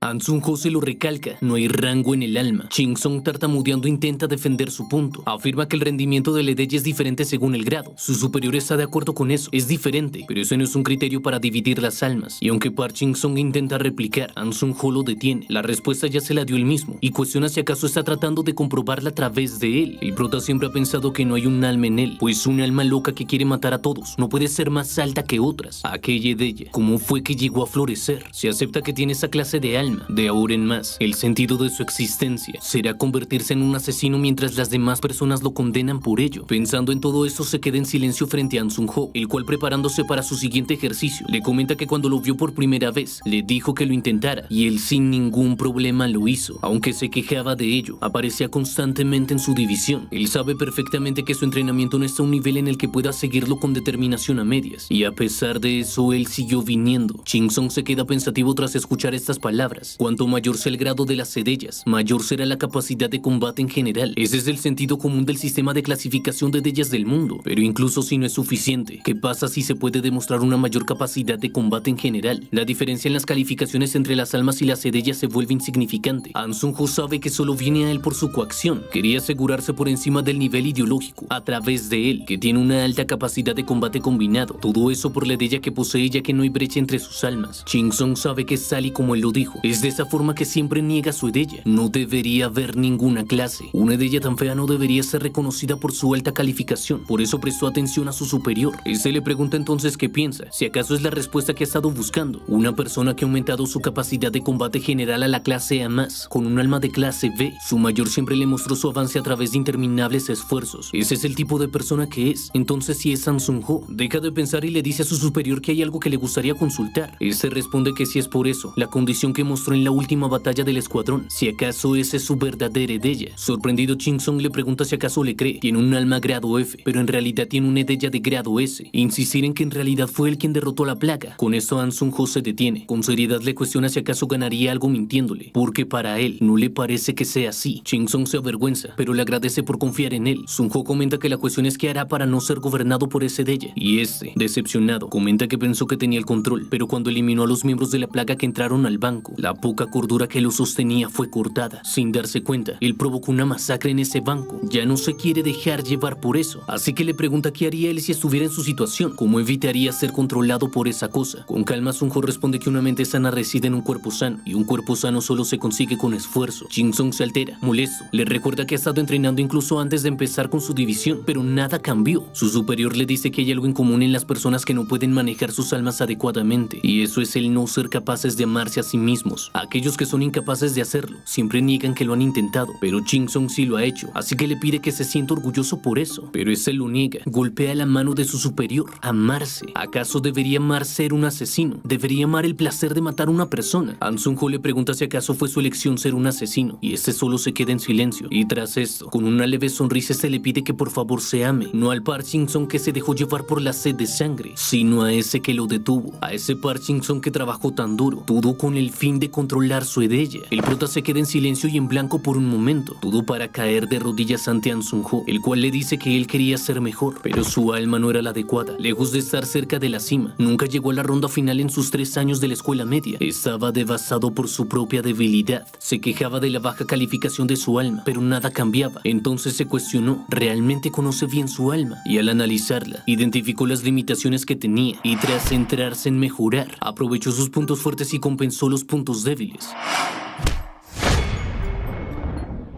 Han Sun-ho se lo recalca, no hay rango en el alma. Ching-song tartamudeando intenta defender su punto. Afirma que el rendimiento del Edeye es diferente según el grado. Su superior está de acuerdo con eso, es diferente, pero eso no es un criterio para dividir las almas. Y aunque Park Jin-sung intenta replicar, Han Sun-ho lo detiene. La respuesta ya se la dio él mismo y cuestiona si acaso está tratando de comprobarla a través de él. El prota siempre ha pensado que no hay un alma en él, pues una alma loca que quiere matar a todos no puede ser más alta que otras. Aquella Edeye, ¿cómo fue que llegó a florecer? Se acepta que tiene esa clase de alma. De ahora en más, el sentido de su existencia será convertirse en un asesino mientras las demás personas lo condenan por ello. Pensando en todo eso, se queda en silencio frente a Han Sun-ho, el cual, preparándose para su siguiente ejercicio, le comenta que cuando lo vio por primera vez, le dijo que lo intentara y él sin ningún problema lo hizo. Aunque se quejaba de ello, aparecía constantemente en su división. Él sabe perfectamente que su entrenamiento no está a un nivel en el que pueda seguirlo con determinación a medias, y a pesar de eso, él siguió viniendo. Ching-song se queda pensativo tras escuchar estas palabras. Cuanto mayor sea el grado de las Edeyas, mayor será la capacidad de combate en general. Ese es el sentido común del sistema de clasificación de Edeyas del mundo. Pero incluso si no es suficiente, ¿qué pasa si se puede demostrar una mayor capacidad de combate en general? La diferencia en las calificaciones entre las almas y las Edeyas se vuelve insignificante. Han Sun-ho sabe que solo viene a él por su coacción. Quería asegurarse por encima del nivel ideológico, a través de él, que tiene una alta capacidad de combate combinado. Todo eso por la Edeya que posee, ya que no hay brecha entre sus almas. Ching-song sabe que es tal y como él lo dijo. Es de esa forma que siempre niega su Edeya. No debería haber ninguna clase. Una Edeya tan fea no debería ser reconocida por su alta calificación. Por eso prestó atención a su superior. Este le pregunta entonces qué piensa, si acaso es la respuesta que ha estado buscando. Una persona que ha aumentado su capacidad de combate general a la clase A+, con un alma de clase B. Su mayor siempre le mostró su avance a través de interminables esfuerzos. Ese es el tipo de persona que es. Entonces, si es Han Sun-ho, deja de pensar y le dice a su superior que hay algo que le gustaría consultar. Este responde que si es por eso, la condición que mostró en la última batalla del escuadrón, si acaso ese es su verdadera Edeya. Sorprendido, Ching-song le pregunta si acaso le cree. Tiene un alma grado F, pero en realidad tiene una Edeya de grado S. Insistir en que en realidad fue él quien derrotó la plaga. Con esto Han Sun-ho se detiene. Con seriedad le cuestiona si acaso ganaría algo mintiéndole, porque para él no le parece que sea así. Ching-song se avergüenza, pero le agradece por confiar en él. Sun-ho comenta que la cuestión es qué hará para no ser gobernado por ese Edeya. Y este, decepcionado, comenta que pensó que tenía el control, pero cuando eliminó a los miembros de la plaga que entraron al banco, la poca cordura que lo sostenía fue cortada. Sin darse cuenta, él provocó una masacre en ese banco. Ya no se quiere dejar llevar por eso, así que le pregunta qué haría él si estuviera en su situación, cómo evitaría ser controlado por esa cosa. Con calma, Sun-ho responde que una mente sana reside en un cuerpo sano, y un cuerpo sano solo se consigue con esfuerzo. Ching-song se altera, molesto. Le recuerda que ha estado entrenando incluso antes de empezar con su división, pero nada cambió. Su superior le dice que hay algo en común en las personas que no pueden manejar sus almas adecuadamente, y eso es el no ser capaces de amarse a sí mismos. Aquellos que son incapaces de hacerlo siempre niegan que lo han intentado, pero Ching-song sí lo ha hecho, así que le pide que se sienta orgulloso por eso. Pero ese lo niega, golpea la mano de su superior. Amarse. ¿Acaso debería amar ser un asesino? ¿Debería amar el placer de matar a una persona? Han Sun-ho le pregunta si acaso fue su elección ser un asesino, y este solo se queda en silencio. Y tras esto, con una leve sonrisa, se le pide que por favor se ame, no al Park Jin-sung que se dejó llevar por la sed de sangre, sino a ese que lo detuvo, a ese Park Jin-sung que trabajó tan duro, todo con el fin de controlar su Edeya. El prota se queda en silencio y en blanco por un momento, todo para caer de rodillas ante Han Sun-ho, el cual le dice que él quería ser mejor, pero su alma no era la adecuada. Lejos de estar cerca de la cima, nunca llegó a la ronda final en sus 3 años de la escuela media. Estaba devastado por su propia debilidad. Se quejaba de la baja calificación de su alma, pero nada cambiaba. Entonces se cuestionó, ¿realmente conoce bien su alma? Y al analizarla, identificó las limitaciones que tenía, y tras centrarse en mejorar, aprovechó sus puntos fuertes y compensó los puntos débiles.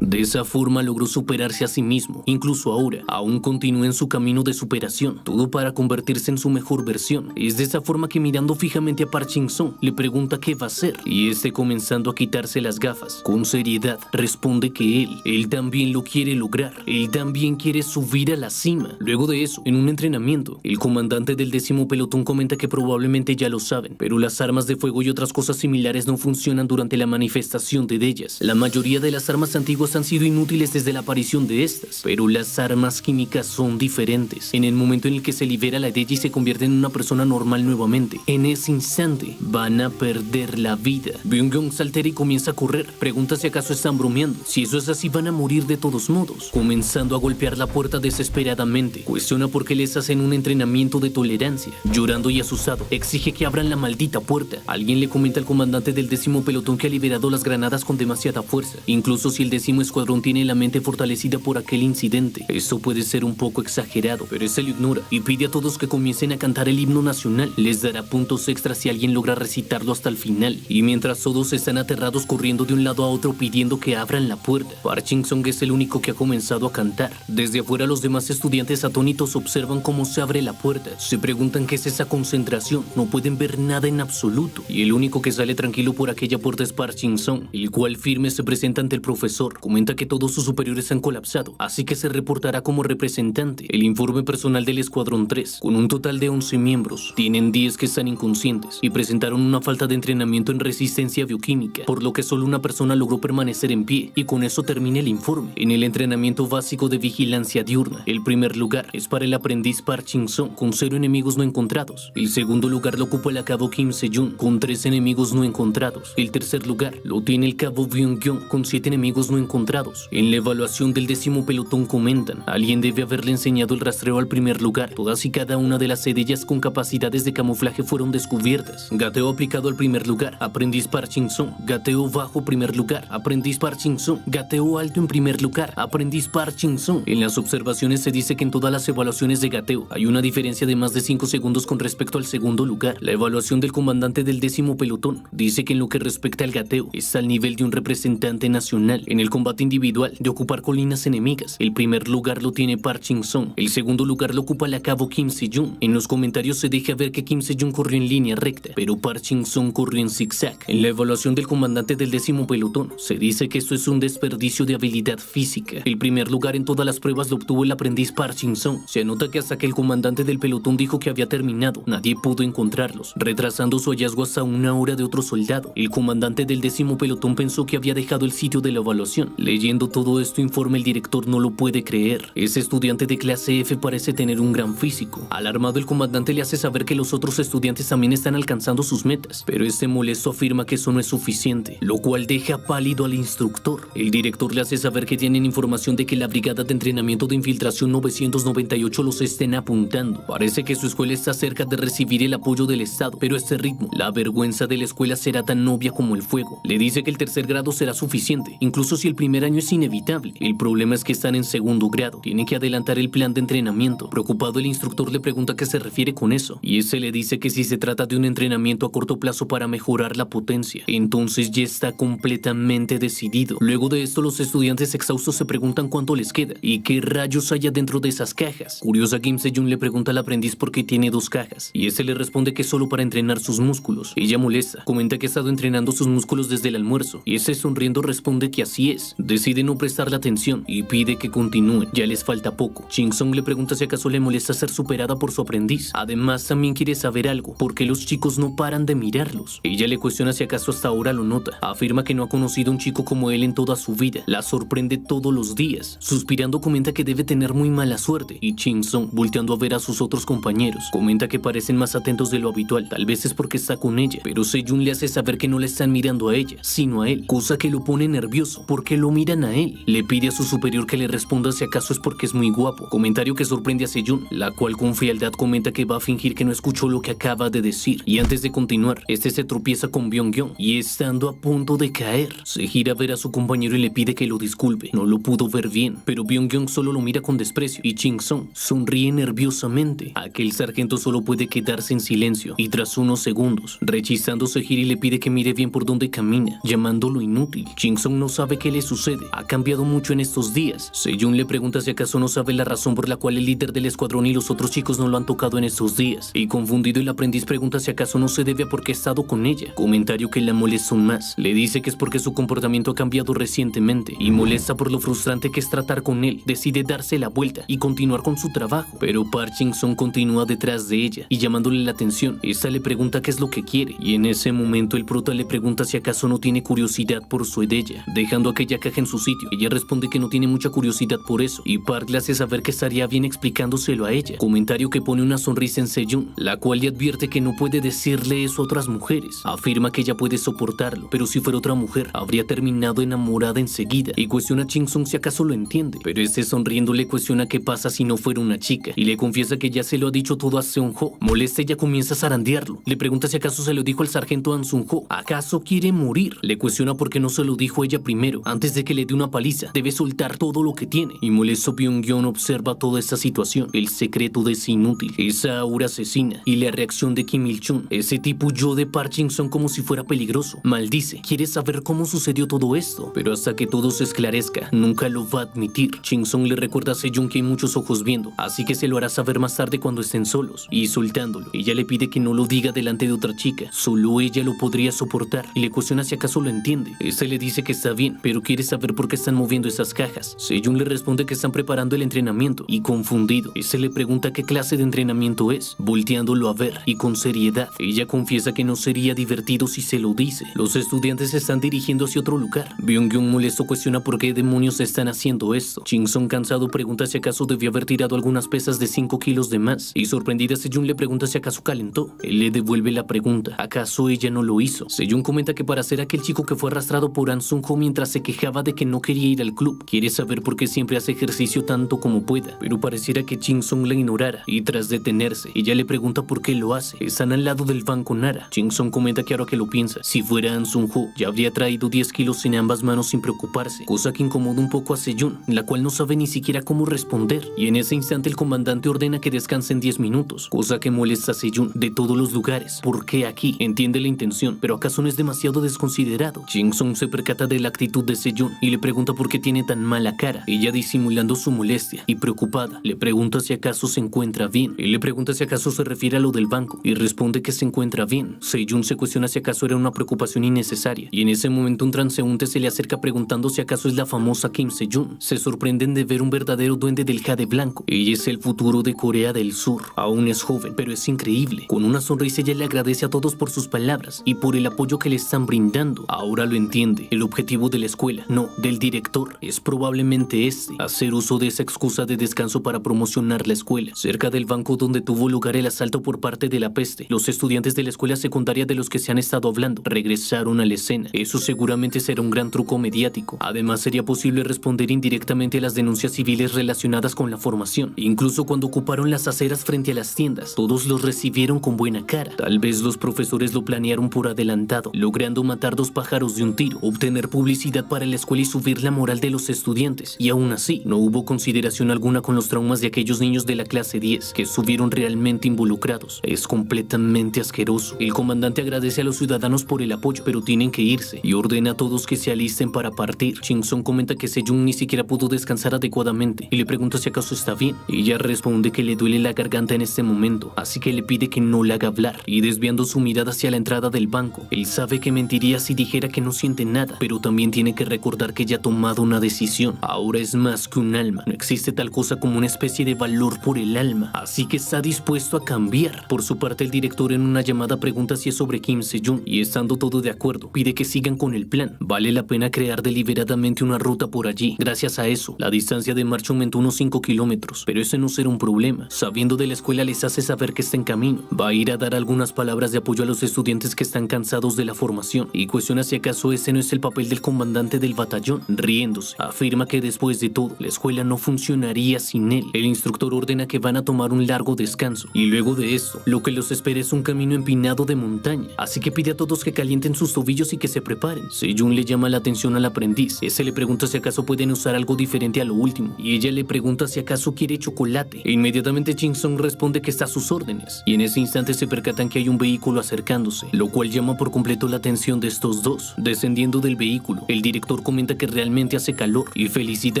De esa forma logró superarse a sí mismo. Incluso ahora, aún continúa en su camino de superación, todo para convertirse en su mejor versión. Es de esa forma que, mirando fijamente a Park Jin-sung, le pregunta qué va a hacer, y este, comenzando a quitarse las gafas, con seriedad responde que él también lo quiere lograr. Él también quiere subir a la cima. Luego de eso, en un entrenamiento, el comandante del 10º pelotón comenta que probablemente ya lo saben, pero las armas de fuego y otras cosas similares no funcionan durante la manifestación de ellas. La mayoría de las armas antiguas pruebas han sido inútiles desde la aparición de estas, pero las armas químicas son diferentes. En el momento en el que se libera la Deji y se convierte en una persona normal nuevamente, en ese instante van a perder la vida. Byung-Hyun se altera y comienza a correr. Pregunta si acaso están bromeando. Si eso es así, van a morir de todos modos. Comenzando a golpear la puerta desesperadamente, cuestiona por qué les hacen un entrenamiento de tolerancia. Llorando y asustado, exige que abran la maldita puerta. Alguien le comenta al comandante del 10º pelotón que ha liberado las granadas con demasiada fuerza, incluso si el 10º escuadrón tiene la mente fortalecida por aquel incidente. Esto puede ser un poco exagerado, pero este lo ignora y pide a todos que comiencen a cantar el himno nacional. Les dará puntos extras si alguien logra recitarlo hasta el final. Y mientras todos están aterrados corriendo de un lado a otro pidiendo que abran la puerta, Park Shin-sung es el único que ha comenzado a cantar. Desde afuera los demás estudiantes atónitos observan cómo se abre la puerta. Se preguntan qué es esa concentración. No pueden ver nada en absoluto. Y el único que sale tranquilo por aquella puerta es Park Shin-sung, el cual firme se presenta ante el profesor. Comenta que todos sus superiores han colapsado, así que se reportará como representante. El informe personal del Escuadrón 3, con un total de 11 miembros, tienen 10 que están inconscientes y presentaron una falta de entrenamiento en resistencia bioquímica, por lo que solo una persona logró permanecer en pie, y con eso termina el informe. En el entrenamiento básico de vigilancia diurna, el primer lugar es para el aprendiz Park Shin-sung, con 0 enemigos no encontrados. El segundo lugar lo ocupa el cabo Kim Se-jun, con 3 enemigos no encontrados. El tercer lugar lo tiene el cabo Byung-hyun, con 7 enemigos no encontrados. En la evaluación del 10º pelotón comentan: alguien debe haberle enseñado el rastreo al primer lugar. Todas y cada una de las sedillas con capacidades de camuflaje fueron descubiertas. Gateo aplicado al primer lugar, aprendiz Park Shin-sung. Gateo bajo, primer lugar, aprendiz Park Shin-sung. Gateo alto en primer lugar, aprendiz Park Shin-sung. En las observaciones se dice que en todas las evaluaciones de gateo hay una diferencia de más de 5 segundos con respecto al segundo lugar. La evaluación del comandante del 10º pelotón dice que en lo que respecta al gateo está al nivel de un representante nacional. En el combate individual de ocupar colinas enemigas, el primer lugar lo tiene Park Shin-sung. El segundo lugar lo ocupa el cabo Kim Se-jun. En los comentarios se deja ver que Kim Se-jun corrió en línea recta, pero Park Shin-sung corrió en zigzag. En la evaluación del comandante del 10º pelotón se dice que esto es un desperdicio de habilidad física. El primer lugar en todas las pruebas lo obtuvo el aprendiz Park Shin-sung. Se anota que hasta que el comandante del pelotón dijo que había terminado, nadie pudo encontrarlos, retrasando su hallazgo hasta 1 hora de otro soldado. El comandante del 10º pelotón pensó que había dejado el sitio de la evaluación. Leyendo todo esto informe, el director no lo puede creer. Ese estudiante de clase F parece tener un gran físico. Alarmado, el comandante le hace saber que los otros estudiantes también están alcanzando sus metas, pero este molesto afirma que eso no es suficiente, lo cual deja pálido al instructor. El director le hace saber que tienen información de que la brigada de entrenamiento de infiltración 998 los estén apuntando. Parece que su escuela está cerca de recibir el apoyo del Estado, pero a este ritmo, la vergüenza de la escuela será tan obvia como el fuego. Le dice que el tercer grado será suficiente, incluso si el primer año es inevitable. El problema es que están en segundo grado, tienen que adelantar el plan de entrenamiento. Preocupado, el instructor le pregunta a qué se refiere con eso, y ese le dice que si se trata de un entrenamiento a corto plazo para mejorar la potencia, entonces ya está completamente decidido. Luego de esto, los estudiantes exhaustos se preguntan cuánto les queda y qué rayos hay adentro de esas cajas. Curiosa, Kim Se-jun le pregunta al aprendiz por qué tiene 2 cajas, y ese le responde que es solo para entrenar sus músculos. Ella molesta, comenta que ha estado entrenando sus músculos desde el almuerzo, y ese sonriendo responde que así es. Decide no prestarle atención y pide que continúen, ya les falta poco. Shin-sung le pregunta si acaso le molesta ser superada por su aprendiz. Además, también quiere saber algo, por qué los chicos no paran de mirarlos. Ella le cuestiona si acaso hasta ahora lo nota. Afirma que no ha conocido a un chico como él en toda su vida. La sorprende todos los días. Suspirando, comenta que debe tener muy mala suerte, y Shin-sung, volteando a ver a sus otros compañeros, comenta que parecen más atentos de lo habitual. Tal vez es porque está con ella, pero Se-jun le hace saber que no le están mirando a ella, sino a él, cosa que lo pone nervioso, porque lo miran a él. Le pide a su superior que le responda si acaso es porque es muy guapo, comentario que sorprende a Se-jun, la cual con frialdad comenta que va a fingir que no escuchó lo que acaba de decir. Y antes de continuar, este se tropieza con Byung-hyun, y estando a punto de caer, se gira a ver a su compañero y le pide que lo disculpe. No lo pudo ver bien, pero Byung-hyun solo lo mira con desprecio, y Shin-sung sonríe nerviosamente. Aquel sargento solo puede quedarse en silencio, y tras unos segundos, rechizando, se gira y le pide que mire bien por dónde camina, llamándolo inútil. Shin-sung no sabe qué le sucede, ha cambiado mucho en estos días. Se-jun le pregunta si acaso no sabe la razón por la cual el líder del escuadrón y los otros chicos no lo han tocado en estos días, y confundido, el aprendiz pregunta si acaso no se debe a porque ha estado con ella, comentario que la molesta aún más. Le dice que es porque su comportamiento ha cambiado recientemente, y molesta por lo frustrante que es tratar con él, decide darse la vuelta y continuar con su trabajo, pero Park Shin-sung continúa detrás de ella y llamándole la atención. Esta le pregunta qué es lo que quiere, y en ese momento el prota le pregunta si acaso no tiene curiosidad por su edella, dejando aquella caja en su sitio. Ella responde que no tiene mucha curiosidad por eso, y Park le hace saber que estaría bien explicándoselo a ella. Comentario que pone una sonrisa en Sejun, la cual le advierte que no puede decirle eso a otras mujeres. Afirma que ella puede soportarlo, pero si fuera otra mujer, habría terminado enamorada enseguida, y cuestiona a Jin-sung si acaso lo entiende. Pero este sonriendo le cuestiona qué pasa si no fuera una chica, y le confiesa que ya se lo ha dicho todo a Seon-ho. Molesta, ella comienza a zarandearlo. Le pregunta si acaso se lo dijo al sargento An-sun-ho. ¿Acaso quiere morir? Le cuestiona por qué no se lo dijo ella primero, antes de que le dé una paliza. Debe soltar todo lo que tiene. Y molesto, Byung-yeon observa toda esta situación. El secreto de ese inútil, esa aura asesina, y la reacción de Kim Il-chun. Ese tipo huyó de Park Jin-sung como si fuera peligroso. Maldice, quiere saber cómo sucedió todo esto, pero hasta que todo se esclarezca, nunca lo va a admitir. Jin-sung le recuerda a Sejun que hay muchos ojos viendo, así que se lo hará saber más tarde cuando estén solos. Y soltándolo, ella le pide que no lo diga delante de otra chica, solo ella lo podría soportar, y le cuestiona si acaso lo entiende. Este le dice que está bien, pero quiere saber por qué están moviendo esas cajas. Sejun le responde que están preparando el entrenamiento, y confundido, este le pregunta qué clase de entrenamiento es, volteándolo a ver, y con seriedad. Ella confiesa que no sería divertido si se lo dice. Los estudiantes se están dirigiendo hacia otro lugar. Byung-yeon molesto cuestiona por qué demonios están haciendo esto. Jin-sung cansado pregunta si acaso debió haber tirado algunas pesas de 5 kilos de más, y sorprendida Sejun le pregunta si acaso calentó. Él le devuelve la pregunta, ¿acaso ella no lo hizo? Sejun comenta que para ser aquel chico que fue arrastrado por An-sun-ho mientras se quejaba de que no quería ir al club, quiere saber por qué siempre hace ejercicio tanto como pueda, pero pareciera que Jin-sung la ignorara, y tras detenerse, ella le pregunta por qué lo hace. Están al lado del banco Nara. Jin-sung comenta que ahora que lo piensa, si fuera An-sun-ho, ya habría traído 10 kilos en ambas manos sin preocuparse, cosa que incomoda un poco a Sejun, la cual no sabe ni siquiera cómo responder, y en ese instante el comandante ordena que descansen 10 minutos, cosa que molesta a Sejun. De todos los lugares, ¿por qué aquí? Entiende la intención, pero ¿acaso no es demasiado desconsiderado? Jin-sung se percata de la actitud de Sejun y le pregunta por qué tiene tan mala cara. Ella, disimulando su molestia y preocupada, le pregunta si acaso se encuentra bien. Él le pregunta si acaso se refiere a lo del banco y responde que se encuentra bien. Sejun se cuestiona si acaso era una preocupación innecesaria, y en ese momento un transeúnte se le acerca preguntando si acaso es la famosa Kim Sejun. Se sorprenden de ver un verdadero duende del jade blanco. Ella es el futuro de Corea del Sur. Aún es joven, pero es increíble. Con una sonrisa ella le agradece a todos por sus palabras y por el apoyo que le están brindando. Ahora lo entiende. El objetivo de la escuela, no, del director, es probablemente hacer uso de esa excusa de descanso para promocionar la escuela. Cerca del banco donde tuvo lugar el asalto por parte de la peste, los estudiantes de la escuela secundaria de los que se han estado hablando regresaron a la escena. Eso seguramente será un gran truco mediático. Además, sería posible responder indirectamente a las denuncias civiles relacionadas con la formación. Incluso cuando ocuparon las aceras frente a las tiendas, todos los recibieron con buena cara. Tal vez los profesores lo planearon por adelantado, logrando matar 2 pájaros de un tiro, obtener publicidad para la escuela y subir la moral de los estudiantes. Y aún así, no hubo consideración alguna con los traumas de aquellos niños de la clase 10 que estuvieron realmente involucrados. Es completamente asqueroso. El comandante agradece a los ciudadanos por el apoyo, pero tienen que irse, y ordena a todos que se alisten para partir. Jin-sung comenta que Sejun ni siquiera pudo descansar adecuadamente y le pregunta si acaso está bien. Ella responde que le duele la garganta en este momento, así que le pide que no la haga hablar, y desviando su mirada hacia la entrada del banco, él sabe que mentiría si dijera que no siente nada, pero también tiene que recordar que ya ha tomado una decisión. Ahora es más que un alma. No existe tal cosa como una especie de valor por el alma, así que está dispuesto a cambiar. Por su parte, el director en una llamada pregunta si es sobre Kim Sejun, y estando todo de acuerdo, pide que sigan con el plan. Vale la pena crear deliberadamente una ruta por allí. Gracias a eso, la distancia de marcha aumentó unos 5 kilómetros, pero ese no será un problema. Sabiendo de la escuela, les hace saber que está en camino. Va a ir a dar algunas palabras de apoyo a los estudiantes que están cansados de la formación, y cuestiona si acaso ese no es el papel del comandante del batallón. Riéndose, afirma que después de todo, la escuela no funcionaría sin él. El instructor ordena que van a tomar un largo descanso, y luego de esto, lo que los espera es un camino empinado de montaña, así que pide a todos que calienten sus tobillos y que se preparen. Sejun le llama la atención al aprendiz. Ese le pregunta si acaso pueden usar algo diferente a lo último, y ella le pregunta si acaso quiere chocolate. E inmediatamente Jin-sung responde que está a sus órdenes, y en ese instante se percatan que hay un vehículo acercándose, lo cual llama por completo la atención de estos dos. Descendiendo del vehículo, el director comenta que realmente hace calor y felicita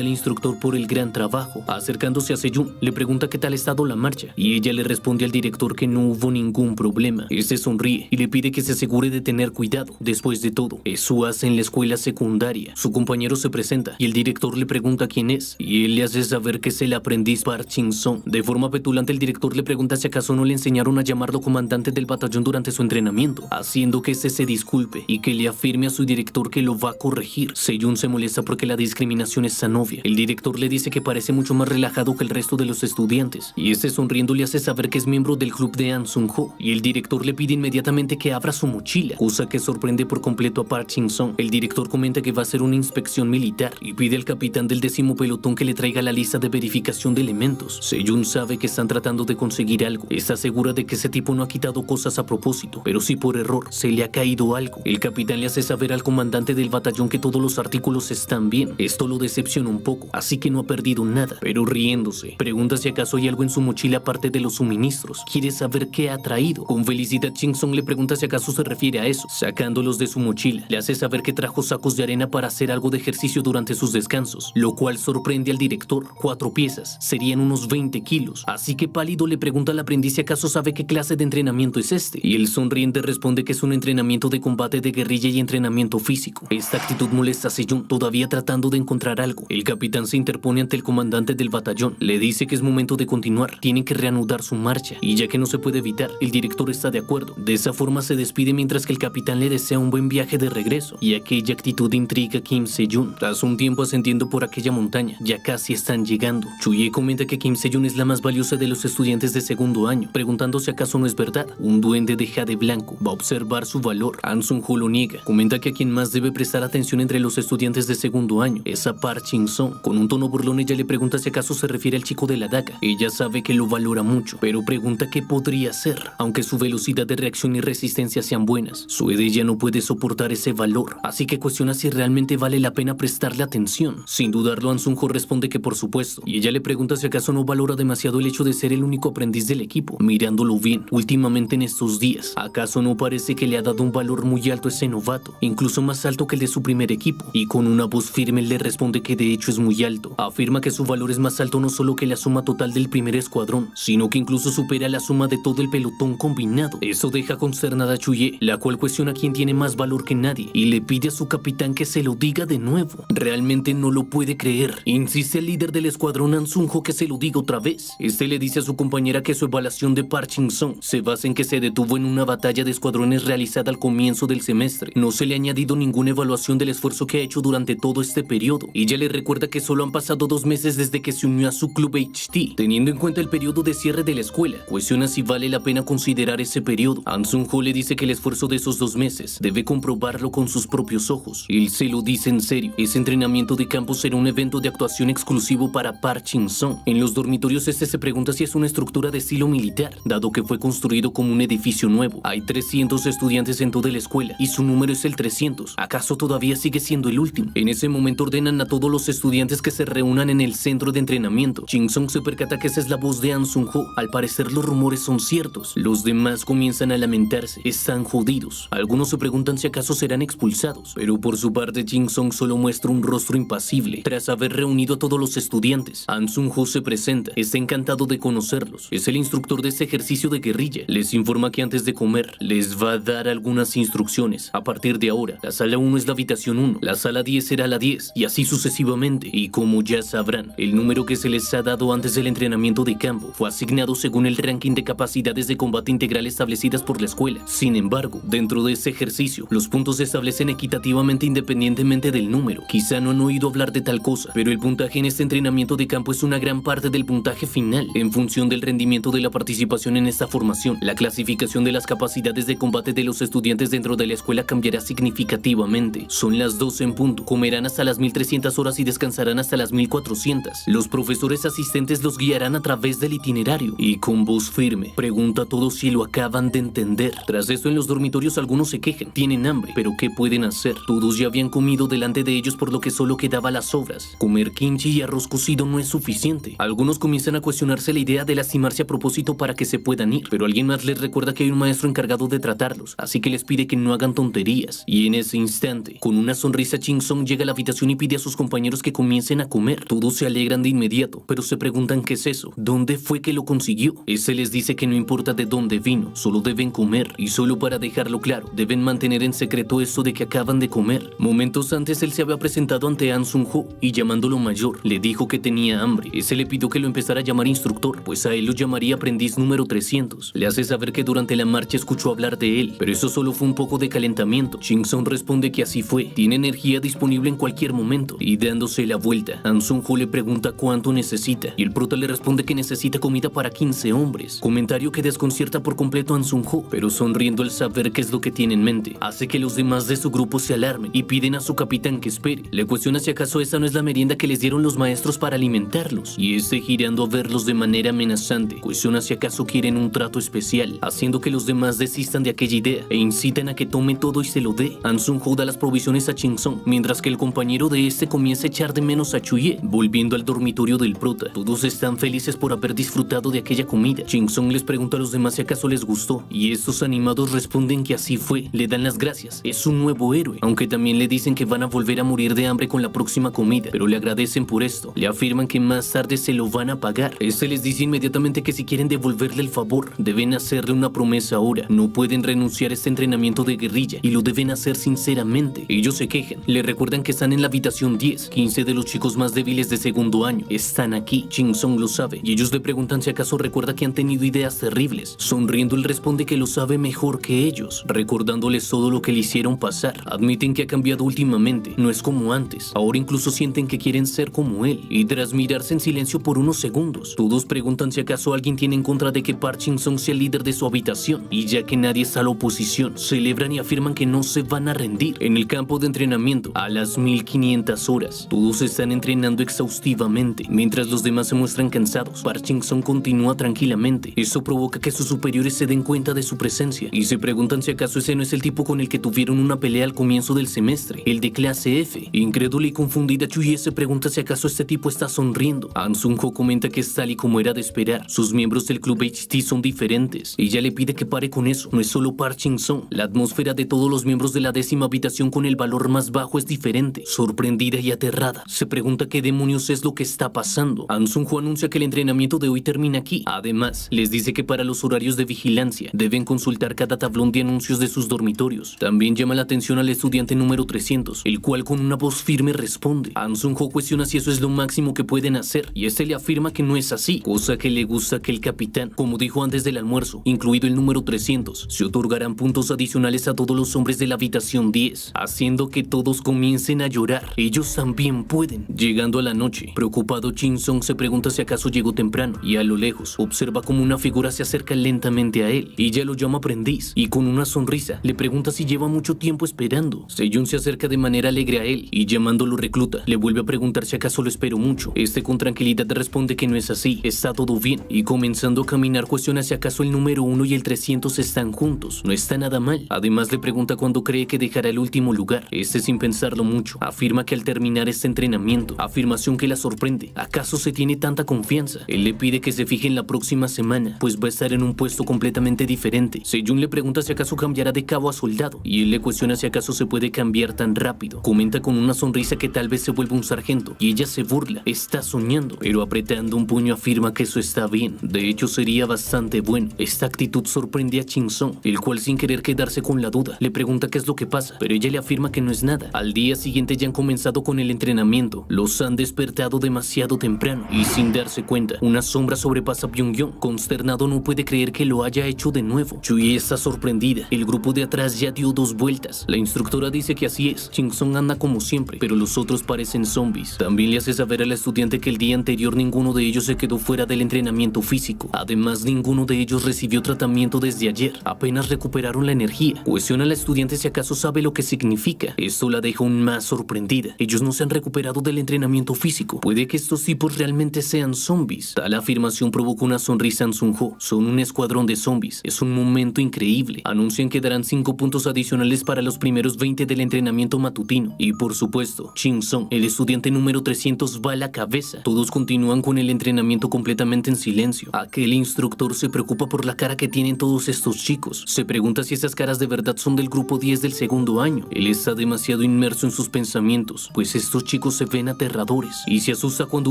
al instructor por el gran trabajo. Acercándose a Sejun, le pregunta qué tal ha estado la marcha, y ella le responde al director que no hubo ningún problema. Este sonríe y le pide que se asegure de tener cuidado. Después de todo, eso hace en la escuela secundaria. Su compañero se presenta y el director le pregunta quién es, y él le hace saber que es el aprendiz Park Jin-sung. De forma petulante, el director le pregunta si acaso no le enseñaron a llamarlo comandante del batallón durante su entrenamiento, haciendo que este se disculpe y que le afirme a su director que lo va a corregir. Sejun se molesta porque la discriminación es tan obvia. El director le dice que parece mucho más relajado que el resto de los estudiantes, y este sonriendo le hace saber que es miembro del club de An Sung-ho, y el director le pide inmediatamente que abra su mochila, cosa que sorprende por completo a Park Shin-sung. El director comenta que va a hacer una inspección militar y pide al capitán del 10º pelotón que le traiga la lista de verificación de elementos. Sejun sabe que están tratando de conseguir algo. Está segura de que ese tipo no ha quitado cosas a propósito, pero si por error se le ha caído algo. El capitán le hace saber al comandante del batallón que todos los artículos están bien. Esto lo decepciona un poco, así que no ha perdido nada. Pero riéndose, pregunta si acaso hay algo en su mochila aparte de los suministros. Quiere saber qué ha traído. Con felicidad, Shin-sung le pregunta si acaso se refiere a eso. Sacándolos de su mochila, le hace saber que trajo sacos de arena para hacer algo de ejercicio durante sus descansos, lo cual sorprende al director. 4 piezas, serían unos 20 kilos. Así que pálido le pregunta al aprendiz si acaso sabe qué clase de entrenamiento es este. Y el sonriente responde que es un entrenamiento de combate de guerrilla y entrenamiento físico. Esta actitud molesta a Sejun, todavía tratando de encontrar algo. El capitán se interpone ante el comandante del batallón. Le dice que es momento de continuar. Tienen que reanudar su marcha. Y ya que no se puede evitar, el director está de acuerdo. De esa forma se despide mientras que el capitán le desea un buen viaje de regreso. Y aquella actitud intriga a Kim Sejun. Tras un tiempo ascendiendo por aquella montaña, ya casi están llegando. Chuye comenta que Kim Sejun es la más valiosa de los estudiantes de segundo año, preguntando si acaso no es verdad. Un duende de jade blanco va a observar su valor. An Sung-ho lo niega. Comenta que a quien más debe prestar atención entre los estudiantes de segundo año es a Park Shin-sung. Con un tono burlón ella le pregunta si acaso se refiere al chico de la daga. Ella sabe que lo valora mucho, pero pregunta qué podría ser. Aunque su velocidad de reacción y resistencia sean buenas, su ya no puede soportar ese valor, así que cuestiona si realmente vale la pena prestarle atención. Sin dudarlo, An Sung-ho responde que por supuesto, y ella le pregunta si acaso no valora demasiado el hecho de ser el único aprendiz del equipo. Mirándolo bien, últimamente en estos días, ¿acaso no parece que le ha dado un valor muy alto a ese novato? Incluso más alto que el de su primer equipo. Y con una voz firme le responde que de hecho es muy alto. Afirma que su valor es más alto no solo que la suma total del primer escuadrón, sino que incluso supera la suma de todo el pelotón combinado. Eso deja consternada a Chuye, la cual cuestiona quién tiene más valor que nadie, y le pide a su capitán que se lo diga de nuevo. Realmente no lo puede creer. Insiste el líder del escuadrón An Sung-ho que se lo diga otra vez. Este le dice a su compañera que su evaluación de Park Shin-sung se basa en que se detuvo en una batalla de escuadrones realizada al comienzo del semestre. No se le ha añadido ninguna evaluación del esfuerzo que ha hecho durante todo este periodo. Ella le recuerda que solo han pasado 2 meses desde que se unió a su club HT. Teniendo en cuenta el periodo de cierre de la escuela, cuestiona si vale la pena considerar ese periodo. An Sung-ho le dice que el esfuerzo de esos 2 meses debe comprobarlo con sus propios ojos. Él se lo dice en serio. Ese entrenamiento de campo será un evento de actuación exclusivo para Park Shin-sung. En los dormitorios este se pregunta si es una estructura de estilo militar, dado que fue construido como un edificio nuevo. Hay 300 estudiantes en toda la escuela y su número es el 300. ¿Acaso todavía sigue siendo el último? En ese momento ordenan a todos los estudiantes que se reúnan en el centro de entrenamiento. Shin-sung se percata que esa es la voz de An Sung-ho. Al parecer los rumores son ciertos. Los demás comienzan a lamentarse. Están jodidos. Algunos se preguntan si acaso serán expulsados, pero por su parte Shin-sung solo muestra un rostro impasible. Tras haber reunido a todos los estudiantes, An Sung-ho se presenta. Está encantado de conocerlos. Es el instructor de este ejercicio de guerrilla. Les informa que antes de comer les va a dar algunas instrucciones. A partir de ahora, la sala 1 es la habitación 1, la sala 10 será la 10 y así sucesivamente. Y como ya sabrán, el número que se les ha dado antes del entrenamiento de campo fue asignado según el ranking de capacidades de combate integral establecidas por la escuela. Sin embargo, dentro de este ejercicio, los puntos se establecen equitativamente independientemente del número. Quizá no han oído hablar de tal cosa, pero el puntaje en este entrenamiento de campo es una gran parte del puntaje final. En función del rendimiento de la participación en esta formación, la clasificación de las capacidades de combate de los estudiantes dentro de la escuela cambiará significativamente. Son las 12 en punto. Comerán hasta las 1300 horas y descansarán hasta las 1400. Los profesores asistentes los guiarán a través del itinerario y con voz firme pregunta a todos si lo acaban de entender. Tras esto en los dormitorios algunos se quejan, tienen hambre, pero ¿qué pueden hacer? Todos ya habían comido delante de ellos por lo que solo quedaba las sobras. Comer kimchi y arroz cocido no es suficiente. Algunos comienzan a cuestionarse la idea de lastimarse a propósito para que se puedan ir, pero alguien más les recuerda que hay un maestro encargado de tratarlos, así que les pide que no hagan tonterías. Y en ese instante, con una sonrisa, Shin-sung llega a la habitación y pide a sus compañeros que comiencen a comer. Todos se alegran de inmediato, pero se preguntan qué es eso, dónde fue que lo consiguió. Ese les dice que no importa de dónde vino, solo deben comer. Y solo para dejarlo claro, deben mantener en secreto esto de que acaban de comer. Momentos antes él se había presentado ante An Sung-ho y llamándolo mayor, le dijo que tenía hambre. Ese le pidió que lo empezara a llamar instructor, pues a él lo llamaría aprendiz número 300. Le hace saber que durante la marcha escuchó hablar de él, pero eso solo fue un poco de calentamiento. Shin-sung responde que así fue. Tienen energía disponible en cualquier momento. Y dándose la vuelta, An Sung-ho le pregunta cuánto necesita y el prota le responde que necesita comida para 15 hombres. Comentario que desconcierta por completo a An Sung-ho, pero sonriendo al saber qué es lo que tiene en mente, hace que los demás de su grupo se alarmen y piden a su capitán que espere. Le cuestiona si acaso esa no es la merienda que les dieron los maestros para alimentarlos, y este, girando a verlos de manera amenazante, cuestiona si acaso quieren un trato especial, haciendo que los demás desistan de aquella idea e incitan a que tome todo y se lo dé. An Sung-ho da las provisiones a Ching-sung, mientras que el compañero de este comienza a echar de menos a Chuye. Volviendo al dormitorio del prota, todos están felices por haber disfrutado de aquella comida. Ching-sung les pregunta a los demás si acaso les gustó, y estos animados responden que así fue. Le dan las gracias, es un nuevo héroe, aunque también le dicen que van a volver a morir de hambre con la próxima comida, pero le agradecen por esto. Le afirman que más tarde se lo van a pagar. Este les dice inmediatamente que si quieren devolverle el favor, deben hacerle una promesa ahora. No pueden renunciar a este entrenamiento de guerrilla y lo deben hacer sinceramente. Ellos se quejan, le recuerdan que están en la habitación 10. 15 de los chicos más débiles de segundo año están aquí. Ching-sung lo sabe y ellos le preguntan si acaso recuerda que han tenido ideas terribles. Sonriendo, él responde que lo sabe mejor que ellos, recordándoles todo lo que le hicieron pasar. Admiten que ha cambiado últimamente, no es como antes. Ahora incluso sienten que quieren ser como él. Y tras mirarse en silencio por unos segundos, todos preguntan si acaso alguien tiene en contra de que Park Ching-sung sea el líder de su habitación. Y ya que nadie está a la oposición, celebran y afirman que no se van a rendir. En el campo de entrenamiento, a las 1500 horas, todos están entrenando exhaustivamente, mientras los demás se muestran cansados. Park Ching-sung continúa tranquilamente. Eso provoca que sus superiores se den cuenta de su presencia y se preguntan si acaso ese no es el tipo con el que tuvieron una pelea al comienzo del semestre, el de clase F. Incrédula y confundida, Chuye se pregunta si acaso este tipo está sonriendo. An Sung-ho comenta que es tal y como era de esperar. Sus miembros del club HT son diferentes. Ella le pide que pare con eso. No es solo Park Ching-sung. La atmósfera de todos los miembros de la 10ª habitación con el valor más bajo es diferente. Sorprendida y aterrada, se pregunta qué demonios es lo que está pasando. An Sung-ho anuncia que el entrenamiento de hoy termina aquí. Además, les dice que para los horarios de vigilancia deben consultar cada tablón de anuncios de sus dormitorios. También llama la atención al estudiante número 300, el cual con una voz firme responde. An Sung-ho cuestiona si eso es lo máximo que pueden hacer, y este le afirma que no es así, cosa que le gusta que el capitán, como dijo antes del almuerzo, incluido el número 300, se otorgarán puntos adicionales a todos los hombres de la habitación 10, haciendo que todos comiencen a llorar. Ellos también pueden. Llegando a la noche, preocupado, Ching-sung se pregunta si acaso llegó temprano, y a lo lejos observa como una figura se acerca lentamente a él. Ella lo llama aprendiz, y con una sonrisa le pregunta si lleva mucho tiempo esperando. Sejun se acerca de manera alegre a él, y llamándolo recluta, le vuelve a preguntar si acaso lo espero mucho. Este con tranquilidad responde que no es así, está todo bien, y comenzando a caminar cuestiona si acaso el número 1 y el 300 están juntos. No está nada mal. Además le pregunta cuándo cree que dejará el último lugar. Este, sin pensarlo mucho, afirma que al terminar este entrenamiento, afirmación que la sorprende. ¿Acaso se tiene tanta confianza? Él le pide que se fije en la próxima semana, pues va a estar en un puesto completamente diferente. Sejun le pregunta si acaso cambiará de cabo a soldado, y él le cuestiona si acaso se puede cambiar tan rápido. Comenta con una sonrisa que tal vez se vuelva un sargento, y ella se burla. Está soñando, pero apretando un puño afirma que eso está bien. De hecho, sería bastante bueno. Esta actitud sorprende a Ching-sung, el cual, sin querer quedarse con la duda, le pregunta qué es lo que pasa, pero ella le afirma que no es nada. Al día siguiente ya han comenzado con el entrenamiento. Los han despertado demasiado temprano, y sin darse cuenta, una sombra sobrepasa a Byung-yeon. Consternado, no puede creer que lo haya hecho de nuevo. Chuye está sorprendida. El grupo de atrás ya dio 2 vueltas. La instructora dice que así es. Ching-sung anda como siempre, pero los otros parecen zombies. También le hace saber a la estudiante que el día anterior ninguno de ellos se quedó fuera del entrenamiento físico. Además, ninguno de ellos recibió tratamiento desde ayer. Apenas recuperaron la energía. Cuestiona a la estudiante si acaso sabe lo que significa. Esto la deja aún más sorprendida. Ellos no se han recuperado del entrenamiento físico. Puede que estos tipos realmente sean zombies. Tal afirmación provoca una sonrisa en Sun-ho. Son un escuadrón de zombies. Es un momento increíble. Anuncian que darán 5 puntos adicionales para los primeros 20 del entrenamiento matutino. Y por supuesto, Ching-sung, el estudiante número 300, va a la cabeza. Todos continúan con el entrenamiento completamente en silencio. Aquel instructor se preocupa por la cara que tienen todos estos chicos. Se pregunta si esas caras de verdad son del grupo 10 del segundo año. Él está demasiado inmerso en sus pensamientos, pues estos chicos se ven aterradores, y se asusta cuando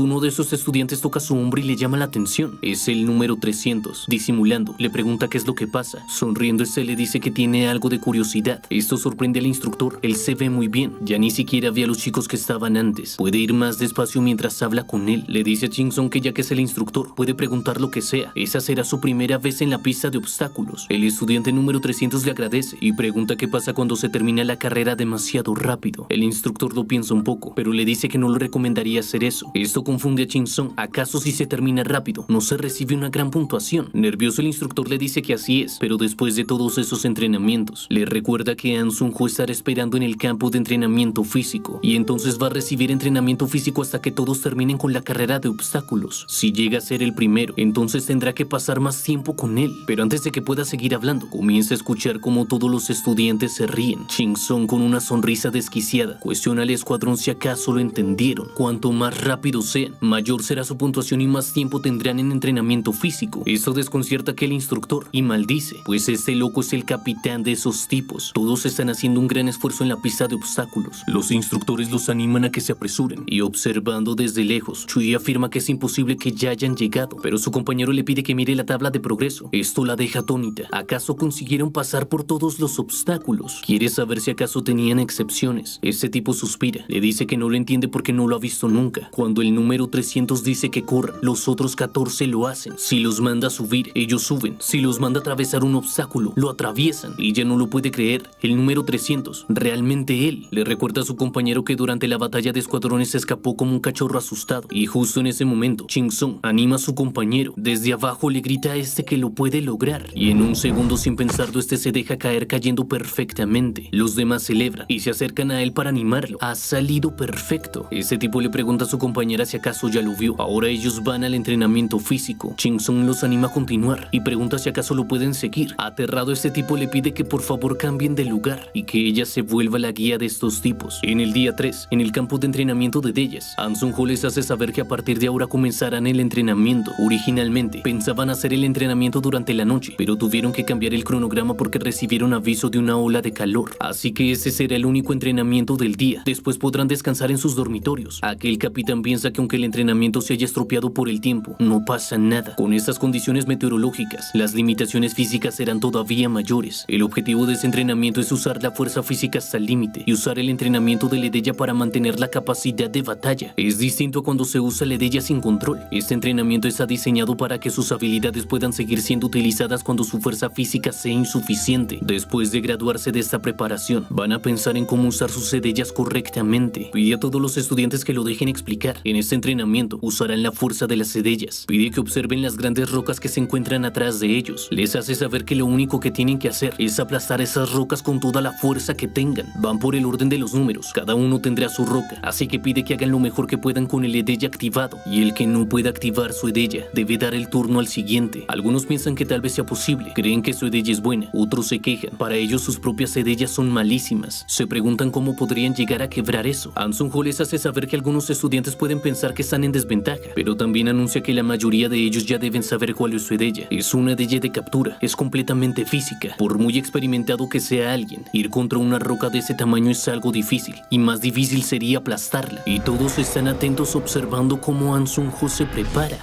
uno de esos estudiantes toca su hombro y le llama la atención. Es el número 300. Disimulando, le pregunta qué es lo que pasa. Sonriendo, este le dice que tiene algo de curiosidad. Esto sorprende al instructor. Él se ve muy bien. Ya ni siquiera ve a los chicos que estaban antes. Puede ir más despacio mientras habla con él. Le dice a Ching-sung que ya que es el instructor, puede preguntar lo que sea. Esa será su primera vez en la pista de obstáculos. El estudiante número 300 le agradece y pregunta qué pasa cuando se termina la carrera demasiado salto rápido. El instructor lo piensa un poco, pero le dice que no le recomendaría hacer eso. Esto confunde a Chin-Sung. ¿Acaso si se termina rápido no se recibe una gran puntuación? Nervioso, el instructor le dice que así es, pero después de todos esos entrenamientos, le recuerda que An Sung-ho estará esperando en el campo de entrenamiento físico, y entonces va a recibir entrenamiento físico hasta que todos terminen con la carrera de obstáculos. Si llega a ser el primero, entonces tendrá que pasar más tiempo con él. Pero antes de que pueda seguir hablando, comienza a escuchar cómo todos los estudiantes se ríen. Chin-Sung, con una sonrisa desquiciada, cuestiona al escuadrón si acaso lo entendieron. Cuanto más rápido sean, mayor será su puntuación y más tiempo tendrán en entrenamiento físico. Esto desconcierta a aquel instructor y maldice, pues este loco es el capitán de esos tipos. Todos están haciendo un gran esfuerzo en la pista de obstáculos. Los instructores los animan a que se apresuren, y observando desde lejos, Chui afirma que es imposible que ya hayan llegado, pero su compañero le pide que mire la tabla de progreso. Esto la deja atónita. ¿Acaso consiguieron pasar por todos los obstáculos? Quiere saber si acaso tenían excepciones. Este tipo suspira. Le dice que no lo entiende porque no lo ha visto nunca. Cuando el número 300 dice que corran, los otros 14 lo hacen. Si los manda a subir, ellos suben. Si los manda a atravesar un obstáculo, lo atraviesan. Y ya no lo puede creer. El número 300, realmente él. Le recuerda a su compañero que durante la batalla de escuadrones se escapó como un cachorro asustado. Y justo en ese momento, Chin-Sung anima a su compañero. Desde abajo le grita a este que lo puede lograr. Y en un segundo, sin pensarlo, este se deja caer cayendo perfectamente. Los demás celebran y se acercan a él para animarlo. Ha salido perfecto. Este tipo le pregunta a su compañera si acaso ya lo vio. Ahora ellos van al entrenamiento físico. Chin-Sung los anima a continuar y pregunta si acaso lo pueden seguir. Aterrado, este tipo le pide que por favor cambien de lugar y que ella se vuelva la guía de estos tipos. En el día 3, en el campo de entrenamiento de Deyes, An Sung-ho les hace saber que a partir de ahora comenzarán el entrenamiento. Originalmente pensaban hacer el entrenamiento durante la noche, pero tuvieron que cambiar el cronograma porque recibieron aviso de una ola de calor. Así que ese será el único entrenamiento del día. Después podrán descansar en sus dormitorios. Aquel capitán piensa que aunque el entrenamiento se haya estropeado por el tiempo, no pasa nada. Con estas condiciones meteorológicas, las limitaciones físicas serán todavía mayores. El objetivo de ese entrenamiento es usar la fuerza física hasta el límite y usar el entrenamiento de Ledeya para mantener la capacidad de batalla. Es distinto a cuando se usa Ledeya sin control. Este entrenamiento está diseñado para que sus habilidades puedan seguir siendo utilizadas cuando su fuerza física sea insuficiente. Después de graduarse de esta preparación, van a pensar en cómo usar sus Sedeyas correctamente. Pide a todos los estudiantes que lo dejen explicar. En este entrenamiento usarán la fuerza de las Sedeyas. Pide que observen las grandes rocas que se encuentran atrás de ellos. Les hace saber que lo único que tienen que hacer es aplastar esas rocas con toda la fuerza que tengan. Van por el orden de los números. Cada uno tendrá su roca, así que pide que hagan lo mejor que puedan con el Edeya activado. Y el que no pueda activar su Edeya debe dar el turno al siguiente. Algunos piensan que tal vez sea posible. Creen que su Edeya es buena. Otros se quejan. Para ellos sus propias Edeyas son malísimas. Se preguntan cómo podrían llegar a quebrar eso. An Sung-ho les hace saber que algunos estudiantes pueden pensar que están en desventaja, pero también anuncia que la mayoría de ellos ya deben saber cuál es su Edeya. Es una Edeya de captura. Es completamente física. Por muy experimentado que sea alguien, ir contra una roca de ese tamaño es algo difícil, y más difícil sería aplastarla. Y todos están atentos observando cómo An Sung-ho se prepara.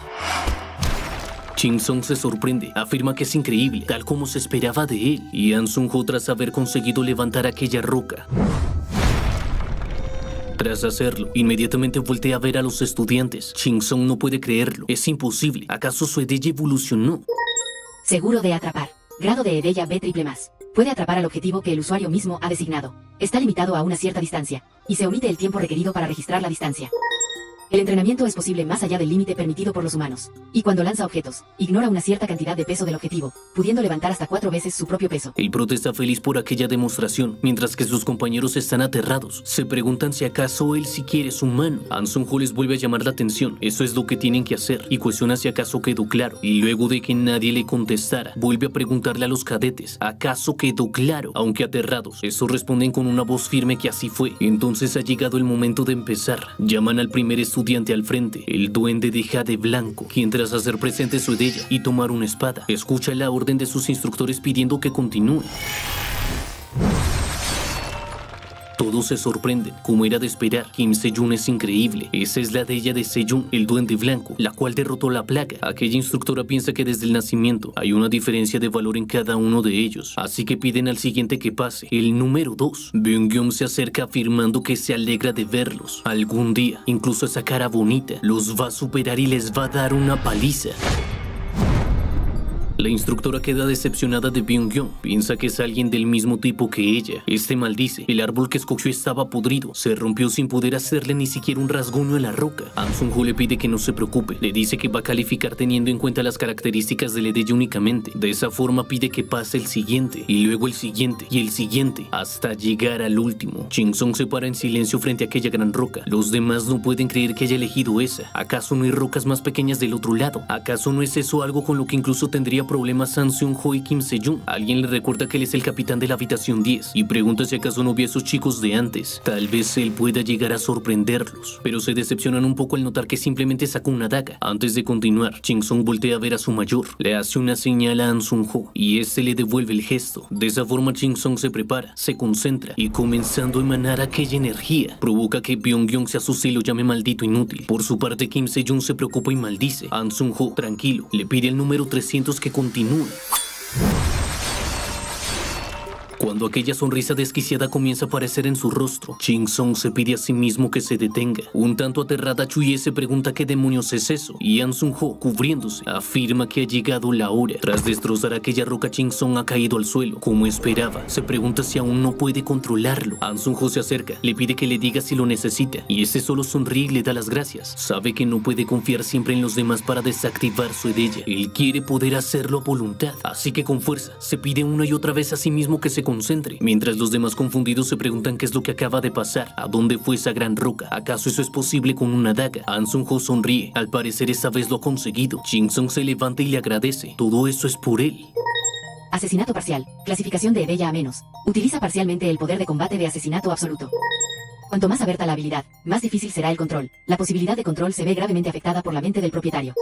Chin-Sung se sorprende, afirma que es increíble, tal como se esperaba de él, y An Sung-ho, tras haber conseguido levantar aquella roca, tras hacerlo, inmediatamente voltea a ver a los estudiantes. Chin-Sung no puede creerlo, es imposible. ¿Acaso su Edeya evolucionó? Seguro de atrapar. Grado de Edeya B++. Puede atrapar al objetivo que el usuario mismo ha designado. Está limitado a una cierta distancia, y se omite el tiempo requerido para registrar la distancia. El entrenamiento es posible más allá del límite permitido por los humanos. Y cuando lanza objetos, ignora una cierta cantidad de peso del objetivo, pudiendo levantar hasta 4 veces su propio peso. El prota está feliz por aquella demostración, mientras que sus compañeros están aterrados. Se preguntan si acaso él siquiera es humano. An Sung-ho les vuelve a llamar la atención. Eso es lo que tienen que hacer, y cuestiona si acaso quedó claro. Y luego de que nadie le contestara, vuelve a preguntarle a los cadetes, ¿acaso quedó claro? Aunque aterrados, estos responden con una voz firme que así fue. Entonces ha llegado el momento de empezar. Llaman al primer estudiante al frente, el duende de jade blanco, quien tras hacer presente su Edeya y tomar una espada, escucha la orden de sus instructores pidiendo que continúe. Todos se sorprenden, como era de esperar. Kim Se-jun es increíble. Esa es la Edeya de Se-jun, el duende blanco, la cual derrotó la plaga. Aquella instructora piensa que desde el nacimiento hay una diferencia de valor en cada uno de ellos, así que piden al siguiente que pase, el número 2. Byung-gyum se acerca afirmando que se alegra de verlos. Algún día, incluso esa cara bonita los va a superar y les va a dar una paliza. La instructora queda decepcionada de Byung-hyun. Piensa que es alguien del mismo tipo que ella. Este maldice. El árbol que escogió estaba podrido. Se rompió sin poder hacerle ni siquiera un rasguño a la roca. An Sung-ho le pide que no se preocupe. Le dice que va a calificar teniendo en cuenta las características del Edeye únicamente. De esa forma pide que pase el siguiente, y luego el siguiente, y el siguiente, hasta llegar al último. Jin-sung se para en silencio frente a aquella gran roca. Los demás no pueden creer que haya elegido esa. ¿Acaso no hay rocas más pequeñas del otro lado? ¿Acaso no es eso algo con lo que incluso tendría problemas An Seung-ho y Kim Se-jung? Alguien le recuerda que él es el capitán de la habitación 10 y pregunta si acaso no vio a esos chicos de antes. Tal vez él pueda llegar a sorprenderlos, pero se decepcionan un poco al notar que simplemente sacó una daga. Antes de continuar, Jin-sung voltea a ver a su mayor, le hace una señal a An Sung-ho y este le devuelve el gesto. De esa forma Jin-sung se prepara, se concentra y comenzando a emanar aquella energía, provoca que Byung-hyun se asuste y lo llame maldito inútil. Por su parte, Kim Se-jung se preocupa y maldice. An Sung-ho, tranquilo, le pide al número 300 que continúe. Cuando aquella sonrisa desquiciada comienza a aparecer en su rostro, Jin-sung se pide a sí mismo que se detenga. Un tanto aterrada, Chuye se pregunta qué demonios es eso, y An Sung-ho, cubriéndose, afirma que ha llegado la hora. Tras destrozar aquella roca, Jin-sung ha caído al suelo, como esperaba. Se pregunta si aún no puede controlarlo. An Sung-ho se acerca, le pide que le diga si lo necesita, y ese solo sonríe y le da las gracias. Sabe que no puede confiar siempre en los demás para desactivar su Edeye. Él quiere poder hacerlo a voluntad, así que con fuerza se pide una y otra vez a sí mismo que se concentre, mientras los demás confundidos se preguntan qué es lo que acaba de pasar, a dónde fue esa gran roca, ¿acaso eso es posible con una daga? An Sung-ho sonríe, al parecer esta vez lo ha conseguido. Jin-sung se levanta y le agradece, todo eso es por él. Asesinato parcial. Clasificación de Edeye A-. Utiliza parcialmente el poder de combate de asesinato absoluto. Cuanto más abierta la habilidad, más difícil será el control. La posibilidad de control se ve gravemente afectada por la mente del propietario.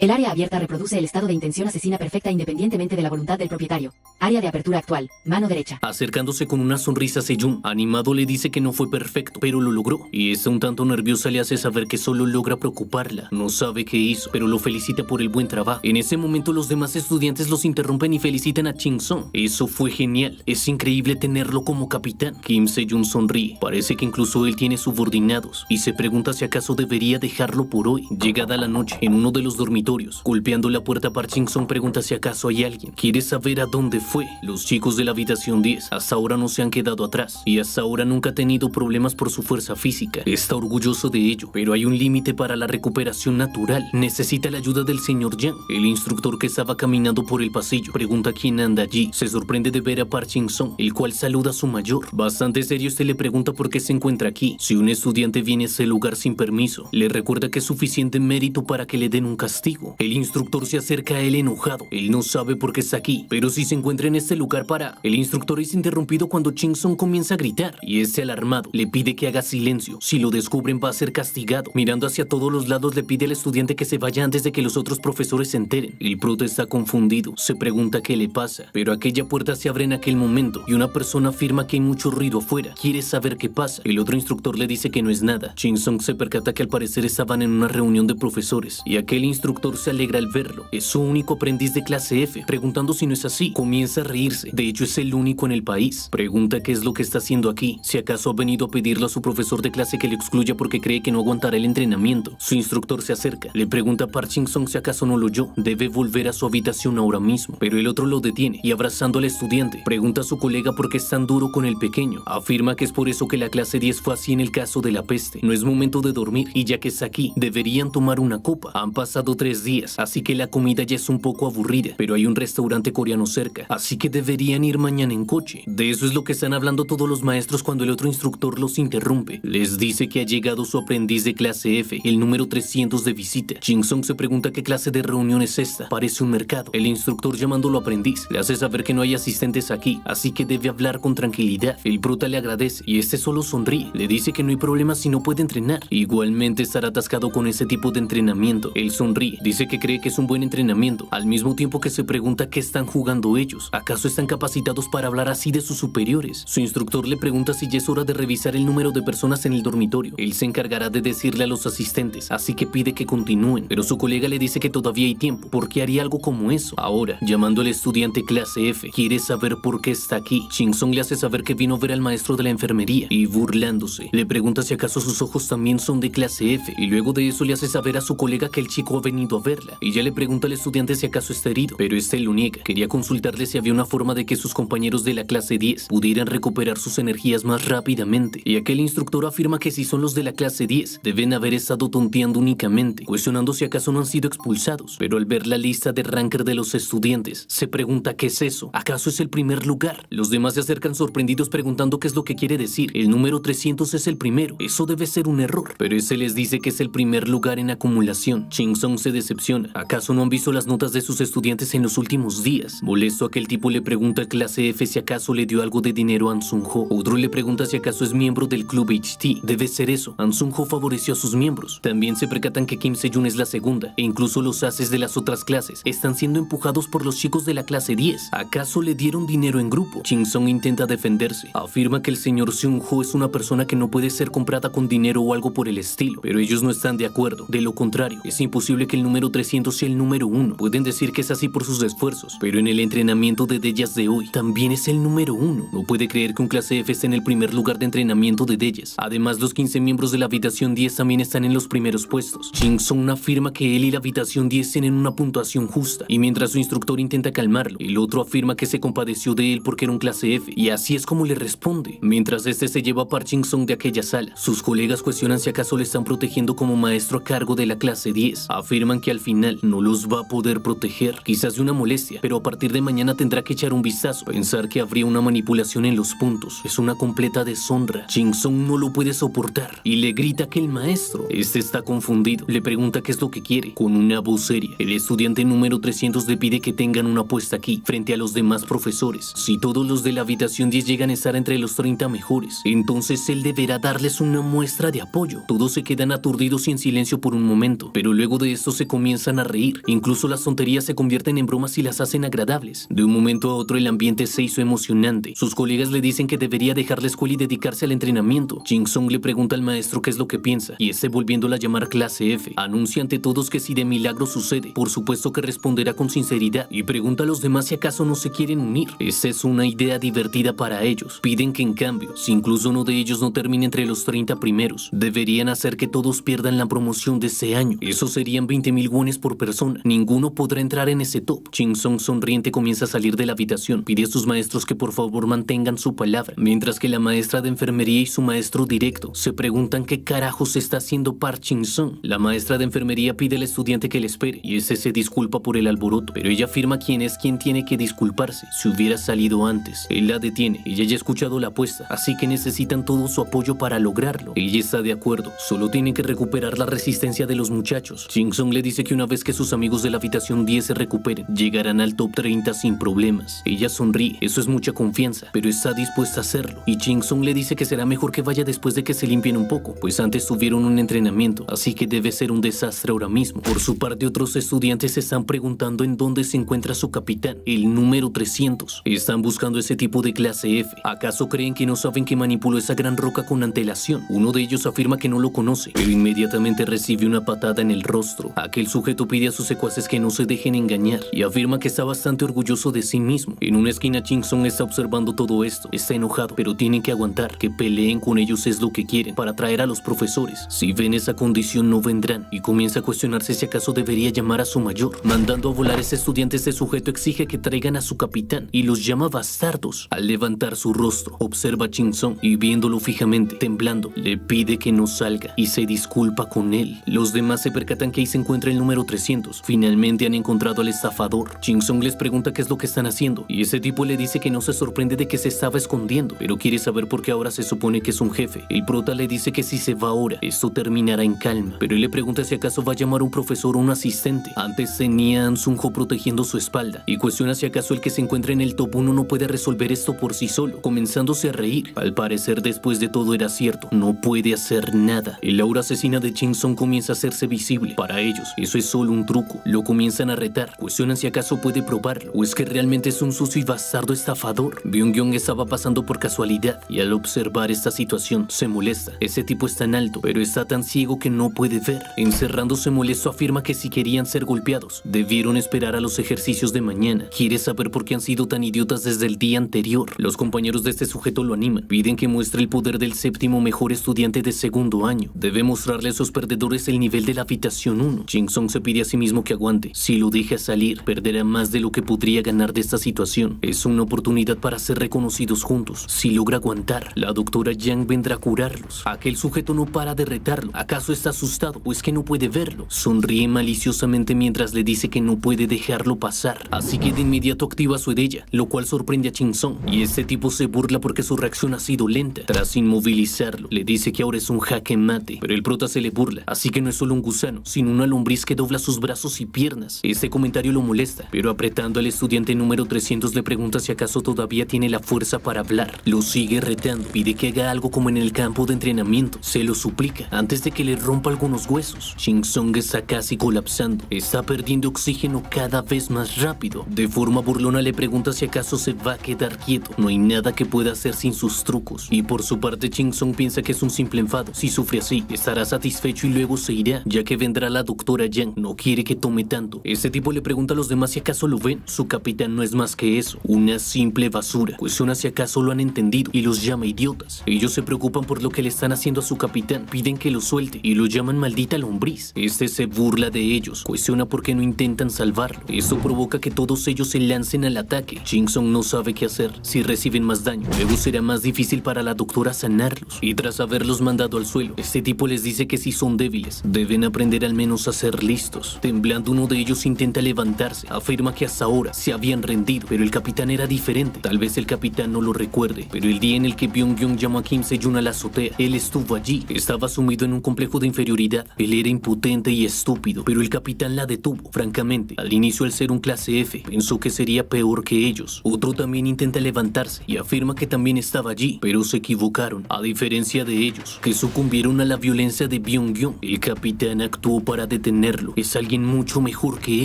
El área abierta reproduce el estado de intención asesina perfecta independientemente de la voluntad del propietario. Área de apertura actual, mano derecha. Acercándose con una sonrisa, Se-jung, animado, le dice que no fue perfecto, pero lo logró. Y esta un tanto nerviosa le hace saber que solo logra preocuparla. No sabe qué hizo, pero lo felicita por el buen trabajo. En ese momento los demás estudiantes los interrumpen y felicitan a Jin-sung. Eso fue genial. Es increíble tenerlo como capitán. Kim Se-jung sonríe. Parece que incluso él tiene subordinados. Y se pregunta si acaso debería dejarlo por hoy. Llegada la noche, en uno de los dormitorios, golpeando la puerta, Park Jin-sung pregunta si acaso hay alguien. Quiere saber a dónde fue. Los chicos de la habitación 10 hasta ahora no se han quedado atrás y hasta ahora nunca ha tenido problemas por su fuerza física. Está orgulloso de ello, pero hay un límite para la recuperación natural. Necesita la ayuda del señor Yang. El instructor que estaba caminando por el pasillo pregunta quién anda allí. Se sorprende de ver a Park Jin-sung, el cual saluda a su mayor. Bastante serio, este le pregunta por qué se encuentra aquí. Si un estudiante viene a ese lugar sin permiso, le recuerda que es suficiente mérito para que le den un castigo. El instructor se acerca a él enojado. Él no sabe por qué está aquí, pero si se encuentra en este lugar para... El instructor es interrumpido cuando Jin-sung comienza a gritar y este alarmado le pide que haga silencio. Si lo descubren va a ser castigado. Mirando hacia todos los lados le pide al estudiante que se vaya antes de que los otros profesores se enteren. El prota está confundido. Se pregunta qué le pasa, pero aquella puerta se abre en aquel momento y una persona afirma que hay mucho ruido afuera. Quiere saber qué pasa. El otro instructor le dice que no es nada. Jin-sung se percata que al parecer estaban en una reunión de profesores y aquel instructor se alegra al verlo. Es su único aprendiz de clase F, preguntando si no es así. Comienza a reírse. De hecho, es el único en el país. Pregunta qué es lo que está haciendo aquí. Si acaso ha venido a pedirle a su profesor de clase que le excluya porque cree que no aguantará el entrenamiento. Su instructor se acerca. Le pregunta a Park Jin-sung si acaso no lo oyó. Debe volver a su habitación ahora mismo. Pero el otro lo detiene y abrazando al estudiante, pregunta a su colega por qué es tan duro con el pequeño. Afirma que es por eso que la clase 10 fue así en el caso de la peste. No es momento de dormir y ya que está aquí, deberían tomar una copa. Han pasado 3 días, así que la comida ya es un poco aburrida, pero hay un restaurante coreano cerca, así que deberían ir mañana en coche. De eso es lo que están hablando todos los maestros cuando el otro instructor los interrumpe. Les dice que ha llegado su aprendiz de clase F, el número 300 de visita. Jin-sung se pregunta qué clase de reunión es esta. Parece un mercado. El instructor, llamándolo aprendiz, le hace saber que no hay asistentes aquí, así que debe hablar con tranquilidad. El prota le agradece y este solo sonríe. Le dice que no hay problema si no puede entrenar. Igualmente estará atascado con ese tipo de entrenamiento. Él sonríe, dice que cree que es un buen entrenamiento, al mismo tiempo que se pregunta qué están jugando ellos. ¿Acaso están capacitados para hablar así de sus superiores? Su instructor le pregunta si ya es hora de revisar el número de personas en el dormitorio. Él se encargará de decirle a los asistentes, así que pide que continúen, pero su colega le dice que todavía hay tiempo. ¿Por qué haría algo como eso? Ahora, llamando al estudiante clase F, quiere saber por qué está aquí. Jin-sung le hace saber que vino a ver al maestro de la enfermería y burlándose, le pregunta si acaso sus ojos también son de clase F y luego de eso le hace saber a su colega que el chico ha venido junto a verla. Ella le pregunta al estudiante si acaso está herido, pero este lo niega. Quería consultarle si había una forma de que sus compañeros de la clase 10 pudieran recuperar sus energías más rápidamente, y aquel instructor afirma que si son los de la clase 10, deben haber estado tonteando únicamente, cuestionando si acaso no han sido expulsados. Pero al ver la lista de ranker de los estudiantes, se pregunta qué es eso. ¿Acaso es el primer lugar? Los demás se acercan sorprendidos preguntando qué es lo que quiere decir. El número 300 es el primero. Eso debe ser un error. Pero ese les dice que es el primer lugar en acumulación. Ching Song se decepciona. ¿Acaso no han visto las notas de sus estudiantes en los últimos días? Molesto, aquel tipo le pregunta al clase F si acaso le dio algo de dinero a An Sung-ho. Otro le pregunta si acaso es miembro del club HT. Debe ser eso. An Sung-ho favoreció a sus miembros. También se percatan que Kim Se-yoon es la segunda, e incluso los haces de las otras clases están siendo empujados por los chicos de la clase 10. ¿Acaso le dieron dinero en grupo? Ching Song intenta defenderse. Afirma que el señor Seung-ho es una persona que no puede ser comprada con dinero o algo por el estilo, pero ellos no están de acuerdo. De lo contrario, es imposible que el número 300 sea el número 1. Pueden decir que es así por sus esfuerzos, pero en el entrenamiento de Deyas de hoy también es el número 1. No puede creer que un clase F esté en el primer lugar de entrenamiento de Deyas. Además, los 15 miembros de la habitación 10 también están en los primeros puestos. Ching Song afirma que él y la habitación 10 tienen una puntuación justa, y mientras su instructor intenta calmarlo, el otro afirma que se compadeció de él porque era un clase F, y así es como le responde. Mientras este se lleva a Park Ching Song de aquella sala, sus colegas cuestionan si acaso le están protegiendo como maestro a cargo de la clase 10. Afirman que al final no los va a poder proteger, quizás de una molestia, pero a partir de mañana tendrá que echar un vistazo. Pensar que habría una manipulación en los puntos es una completa deshonra. Ching Song no lo puede soportar y le grita que el maestro. Este está confundido, le pregunta qué es lo que quiere. Con una voz seria, el estudiante número 300 le pide que tengan una apuesta aquí, frente a los demás profesores. Si todos los de la habitación 10 llegan a estar entre los 30 mejores, entonces él deberá darles una muestra de apoyo. Todos se quedan aturdidos y en silencio por un momento, pero luego de esto se comienzan a reír. Incluso las tonterías se convierten en bromas y las hacen agradables. De un momento a otro el ambiente se hizo emocionante. Sus colegas le dicen que debería dejar la escuela y dedicarse al entrenamiento. Ching Song le pregunta al maestro qué es lo que piensa, y este, volviéndola a llamar clase F, anuncia ante todos que si de milagro sucede, por supuesto que responderá con sinceridad, y pregunta a los demás si acaso no se quieren unir. Esa es una idea divertida para ellos. Piden que en cambio, si incluso uno de ellos no termine entre los 30 primeros, deberían hacer que todos pierdan la promoción de ese año. Eso serían 20,000 wones por persona. Ninguno podrá entrar en ese top. Ching Song sonriente comienza a salir de la habitación. Pide a sus maestros que por favor mantengan su palabra, mientras que la maestra de enfermería y su maestro directo se preguntan qué carajos está haciendo Park Ching Song. La maestra de enfermería pide al estudiante que le espere, y ese se disculpa por el alboroto, pero ella afirma quién es quien tiene que disculparse. Si hubiera salido antes, él la detiene. Ella ya ha escuchado la apuesta, así que necesitan todo su apoyo para lograrlo. Ella está de acuerdo, solo tienen que recuperar la resistencia de los muchachos. Ching Song le dice que una vez que sus amigos de la habitación 10 se recuperen, llegarán al top 30 sin problemas. Ella sonríe, eso es mucha confianza, pero está dispuesta a hacerlo. Y Ching Song le dice que será mejor que vaya después de que se limpien un poco, pues antes tuvieron un entrenamiento, así que debe ser un desastre ahora mismo. Por su parte, otros estudiantes se están preguntando en dónde se encuentra su capitán, el número 300. Están buscando ese tipo de clase F. ¿Acaso creen que no saben que manipuló esa gran roca con antelación? Uno de ellos afirma que no lo conoce, pero inmediatamente recibe una patada en el rostro. Aquel sujeto pide a sus secuaces que no se dejen engañar y afirma que está bastante orgulloso de sí mismo. En una esquina, Ching Song está observando todo esto. Está enojado, pero tienen que aguantar. Que peleen con ellos es lo que quieren para atraer a los profesores. Si ven esa condición, no vendrán, y comienza a cuestionarse si acaso debería llamar a su mayor. Mandando a volar a ese estudiante, este sujeto exige que traigan a su capitán y los llama bastardos. Al levantar su rostro, observa a Ching Song y viéndolo fijamente, temblando, le pide que no salga y se disculpa con él. Los demás se percatan que ahí se encuentra el número 300. Finalmente han encontrado al estafador. Ching Song les pregunta qué es lo que están haciendo, y ese tipo le dice que no se sorprende de que se estaba escondiendo, pero quiere saber por qué ahora se supone que es un jefe. El prota le dice que si se va ahora, esto terminará en calma, pero él le pregunta si acaso va a llamar a un profesor o un asistente. Antes tenía a An Sung-ho protegiendo su espalda, y cuestiona si acaso el que se encuentra en el top 1 no puede resolver esto por sí solo, comenzándose a reír. Al parecer, después de todo era cierto, no puede hacer nada. El aura asesina de Ching Song comienza a hacerse visible. Para ellos, eso es solo un truco. Lo comienzan a retar, cuestionan si acaso puede probarlo, o es que realmente es un sucio y bastardo estafador. Byung-gyung estaba pasando por casualidad, y al observar esta situación, se molesta. Ese tipo es tan alto, pero está tan ciego que no puede ver. Encerrándose molesto, afirma que si querían ser golpeados, debieron esperar a los ejercicios de mañana. Quiere saber por qué han sido tan idiotas desde el día anterior. Los compañeros de este sujeto lo animan, piden que muestre el poder del séptimo mejor estudiante de segundo año. Debe mostrarle a esos perdedores el nivel de la habitación 1. Ching Ching-sung se pide a sí mismo que aguante. Si lo deja salir, perderá más de lo que podría ganar de esta situación. Es una oportunidad para ser reconocidos juntos. Si logra aguantar, la doctora Yang vendrá a curarlos. Aquel sujeto no para de retarlo. ¿Acaso está asustado o es que no puede verlo? Sonríe maliciosamente mientras le dice que no puede dejarlo pasar. Así que de inmediato activa su edella, lo cual sorprende a Ching-sung. Y este tipo se burla porque su reacción ha sido lenta. Tras inmovilizarlo, le dice que ahora es un jaque mate. Pero el prota se le burla. Así que no es solo un gusano, sino una lombriz que dobla sus brazos y piernas. Este comentario lo molesta, pero apretando al estudiante número 300 le pregunta si acaso todavía tiene la fuerza para hablar. Lo sigue retando, pide que haga algo como en el campo de entrenamiento. Se lo suplica antes de que le rompa algunos huesos. Ching-sung está casi colapsando. Está perdiendo oxígeno cada vez más rápido. De forma burlona le pregunta si acaso se va a quedar quieto. No hay nada que pueda hacer sin sus trucos. Y por su parte Ching-sung piensa que es un simple enfado. Si sufre así, estará satisfecho y luego se irá, ya que vendrá la doctora Yang. No quiere que tome tanto. Este tipo le pregunta a los demás si acaso lo ven. Su capitán no es más que eso, una simple basura. Cuestiona si acaso lo han entendido y los llama idiotas. Ellos se preocupan por lo que le están haciendo a su capitán, piden que lo suelte y lo llaman maldita lombriz. Este se burla de ellos, cuestiona por qué no intentan salvarlo. Esto provoca que todos ellos se lancen al ataque. Ching-sung no sabe qué hacer. Si reciben más daño, luego será más difícil para la doctora sanarlos. Y tras haberlos mandado al suelo, este tipo les dice que si son débiles, deben aprender al menos a ser listos. Temblando, uno de ellos intenta levantarse, afirma que hasta ahora se habían rendido, pero el capitán era diferente. Tal vez el capitán no lo recuerde, pero el día en el que Byung-gyun llamó a Kim Se-yoon a la azotea, él estuvo allí. Estaba sumido en un complejo de inferioridad. Él era impotente y estúpido, pero el capitán la detuvo. Francamente, al inicio, al ser un clase F, pensó que sería peor que ellos. Otro también intenta levantarse y afirma que también estaba allí, pero se equivocaron. A diferencia de ellos, que sucumbieron a la violencia de Byung-gyun, el capitán actuó para detenerlo. Es alguien mucho mejor que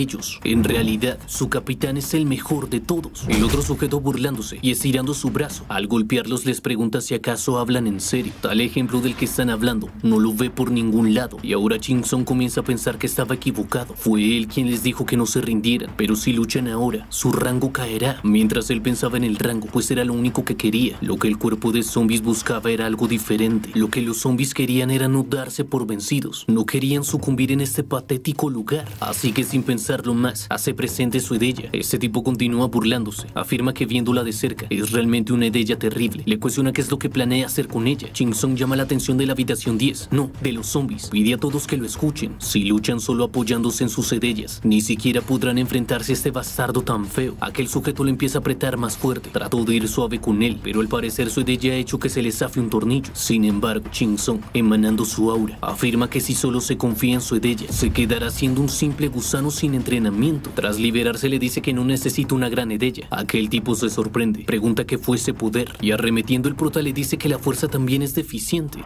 ellos. En realidad, su capitán es el mejor de todos. El otro sujeto burlándose y estirando su brazo. Al golpearlos les pregunta si acaso hablan en serio. Tal ejemplo del que están hablando no lo ve por ningún lado. Y ahora Ching-sung comienza a pensar que estaba equivocado. Fue él quien les dijo que no se rindieran, pero si luchan ahora, su rango caerá. Mientras él pensaba en el rango, pues era lo único que quería. Lo que el cuerpo de zombies buscaba era algo diferente. Lo que los zombies querían era no darse por vencidos. No querían sucumbir en este patético lugar. Así que sin pensarlo más, hace presente su edella. Este tipo continúa burlándose. Afirma que viéndola de cerca es realmente una edella terrible. Le cuestiona qué es lo que planea hacer con ella. Ching-sung llama la atención de la habitación 10. No, de los zombies. Pide a todos que lo escuchen. Si luchan solo apoyándose en sus edellas, ni siquiera podrán enfrentarse a este bastardo tan feo. Aquel sujeto le empieza a apretar más fuerte. Trató de ir suave con él, pero al parecer su edella ha hecho que se le zafe un tornillo. Sin embargo, Ching-sung, emanando su aura, afirma que si solo se confía en su edella, se quedará siendo un simple gusano sin entrenamiento. Tras liberarse le dice que no necesita una gran edella. Aquel tipo se sorprende, pregunta qué fue ese poder y arremetiendo el prota le dice que la fuerza también es deficiente.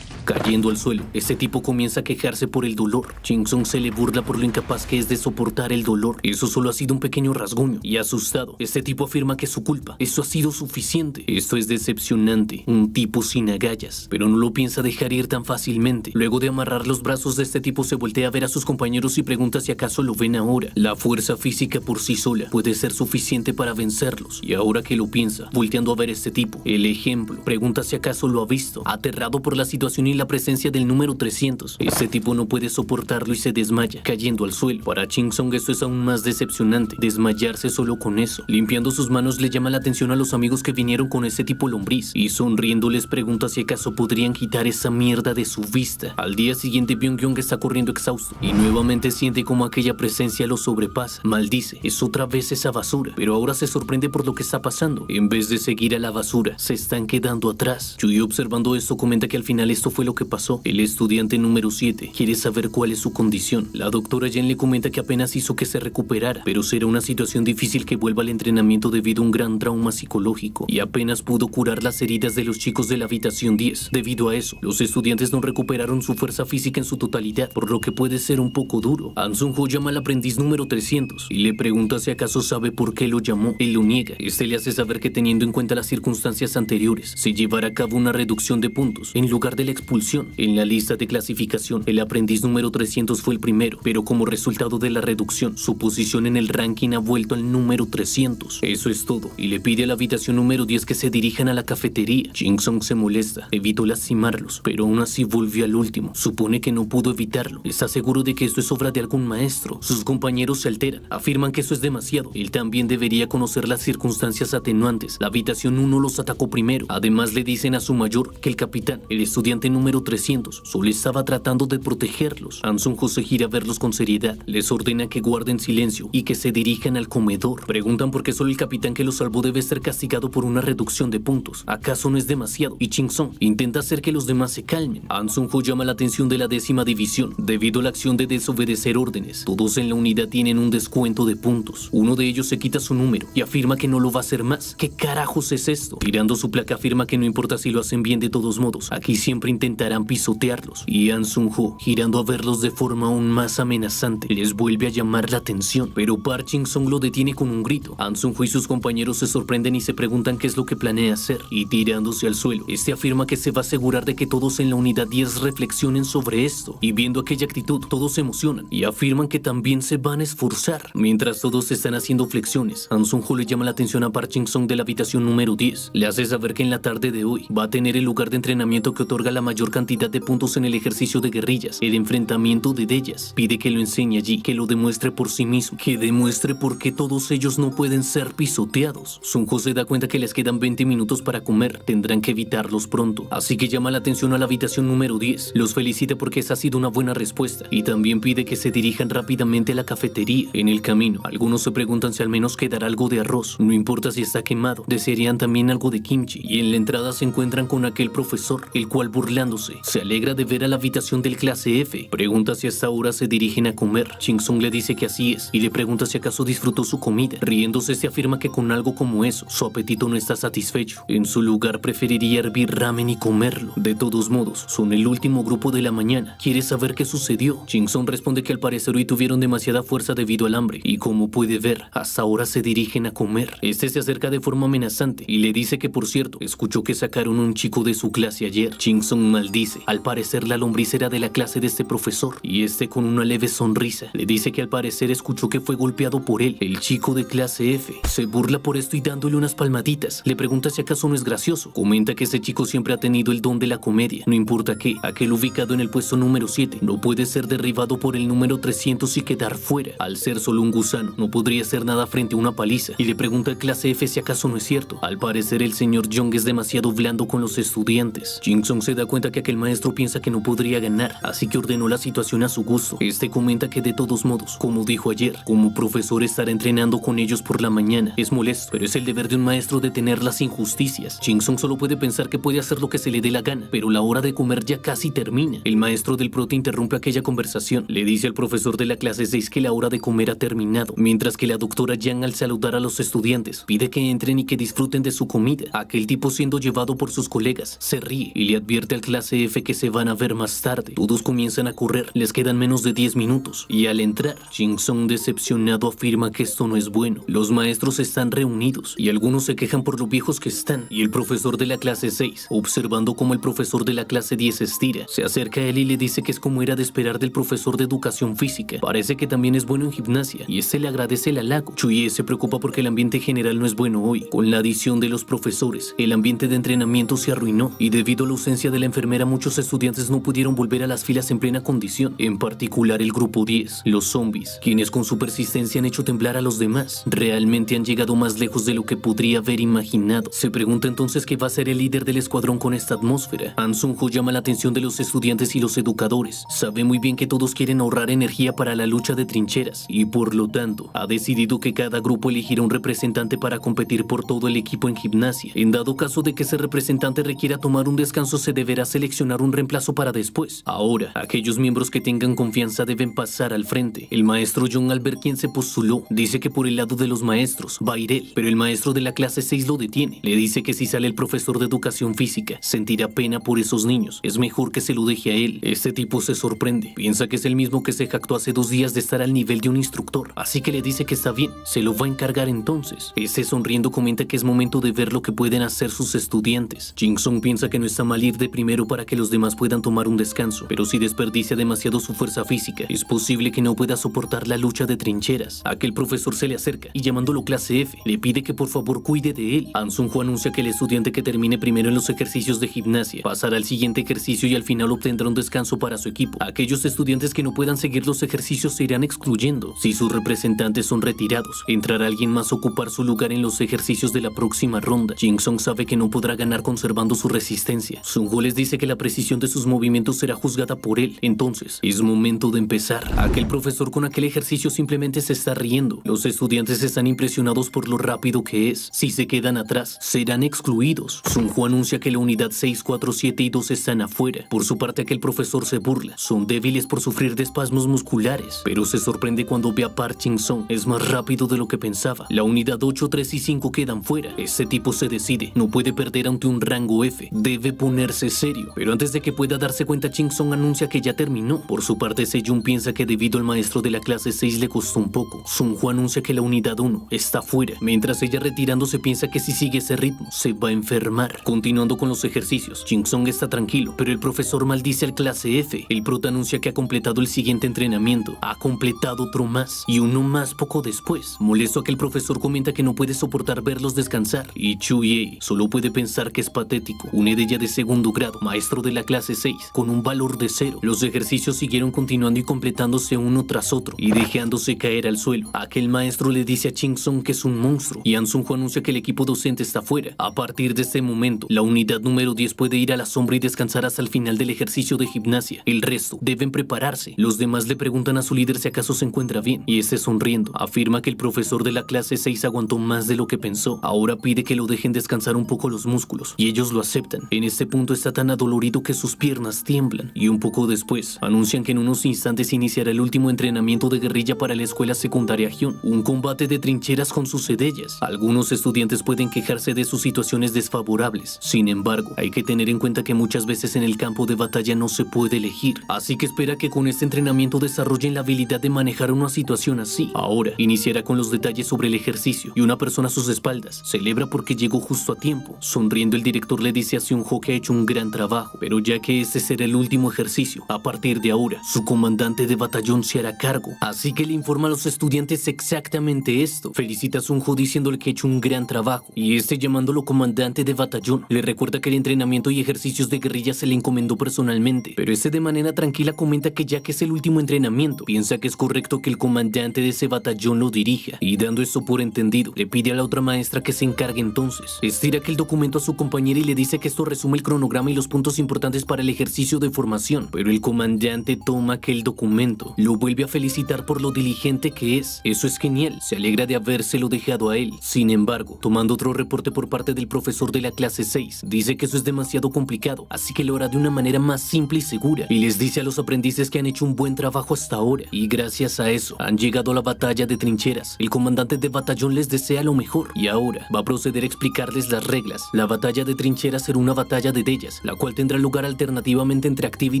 Cayendo al suelo, este tipo comienza a quejarse por el dolor. Ching-sung se le burla por lo incapaz que es de soportar el dolor. Eso solo ha sido un pequeño rasguño. Y asustado, este tipo afirma que es su culpa. Eso ha sido suficiente. Esto es decepcionante. Un tipo sin agallas. Pero no lo piensa dejar ir tan fácilmente. Luego de amarrar los brazos de este tipo, se voltea a ver a sus compañeros y pregunta si acaso lo ven ahora. La fuerza física por sí sola puede ser suficiente para vencerlos. Y ahora que lo piensa, volteando a ver a este tipo, el ejemplo, pregunta si acaso lo ha visto. Aterrado por la situación y la presencia del número 300. Este tipo no puede soportarlo y se desmaya, cayendo al suelo. Para Ching-sung esto es aún más decepcionante, desmayarse solo con eso. Limpiando sus manos le llama la atención a los amigos que vinieron con ese tipo lombriz y sonriendo les pregunta si acaso podrían quitar esa mierda de su vista. Al día siguiente Byung-gyun está corriendo exhausto y nuevamente siente como aquella presencia lo sobrepasa. Maldice, es otra vez esa basura, pero ahora se sorprende por lo que está pasando. En vez de seguir a la basura, se están quedando atrás. Chuy, observando esto, comenta que al final esto fue lo que pasó. El estudiante número 7 quiere saber cuál es su condición. La doctora Jen le comenta que apenas hizo que se recuperara, pero será una situación difícil que vuelva al entrenamiento debido a un gran trauma psicológico y apenas pudo curar las heridas de los chicos de la habitación 10. Debido a eso, los estudiantes no recuperaron su fuerza física en su totalidad, por lo que puede ser un poco duro. An Sung-ho llama al aprendiz número 300 y le pregunta si acaso sabe por qué lo llamó. Él lo niega. Este le hace saber que teniendo en cuenta las circunstancias anteriores, se llevará a cabo una reducción de puntos en lugar de la expulsión. condición. En la lista de clasificación, el aprendiz número 300 fue el primero, pero como resultado de la reducción, su posición en el ranking ha vuelto al número 300. Eso es todo, y le pide a la habitación número 10 que se dirijan a la cafetería. Jin-sung se molesta, evitó lastimarlos, pero aún así volvió al último. Supone que no pudo evitarlo. Está seguro de que esto es obra de algún maestro. Sus compañeros se alteran, afirman que eso es demasiado. Él también debería conocer las circunstancias atenuantes. La habitación 1 los atacó primero. Además le dicen a su mayor que el capitán, el estudiante número 300, solo estaba tratando de protegerlos. Han Sung-ho se gira a verlos con seriedad. Les ordena que guarden silencio y que se dirijan al comedor. Preguntan por qué solo el capitán que los salvó debe ser castigado por una reducción de puntos. ¿Acaso no es demasiado? Y Jin-sung intenta hacer que los demás se calmen. Han Sung-ho llama la atención de la 10ª división. Debido a la acción de desobedecer órdenes, todos en la unidad tienen un descuento de puntos. Uno de ellos se quita su número y afirma que no lo va a hacer más. ¿Qué carajos es esto? Tirando su placa afirma que no importa si lo hacen bien de todos modos, aquí siempre intentarán pisotearlos. Y Han Sung-ho, girando a verlos de forma aún más amenazante, les vuelve a llamar la atención, pero Park Jin-sung lo detiene con un grito. Han Sung-ho y sus compañeros se sorprenden y se preguntan qué es lo que planea hacer, y tirándose al suelo, este afirma que se va a asegurar de que todos en la unidad 10 reflexionen sobre esto, y viendo aquella actitud, todos se emocionan y afirman que también se van a esforzar. Mientras todos están haciendo flexiones, Han Sung-ho le llama la atención a Park Jin-sung de la habitación número 10. Le hace saber que en la tarde de hoy va a tener el lugar de entrenamiento que otorga la mayor cantidad de puntos en el ejercicio de guerrillas, el enfrentamiento de Deyas. Pide que lo enseñe allí, que lo demuestre por sí mismo, que demuestre por qué todos ellos no pueden ser pisoteados. Sung-ho se da cuenta que les quedan 20 minutos para comer, tendrán que evitarlos pronto, así que llama la atención a la habitación número 10. Los felicita porque esa ha sido una buena respuesta y también pide que se dirijan rápidamente a la cafetería. En el camino, algunos se preguntan si al menos quedará algo de arroz, no importa si está quemado, desearían también algo de kimchi, y en la entrada se encuentran con aquel profesor, el cual burlándose, se alegra de ver a la habitación del clase F. Pregunta si hasta ahora se dirigen a comer. Jin-sung le dice que así es y le pregunta si acaso disfrutó su comida. Riéndose se afirma que con algo como eso, su apetito no está satisfecho. En su lugar preferiría hervir ramen y comerlo. De todos modos, son el último grupo de la mañana. ¿Quiere saber qué sucedió? Jin-sung responde que al parecer hoy tuvieron demasiada fuerza debido al hambre y como puede ver, hasta ahora se dirigen a comer. Este se acerca de forma amenazante y le dice que por cierto, escuchó que sacaron un chico de su clase ayer. Jin-sung maldice. Al parecer la lombriz era de la clase de este profesor y este con una leve sonrisa le dice que al parecer escuchó que fue golpeado por él, el chico de clase F. Se burla por esto y dándole unas palmaditas. Le pregunta si acaso no es gracioso. Comenta que ese chico siempre ha tenido el don de la comedia. No importa qué, aquel ubicado en el puesto número 7 no puede ser derribado por el número 300 y quedar fuera. Al ser solo un gusano, no podría hacer nada frente a una paliza. Y le pregunta al clase F si acaso no es cierto. Al parecer el señor Young es demasiado blando con los estudiantes. Jin-sung se da cuenta que aquel maestro piensa que no podría ganar, así que ordenó la situación a su gusto. Este comenta que de todos modos, como dijo ayer, como profesor estará entrenando con ellos por la mañana. Es molesto, pero es el deber de un maestro detener las injusticias. Jin-sung solo puede pensar que puede hacer lo que se le dé la gana, pero la hora de comer ya casi termina. El maestro del prote interrumpe aquella conversación. Le dice al profesor de la clase 6 que la hora de comer ha terminado, mientras que la doctora Yang al saludar a los estudiantes pide que entren y que disfruten de su comida. Aquel tipo siendo llevado por sus colegas se ríe y le advierte al clase F que se van a ver más tarde. Todos comienzan a correr, les quedan menos de 10 minutos y al entrar, Jin-sung decepcionado afirma que esto no es bueno. Los maestros están reunidos y algunos se quejan por lo viejos que están y el profesor de la clase 6, observando cómo el profesor de la clase 10 se estira, se acerca a él y le dice que es como era de esperar del profesor de educación física. Parece que también es bueno en gimnasia y este le agradece el halago. Chuye se preocupa porque el ambiente general no es bueno hoy. Con la adición de los profesores, el ambiente de entrenamiento se arruinó y debido a la ausencia de la enfermera muchos estudiantes no pudieron volver a las filas en plena condición, en particular el grupo 10, los zombies, quienes con su persistencia han hecho temblar a los demás. Realmente han llegado más lejos de lo que podría haber imaginado. Se pregunta entonces qué va a ser el líder del escuadrón con esta atmósfera. Han Sung-ho llama la atención de los estudiantes y los educadores. Sabe muy bien que todos quieren ahorrar energía para la lucha de trincheras y por lo tanto ha decidido que cada grupo elegirá un representante para competir por todo el equipo en gimnasia. En dado caso de que ese representante requiera tomar un descanso, se deberá seleccionar un reemplazo para después. Ahora, aquellos miembros que tengan confianza deben pasar al frente. El maestro John, al ver quién se postuló, dice que por el lado de los maestros va a ir él, pero el maestro de la clase 6 lo detiene. Le dice que si sale el profesor de educación física, sentirá pena por esos niños. Es mejor que se lo deje a él. Este tipo se sorprende. Piensa que es el mismo que se jactó hace 2 días de estar al nivel de un instructor. Así que le dice que está bien, se lo va a encargar entonces. Este sonriendo comenta que es momento de ver lo que pueden hacer sus estudiantes. Jin-sung piensa que no está mal ir de primero para para que los demás puedan tomar un descanso, pero si desperdicia demasiado su fuerza física, es posible que no pueda soportar la lucha de trincheras. Aquel profesor se le acerca y llamándolo clase F, le pide que por favor cuide de él. Han Sung-Ho anuncia que el estudiante que termine primero en los ejercicios de gimnasia pasará al siguiente ejercicio y al final obtendrá un descanso para su equipo. Aquellos estudiantes que no puedan seguir los ejercicios se irán excluyendo. Si sus representantes son retirados, entrará alguien más a ocupar su lugar en los ejercicios de la próxima ronda. Jin-Sung sabe que no podrá ganar conservando su resistencia. Sung-Ho les dice que la precisión de sus movimientos será juzgada por él. Entonces, es momento de empezar. Aquel profesor con aquel ejercicio simplemente se está riendo. Los estudiantes están impresionados por lo rápido que es. Si se quedan atrás, serán excluidos. Sung-Ho anuncia que la unidad 6, 4, 7 y 2 están afuera. Por su parte, aquel profesor se burla. Son débiles por sufrir de espasmos musculares, pero se sorprende cuando ve a Park Jin-sung. Es más rápido de lo que pensaba. La unidad 8, 3 y 5 quedan fuera. Este tipo se decide. No puede perder ante un rango F. Debe ponerse serio. Pero antes de que pueda darse cuenta, Jin-sung anuncia que ya terminó. Por su parte, Sejun piensa que debido al maestro de la clase 6 le costó un poco. Sung-Ho anuncia que la unidad 1 está fuera, mientras ella retirándose piensa que si sigue ese ritmo se va a enfermar. Continuando con los ejercicios, Jin-sung está tranquilo, pero el profesor maldice al clase F. El prota anuncia que ha completado el siguiente entrenamiento. Ha completado otro más y uno más poco después. Molesto a que el profesor comenta que no puede soportar verlos descansar y Chu-Ye solo puede pensar que es patético. Una de ella de segundo grado, maestro de la clase 6, con un valor de 0. Los ejercicios siguieron continuando y completándose uno tras otro y dejándose caer al suelo. Aquel maestro le dice a Jin-sung que es un monstruo y Han Sung-Ho anuncia que el equipo docente está fuera. A partir de este momento, la unidad número 10 puede ir a la sombra y descansar hasta el final del ejercicio de gimnasia. El resto deben prepararse. Los demás le preguntan a su líder si acaso se encuentra bien y este sonriendo afirma que el profesor de la clase 6 aguantó más de lo que pensó. Ahora pide que lo dejen descansar un poco los músculos y ellos lo aceptan. En este punto está tan adolorido que sus piernas tiemblan y un poco después anuncian que en unos instantes iniciará el último entrenamiento de guerrilla para la escuela secundaria Hyun, un combate de trincheras con sus edellas. Algunos estudiantes pueden quejarse de sus situaciones desfavorables. Sin embargo, hay que tener en cuenta que muchas veces en el campo de batalla no se puede elegir, así que espera que con este entrenamiento desarrollen la habilidad de manejar una situación así. Ahora, iniciará con los detalles sobre el ejercicio y una persona a sus espaldas celebra porque llegó justo a tiempo. Sonriendo, el director le dice a Seung-Ho que ha hecho un gran trabajo, pero ya que este será el último ejercicio, a partir de ahora, su comandante de batallón se hará cargo. Así que le informa a los estudiantes exactamente esto. Felicita a Sung-Ho diciéndole que ha hecho un gran trabajo y este llamándolo comandante de batallón. Le recuerda que el entrenamiento y ejercicios de guerrilla se le encomendó personalmente, pero este de manera tranquila comenta que ya que es el último entrenamiento, piensa que es correcto que el comandante de ese batallón lo dirija y dando esto por entendido, le pide a la otra maestra que se encargue entonces. Estira aquel documento a su compañera y le dice que esto resume el cronograma y los puntos importantes para el ejercicio de formación, pero el comandante toma aquel documento, lo vuelve a felicitar por lo diligente que es. Eso es genial, se alegra de habérselo dejado a él. Sin embargo, tomando otro reporte por parte del profesor de la clase 6, dice que eso es demasiado complicado, así que lo hará de una manera más simple y segura, y les dice a los aprendices que han hecho un buen trabajo hasta ahora, y gracias a eso han llegado a la batalla de trincheras. El comandante de batallón les desea lo mejor, y ahora va a proceder a explicarles las reglas. La batalla de trincheras será una batalla de edellas, la cual tendrá lugar alternativamente entre activa y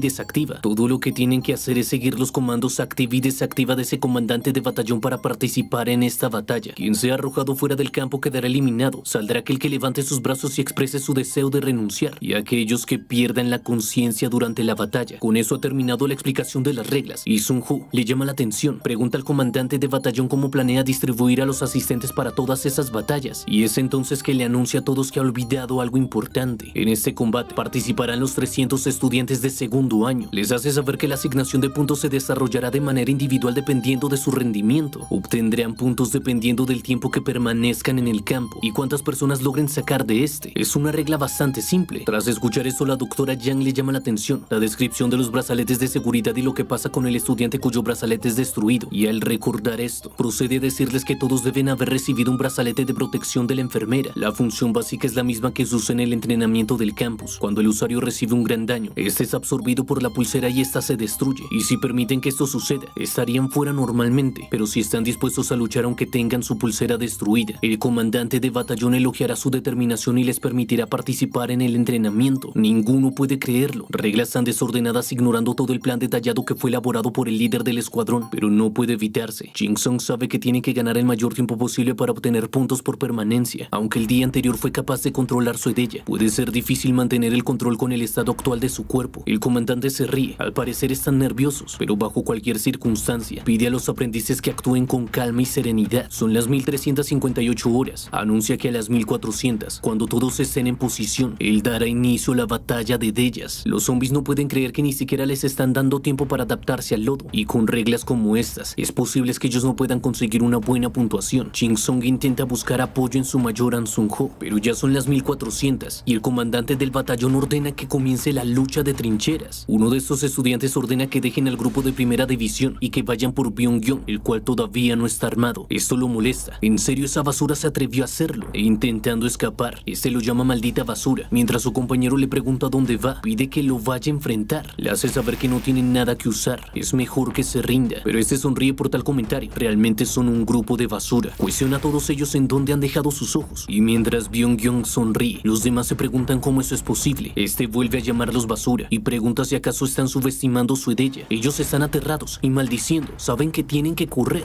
desactiva. Todo lo que tienen que hacer es seguir los comandos activa y desactiva de ese comandante de batallón para participar en esta batalla. Quien sea arrojado fuera del campo quedará eliminado. Saldrá aquel que levante sus brazos y exprese su deseo de renunciar, y aquellos que pierdan la conciencia durante la batalla. Con eso ha terminado la explicación de las reglas, y Sung-Ho le llama la atención. Pregunta al comandante de batallón cómo planea distribuir a los asistentes para todas esas batallas, y es entonces que le anuncia a todos que ha olvidado algo importante. En este combate participarán los 300 estudiantes de segundo año. Les hace saber que la asignación de puntos se desarrollará de manera individual dependiendo de su rendimiento. Obtendrán puntos dependiendo del tiempo que permanezcan en el campo y cuántas personas logren sacar de este. Es una regla bastante simple. Tras escuchar esto, la doctora Yang le llama la atención la descripción de los brazaletes de seguridad y lo que pasa con el estudiante cuyo brazalete es destruido, y al recordar esto, procede a decirles que todos deben haber recibido un brazalete de protección de la enfermera. La función básica es la misma que se usa en el entrenamiento del campus. Cuando el usuario recibe un gran daño, este es absorbido por la pulsera y esta se destruye, y si permiten que esto suceda, estarían fuera normalmente, pero si están dispuestos a luchar aunque tengan su pulsera destruida, el comandante de batallón elogiará su determinación y les permitirá participar en el entrenamiento. Ninguno puede creerlo. Reglas tan desordenadas ignorando todo el plan detallado que fue elaborado por el líder del escuadrón, pero no puede evitarse. Jin-sung sabe que tiene que ganar el mayor tiempo posible para obtener puntos por permanencia. Aunque el día anterior fue capaz de controlar su edella, puede ser difícil mantener el control con con el estado actual de su cuerpo. El comandante se ríe. Al parecer están nerviosos, pero bajo cualquier circunstancia pide a los aprendices que actúen con calma y serenidad. Son las 1358 horas. Anuncia que a las 1400, cuando todos estén en posición, él dará inicio a la batalla de Deyas. Los zombies no pueden creer que ni siquiera les están dando tiempo para adaptarse al lodo, y con reglas como estas, es posible que ellos no puedan conseguir una buena puntuación. Ching Song intenta buscar apoyo en su mayor An Sung-ho, pero ya son las 1400 y el comandante del batallón ordena que comience la lucha de trincheras. Uno de estos estudiantes ordena que dejen al grupo de primera división y que vayan por Byung-yong, el cual todavía no está armado. Esto lo molesta. ¿En serio esa basura se atrevió a hacerlo? E intentando escapar, este lo llama maldita basura. Mientras su compañero le pregunta dónde va, pide que lo vaya a enfrentar. Le hace saber que no tienen nada que usar. Es mejor que se rinda. Pero este sonríe por tal comentario. Realmente son un grupo de basura. Cuestiona a todos ellos en dónde han dejado sus ojos. Y mientras Byung-yong sonríe, los demás se preguntan cómo eso es posible. Este vuelve a llamarlos basura y pregunta si acaso están subestimando su Edeya. Ellos están aterrados y maldiciendo. Saben que tienen que correr.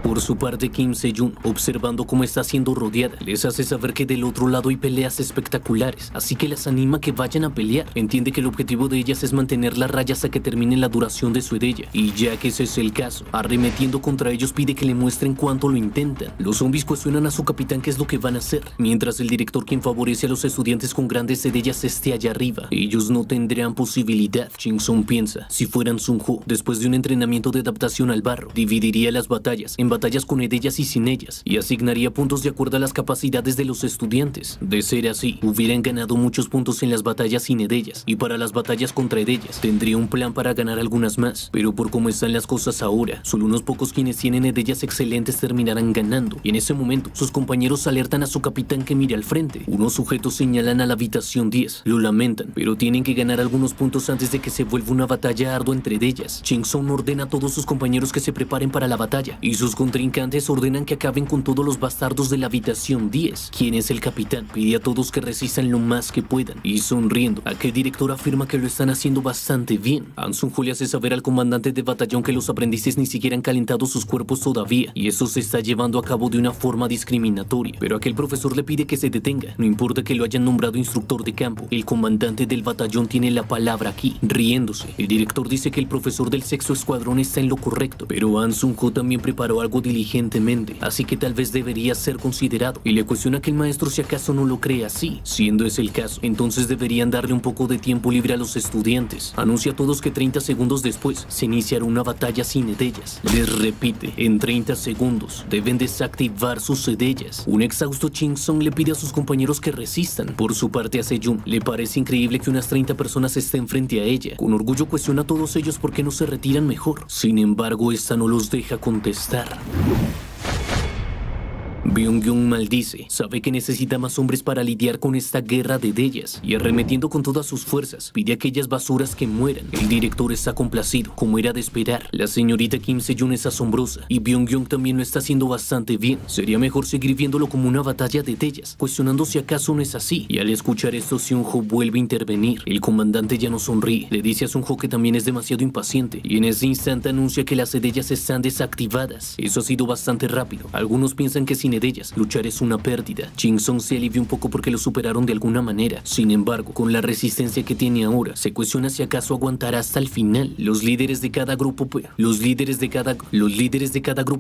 Por su parte, Kim Se-yoon, observando cómo está siendo rodeada, les hace saber que del otro lado hay peleas espectaculares, así que las anima a que vayan a pelear. Entiende que el objetivo de ellas es mantener la raya hasta que termine la duración de su Edeya, y ya que ese es el caso, arremetiendo contra ellos pide que le muestren cuánto lo intentan. Los zombies cuestionan a su capitán qué es lo que van a hacer, mientras el director, quien favorece a los estudiantes con grandes Edeyas, esté allá arriba. Ellos no tendrán posibilidad. Ching Song piensa, si fueran Sung-ho, después de un entrenamiento de adaptación al barro, dividiría las batallas en batallas con Edeyas y sin ellas, y asignaría puntos de acuerdo a las capacidades de los estudiantes. De ser así, hubieran ganado muchos puntos en las batallas sin Edeyas, y para las batallas contra Edeyas, tendría un plan para ganar algunas más. Pero por cómo están las cosas ahora, solo unos pocos quienes tienen Edeyas excelentes terminarán ganando, y en ese momento, sus compañeros alertan a su capitán que mire al frente. Unos sujetos señalan a la habitación 10, lo lamentan, pero tienen que ganar algunos puntos antes de que se vuelva una batalla ardua entre Edeyas. Ching Song ordena a todos sus compañeros que se preparen para la batalla, y sus contrincantes ordenan que acaben con todos los bastardos de la habitación 10. Quien es el capitán pide a todos que resistan lo más que puedan, y sonriendo, aquel director afirma que lo están haciendo bastante bien. An Sung-ho le hace saber al comandante de batallón que los aprendices ni siquiera han calentado sus cuerpos todavía, y eso se está llevando a cabo de una forma discriminatoria. Pero aquel profesor le pide que se detenga, no importa que lo hayan nombrado instructor de campo, el comandante del batallón tiene la palabra aquí. Riéndose, el director dice que el profesor del sexto escuadrón está en lo correcto, pero An Sung-ho también preparó algo diligentemente, así que tal vez debería ser considerado, y le cuestiona que el maestro si acaso no lo cree así. Siendo ese el caso, entonces deberían darle un poco de tiempo libre a los estudiantes. Anuncia a todos que 30 segundos después se iniciará una batalla sin Edeyas. Les repite, en 30 segundos deben desactivar sus Edeyas. Un exhausto Ching Song le pide a sus compañeros que resistan. Por su parte, a Se-yoon le parece increíble que unas 30 personas estén frente a ella. Con orgullo cuestiona a todos ellos por qué no se retiran mejor. Sin embargo, esta no los deja contestar. Byung-yong maldice, sabe que necesita más hombres para lidiar con esta guerra de Edeyas, y arremetiendo con todas sus fuerzas, pide a aquellas basuras que mueran. El director está complacido, como era de esperar. La señorita Kim Se-yoon es asombrosa, y Byung-yong también lo está haciendo bastante bien. Sería mejor seguir viéndolo como una batalla de Edeyas, cuestionando si acaso no es así. Y al escuchar esto, Seung-ho vuelve a intervenir. El comandante ya no sonríe, le dice a Seung-ho que también es demasiado impaciente, y en ese instante anuncia que las Edeyas están desactivadas. Eso ha sido bastante rápido. Algunos piensan que sin Edeyas, luchar es una pérdida. Ching Song se alivia un poco porque lo superaron de alguna manera. Sin embargo, con la resistencia que tiene ahora, se cuestiona si acaso aguantará hasta el final. Los líderes de cada grupo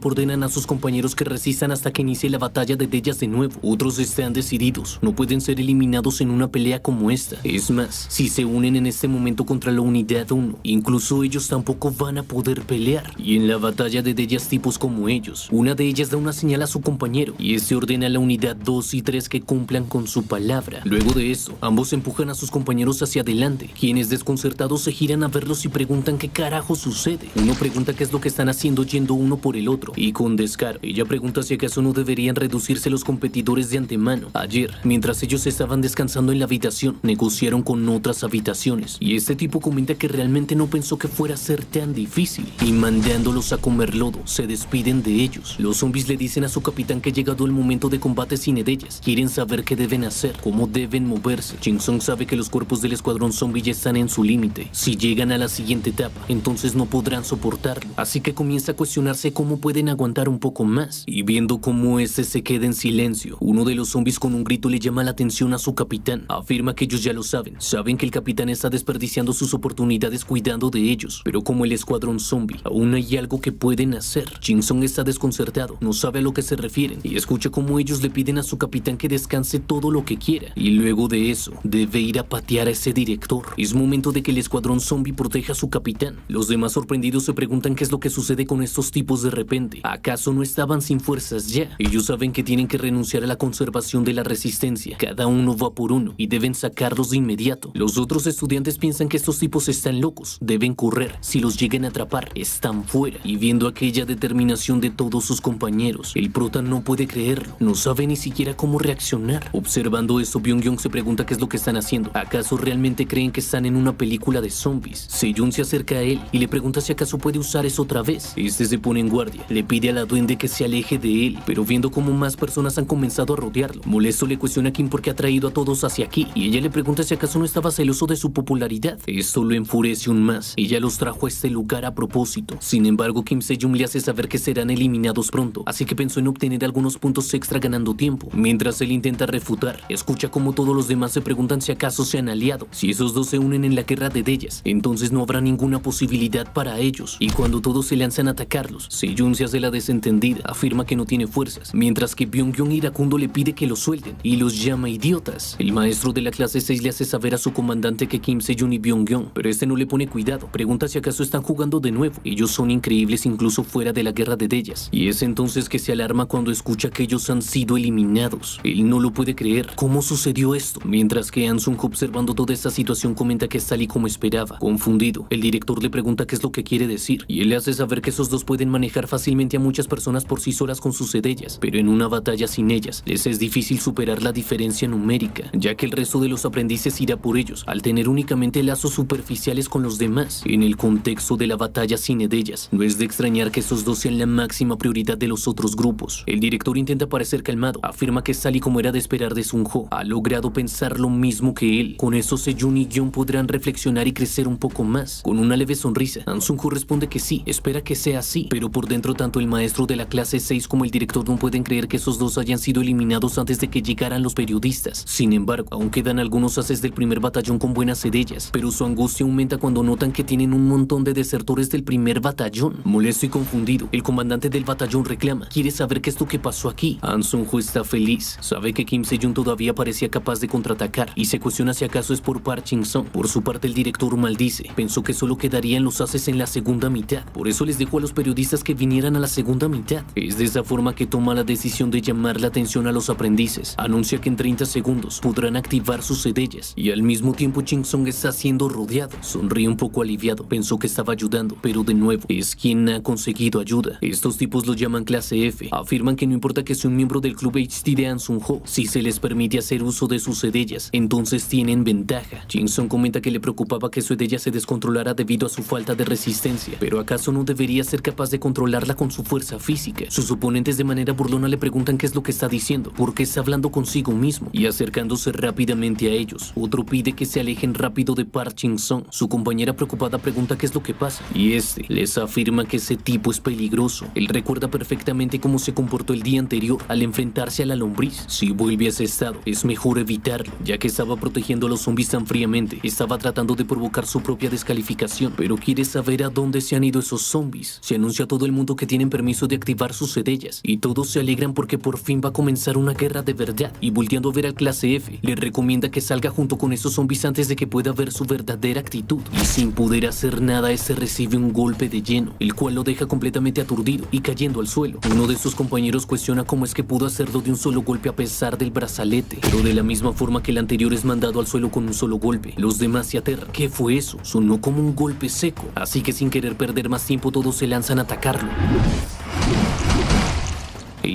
ordenan a sus compañeros que resistan hasta que inicie la batalla de Edeyas de nuevo. Otros están decididos, no pueden ser eliminados en una pelea como esta. Es más, si se unen en este momento contra la unidad 1, incluso ellos tampoco van a poder pelear. Y en la batalla de Edeyas, tipos como ellos, una de ellas da una señal a su compañero, y este ordena a la unidad 2 y 3 que cumplan con su palabra. Luego de eso, ambos empujan a sus compañeros hacia adelante, quienes desconcertados se giran a verlos y preguntan qué carajo sucede. Uno pregunta qué es lo que están haciendo yendo uno por el otro, y con descaro, ella pregunta si acaso no deberían reducirse los competidores de antemano. Ayer, mientras ellos estaban descansando en la habitación, negociaron con otras habitaciones, y este tipo comenta que realmente no pensó que fuera a ser tan difícil, y mandándolos a comer lodo, se despiden de ellos. Los zombies le dicen a su capitán que que ha llegado el momento de combate sin ellas. Quieren saber qué deben hacer, cómo deben moverse. Jin Sung sabe que los cuerpos del escuadrón zombie ya están en su límite. Si llegan a la siguiente etapa, entonces no podrán soportarlo. Así que comienza a cuestionarse cómo pueden aguantar un poco más. Y viendo cómo este se queda en silencio, uno de los zombies con un grito le llama la atención a su capitán. Afirma que ellos ya lo saben. Saben que el capitán está desperdiciando sus oportunidades cuidando de ellos. Pero como el escuadrón zombie, aún hay algo que pueden hacer. Jin Sung está desconcertado, no sabe a lo que se refieren y escucha cómo ellos le piden a su capitán que descanse todo lo que quiera. Y luego de eso, debe ir a patear a ese director. Es momento de que el escuadrón zombie proteja a su capitán. Los demás sorprendidos se preguntan qué es lo que sucede con estos tipos de repente. ¿Acaso no estaban sin fuerzas ya? Ellos saben que tienen que renunciar a la conservación de la resistencia. Cada uno va por uno y deben sacarlos de inmediato. Los otros estudiantes piensan que estos tipos están locos. Deben correr. Si los llegan a atrapar, están fuera. Y viendo aquella determinación de todos sus compañeros, el prota no puede creerlo. No sabe ni siquiera cómo reaccionar. Observando esto, Byung-Hyun se pregunta qué es lo que están haciendo. ¿Acaso realmente creen que están en una película de zombies? Sejun se acerca a él y le pregunta si acaso puede usar eso otra vez. Este se pone en guardia. Le pide a la duende que se aleje de él, pero viendo cómo más personas han comenzado a rodearlo, molesto le cuestiona a Kim por qué ha traído a todos hacia aquí, y ella le pregunta si acaso no estaba celoso de su popularidad. Esto lo enfurece aún más. Ella los trajo a este lugar a propósito. Sin embargo, Kim Se-jung le hace saber que serán eliminados pronto, así que pensó en obtener algunos puntos extra ganando tiempo. Mientras él intenta refutar, escucha como todos los demás se preguntan si acaso se han aliado. Si esos dos se unen en la guerra de ellas, entonces no habrá ninguna posibilidad para ellos. Y cuando todos se lanzan a atacarlos, Sejun se hace la desentendida, afirma que no tiene fuerzas, mientras que Byung-Hyun iracundo le pide que los suelten y los llama idiotas. El maestro de la clase 6 le hace saber a su comandante que Kim Se-jun y Byung-Hyun, pero este no le pone cuidado. Pregunta si acaso están jugando de nuevo. Ellos son increíbles incluso fuera de la guerra de ellas. Y es entonces que se alarma cuando escucha que ellos han sido eliminados. Él no lo puede creer. ¿Cómo sucedió esto? Mientras que An-sung, observando toda esta situación, comenta que es tal y como esperaba. Confundido, el director le pregunta qué es lo que quiere decir, y él le hace saber que esos dos pueden manejar fácilmente a muchas personas por sí solas con sus edellas, pero en una batalla sin ellas, les es difícil superar la diferencia numérica, ya que el resto de los aprendices irá por ellos, al tener únicamente lazos superficiales con los demás. En el contexto de la batalla sin edellas, no es de extrañar que esos dos sean la máxima prioridad de los otros grupos. El director intenta parecer calmado, afirma que es tal y como era de esperar de Sun-ho. Ha logrado pensar lo mismo que él. Con eso Sejun y Gyeon podrán reflexionar y crecer un poco más. Con una leve sonrisa, An Sung-ho responde que sí, espera que sea así, pero por dentro tanto el maestro de la clase 6 como el director no pueden creer que esos dos hayan sido eliminados antes de que llegaran los periodistas. Sin embargo, aún quedan algunos haces del primer batallón con buenas edellas, pero su angustia aumenta cuando notan que tienen un montón de desertores del primer batallón. Molesto y confundido, el comandante del batallón reclama, quiere saber qué es lo que pasó aquí. An Sung-ho está feliz, sabe que Kim Se-jun todavía parecía capaz de contraatacar y se cuestiona si acaso es por Park Jin-sung. Por su parte, el director maldice, pensó que solo quedarían los haces en la segunda mitad, por eso les dejó a los periodistas que vinieran a la segunda mitad. Es de esa forma que toma la decisión de llamar la atención a los aprendices. Anuncia que en 30 segundos podrán activar sus edellas y al mismo tiempo Jin-sung está siendo rodeado. Sonríe un poco aliviado, pensó que estaba ayudando, pero de nuevo es quien ha conseguido ayuda. Estos tipos lo llaman clase F, afirman que no importa que sea un miembro del club HD de An Sung-ho, si se les permite hacer uso de sus edellas, entonces tienen ventaja. Jin-sung comenta que le preocupaba que su edella se descontrolara debido a su falta de resistencia, pero ¿acaso no debería ser capaz de controlarla con su fuerza física? Sus oponentes de manera burlona le preguntan qué es lo que está diciendo, porque está hablando consigo mismo, y acercándose rápidamente a ellos, otro pide que se alejen rápido de Park Jin-sung. Su compañera preocupada pregunta qué es lo que pasa, y este les afirma que ese tipo es peligroso. Él recuerda perfectamente cómo se comportó el día anterior al enfrentarse a la lombriz. Si vuelve a ese estado, es mejor evitarlo, ya que estaba protegiendo a los zombies tan fríamente. Estaba tratando de provocar su propia descalificación, pero quiere saber a dónde se han ido esos zombies. Se anuncia a todo el mundo que tienen permiso de activar sus edellas, y todos se alegran porque por fin va a comenzar una guerra de verdad. Y volteando a ver al clase F, le recomienda que salga junto con esos zombies antes de que pueda ver su verdadera actitud. Y sin poder hacer nada, ese recibe un golpe de lleno, el cual lo deja completamente aturdido y cayendo al suelo. Uno de sus compañeros cuestiona cómo es que pudo hacerlo de un solo golpe a pesar del brazalete, pero de la misma forma que el anterior es mandado al suelo con un solo golpe. Los demás se aterran. ¿Qué fue eso? Sonó como un golpe seco, así que sin querer perder más tiempo todos se lanzan a atacarlo.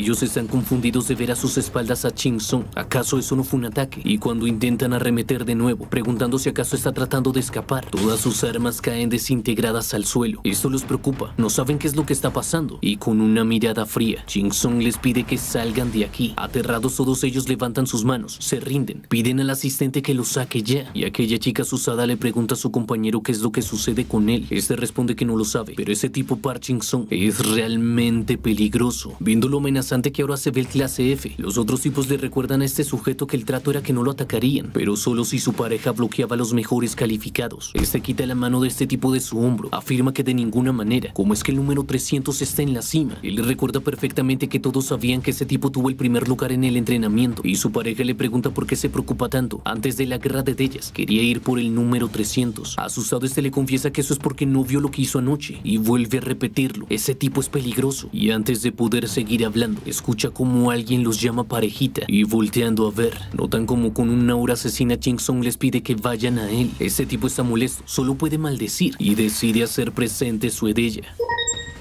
Ellos están confundidos de ver a sus espaldas a Ching Sung. ¿Acaso eso no fue un ataque? Y cuando intentan arremeter de nuevo, preguntando si acaso está tratando de escapar, todas sus armas caen desintegradas al suelo. Esto los preocupa, no saben qué es lo que está pasando. Y con una mirada fría, Ching Sung les pide que salgan de aquí. Aterrados, todos ellos levantan sus manos, se rinden, piden al asistente que los saque ya. Y aquella chica asustada le pregunta a su compañero qué es lo que sucede con él. Este responde que no lo sabe, pero ese tipo Park Ching Sung es realmente peligroso. Viendo lo amenazante que ahora se ve el clase F, los otros tipos le recuerdan a este sujeto que el trato era que no lo atacarían, pero solo si su pareja bloqueaba a los mejores calificados. Este quita la mano de este tipo de su hombro, afirma que de ninguna manera, como es que el número 300 está en la cima. Él le recuerda perfectamente que todos sabían que ese tipo tuvo el primer lugar en el entrenamiento, y su pareja le pregunta por qué se preocupa tanto. Antes de la guerra de Deyas, quería ir por el número 300. Asustado, este le confiesa que eso es porque no vio lo que hizo anoche, y vuelve a repetirlo. Ese tipo es peligroso. Y antes de poder seguir hablando, escucha como alguien los llama parejita, y volteando a ver, notan como con una aura asesina Ching Sung les pide que vayan a él. Ese tipo está molesto, solo puede maldecir, y decide hacer presente su Edella.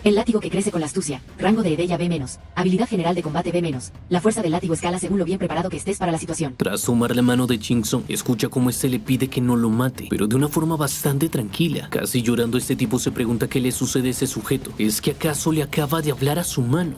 El látigo que crece con la astucia. Rango de Edella B-. Habilidad general de combate B-. La fuerza del látigo escala según lo bien preparado que estés para la situación. Tras tomar la mano de Ching Sung, escucha cómo este le pide que no lo mate, pero de una forma bastante tranquila. Casi llorando, este tipo se pregunta qué le sucede a ese sujeto. ¿Es que acaso le acaba de hablar a su mano?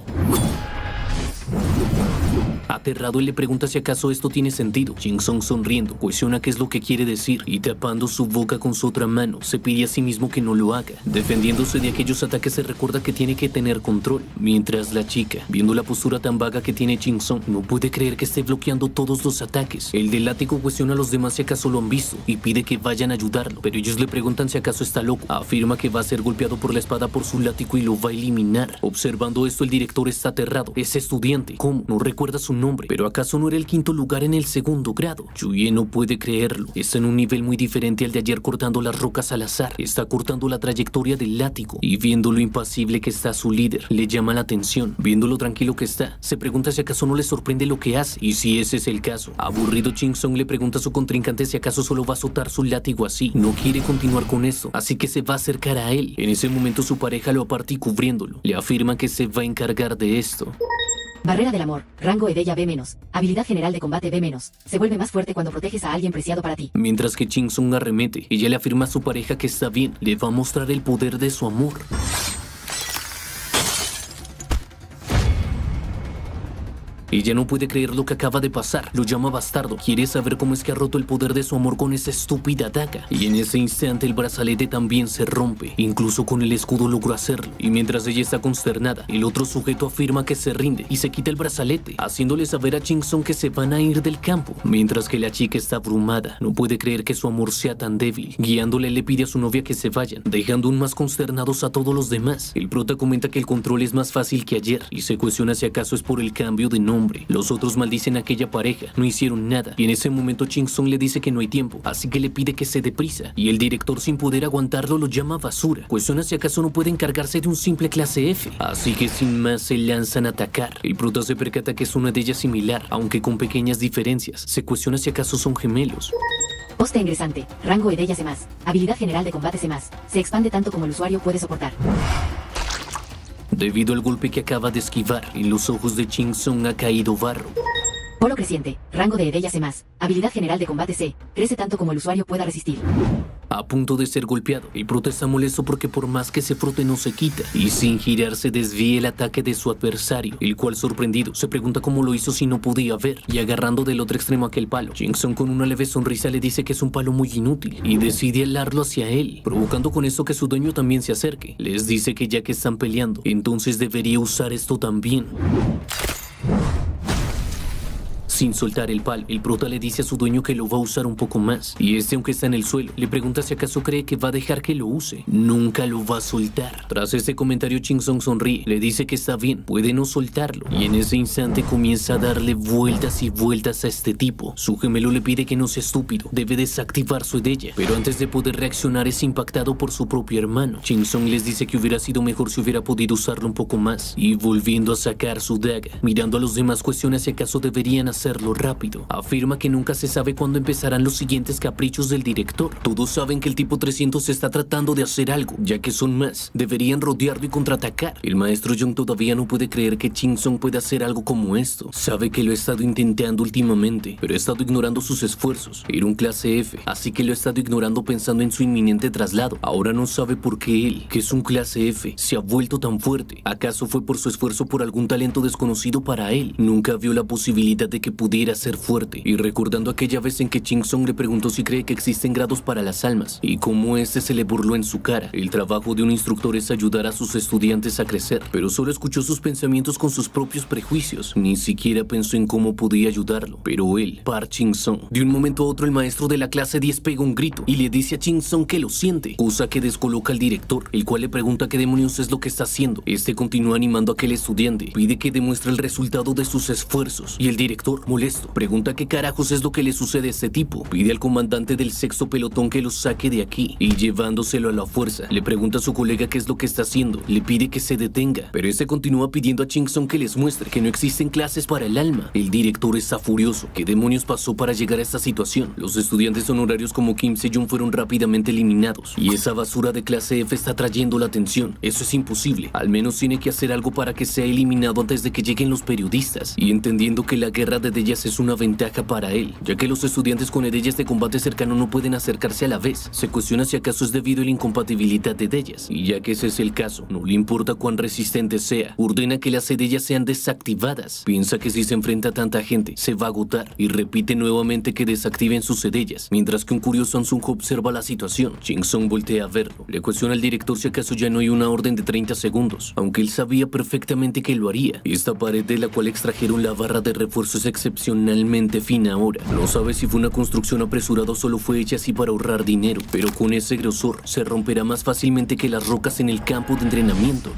Aterrado, él le pregunta si acaso esto tiene sentido. Ching Sung, sonriendo, cuestiona qué es lo que quiere decir y tapando su boca con su otra mano, se pide a sí mismo que no lo haga. Defendiéndose de aquellos ataques, se recuerda que tiene que tener control. Mientras la chica, viendo la postura tan vaga que tiene Ching Sung, no puede creer que esté bloqueando todos los ataques. El del látigo cuestiona a los demás si acaso lo han visto y pide que vayan a ayudarlo, pero ellos le preguntan si acaso está loco. Afirma que va a ser golpeado por la espada por su látigo y lo va a eliminar. Observando esto, el director está aterrado. Ese estudiante, ¿cómo? No recuerda su nombre, pero ¿acaso no era el quinto lugar en el segundo grado? Chuye no puede creerlo. Está en un nivel muy diferente al de ayer cortando las rocas al azar. Está cortando la trayectoria del látigo y viendo lo impasible que está su líder, le llama la atención. Viendo lo tranquilo que está, se pregunta si acaso no le sorprende lo que hace. Y si ese es el caso, aburrido, Ching Sung le pregunta a su contrincante si acaso solo va a azotar su látigo así. No quiere continuar con eso, así que se va a acercar a él. En ese momento su pareja lo aparta y cubriéndolo, le afirma que se va a encargar de esto. Barrera del amor. Rango Edella B-. Habilidad general de combate B-. Se vuelve más fuerte cuando proteges a alguien preciado para ti. Mientras que Ching Sung arremete, ella le afirma a su pareja que está bien, le va a mostrar el poder de su amor. Ella no puede creer lo que acaba de pasar. Lo llama bastardo. Quiere saber cómo es que ha roto el poder de su amor con esa estúpida daga. Y en ese instante el brazalete también se rompe. Incluso con el escudo logró hacerlo. Y mientras ella está consternada, el otro sujeto afirma que se rinde y se quita el brazalete, haciéndole saber a Ching Sung que se van a ir del campo. Mientras que la chica está abrumada. No puede creer que su amor sea tan débil. Guiándole, le pide a su novia que se vayan, dejando aún más consternados a todos los demás. El prota comenta que el control es más fácil que ayer y se cuestiona si acaso es por el cambio de nombre. Los otros maldicen a aquella pareja, no hicieron nada, y en ese momento Ching Sung le dice que no hay tiempo, así que le pide que se deprisa, y el director, sin poder aguantarlo, lo llama basura. Cuestiona si acaso no puede encargarse de un simple clase F, así que sin más se lanzan a atacar. El prota se percata que es una de ellas similar, aunque con pequeñas diferencias. Se cuestiona si acaso son gemelos. Poste ingresante. Rango Edella C+. Habilidad general de combate C+. Se expande tanto como el usuario puede soportar. Debido al golpe que acaba de esquivar, en los ojos de Ching Sung ha caído barro. Polo creciente. Rango de Edella C+. Habilidad general de combate C. Crece tanto como el usuario pueda resistir. A punto de ser golpeado, el prota está molesto porque por más que se frote no se quita, y sin girarse desvía el ataque de su adversario, el cual, sorprendido, se pregunta cómo lo hizo si no podía ver, y agarrando del otro extremo aquel palo, Ching Sung con una leve sonrisa le dice que es un palo muy inútil y decide alarlo hacia él, provocando con esto que su dueño también se acerque. Les dice que ya que están peleando, entonces debería usar esto también. Sin soltar el palo, el prota le dice a su dueño que lo va a usar un poco más. Y este, aunque está en el suelo, le pregunta si acaso cree que va a dejar que lo use. Nunca lo va a soltar. Tras este comentario, Ching Sung sonríe. Le dice que está bien, puede no soltarlo. Y en ese instante comienza a darle vueltas y vueltas a este tipo. Su gemelo le pide que no sea estúpido. Debe desactivar su Edella. Pero antes de poder reaccionar es impactado por su propio hermano. Ching Sung les dice que hubiera sido mejor si hubiera podido usarlo un poco más. Y volviendo a sacar su daga, mirando a los demás, cuestiona si acaso deberían hacer hacerlo rápido. Afirma que nunca se sabe cuándo empezarán los siguientes caprichos del director. Todos saben que el tipo 300 está tratando de hacer algo, ya que son más. Deberían rodearlo y contraatacar. El maestro Young todavía no puede creer que Ching Song pueda hacer algo como esto. Sabe que lo ha estado intentando últimamente, pero ha estado ignorando sus esfuerzos. Era un clase F, así que lo ha estado ignorando pensando en su inminente traslado. Ahora no sabe por qué él, que es un clase F, se ha vuelto tan fuerte. ¿Acaso fue por su esfuerzo por algún talento desconocido para él? Nunca vio la posibilidad de que pudiera ser fuerte. Y recordando aquella vez en que Ching Song le preguntó si cree que existen grados para las almas, y cómo este se le burló en su cara. El trabajo de un instructor es ayudar a sus estudiantes a crecer, pero solo escuchó sus pensamientos con sus propios prejuicios. Ni siquiera pensó en cómo podía ayudarlo. Pero él, Park Ching Song, de un momento a otro el maestro de la clase 10 pega un grito y le dice a Ching Song que lo siente, cosa que descoloca al director, el cual le pregunta qué demonios es lo que está haciendo. Este continúa animando a aquel estudiante, pide que demuestre el resultado de sus esfuerzos, y el director, molesto, pregunta qué carajos es lo que le sucede a este tipo. Pide al comandante del sexto pelotón que lo saque de aquí, y llevándoselo a la fuerza, le pregunta a su colega qué es lo que está haciendo, le pide que se detenga, pero este continúa pidiendo a Ching Song que les muestre que no existen clases para el alma. El director está furioso. ¿Qué demonios pasó para llegar a esta situación? Los estudiantes honorarios como Kim Se-jung fueron rápidamente eliminados, y esa basura de clase F está trayendo la atención. Eso es imposible. Al menos tiene que hacer algo para que sea eliminado antes de que lleguen los periodistas. Y entendiendo que la guerra de Deyas es una ventaja para él, ya que los estudiantes con Deyas de combate cercano no pueden acercarse a la vez, se cuestiona si acaso es debido a la incompatibilidad de Deyas. Y ya que ese es el caso, no le importa cuán resistente sea, ordena que las Deyas sean desactivadas. Piensa que si se enfrenta a tanta gente, se va a agotar, y repite nuevamente que desactiven sus Deyas. Mientras que un curioso Ansung observa la situación, Ching Song voltea a verlo. Le cuestiona al director si acaso ya no hay una orden de 30 segundos, aunque él sabía perfectamente que lo haría. Esta pared de la cual extrajeron la barra de refuerzo es excepcionalmente fina ahora. No sabe si fue una construcción apresurada o solo fue hecha así para ahorrar dinero, pero con ese grosor se romperá más fácilmente que las rocas en el campo de entrenamiento.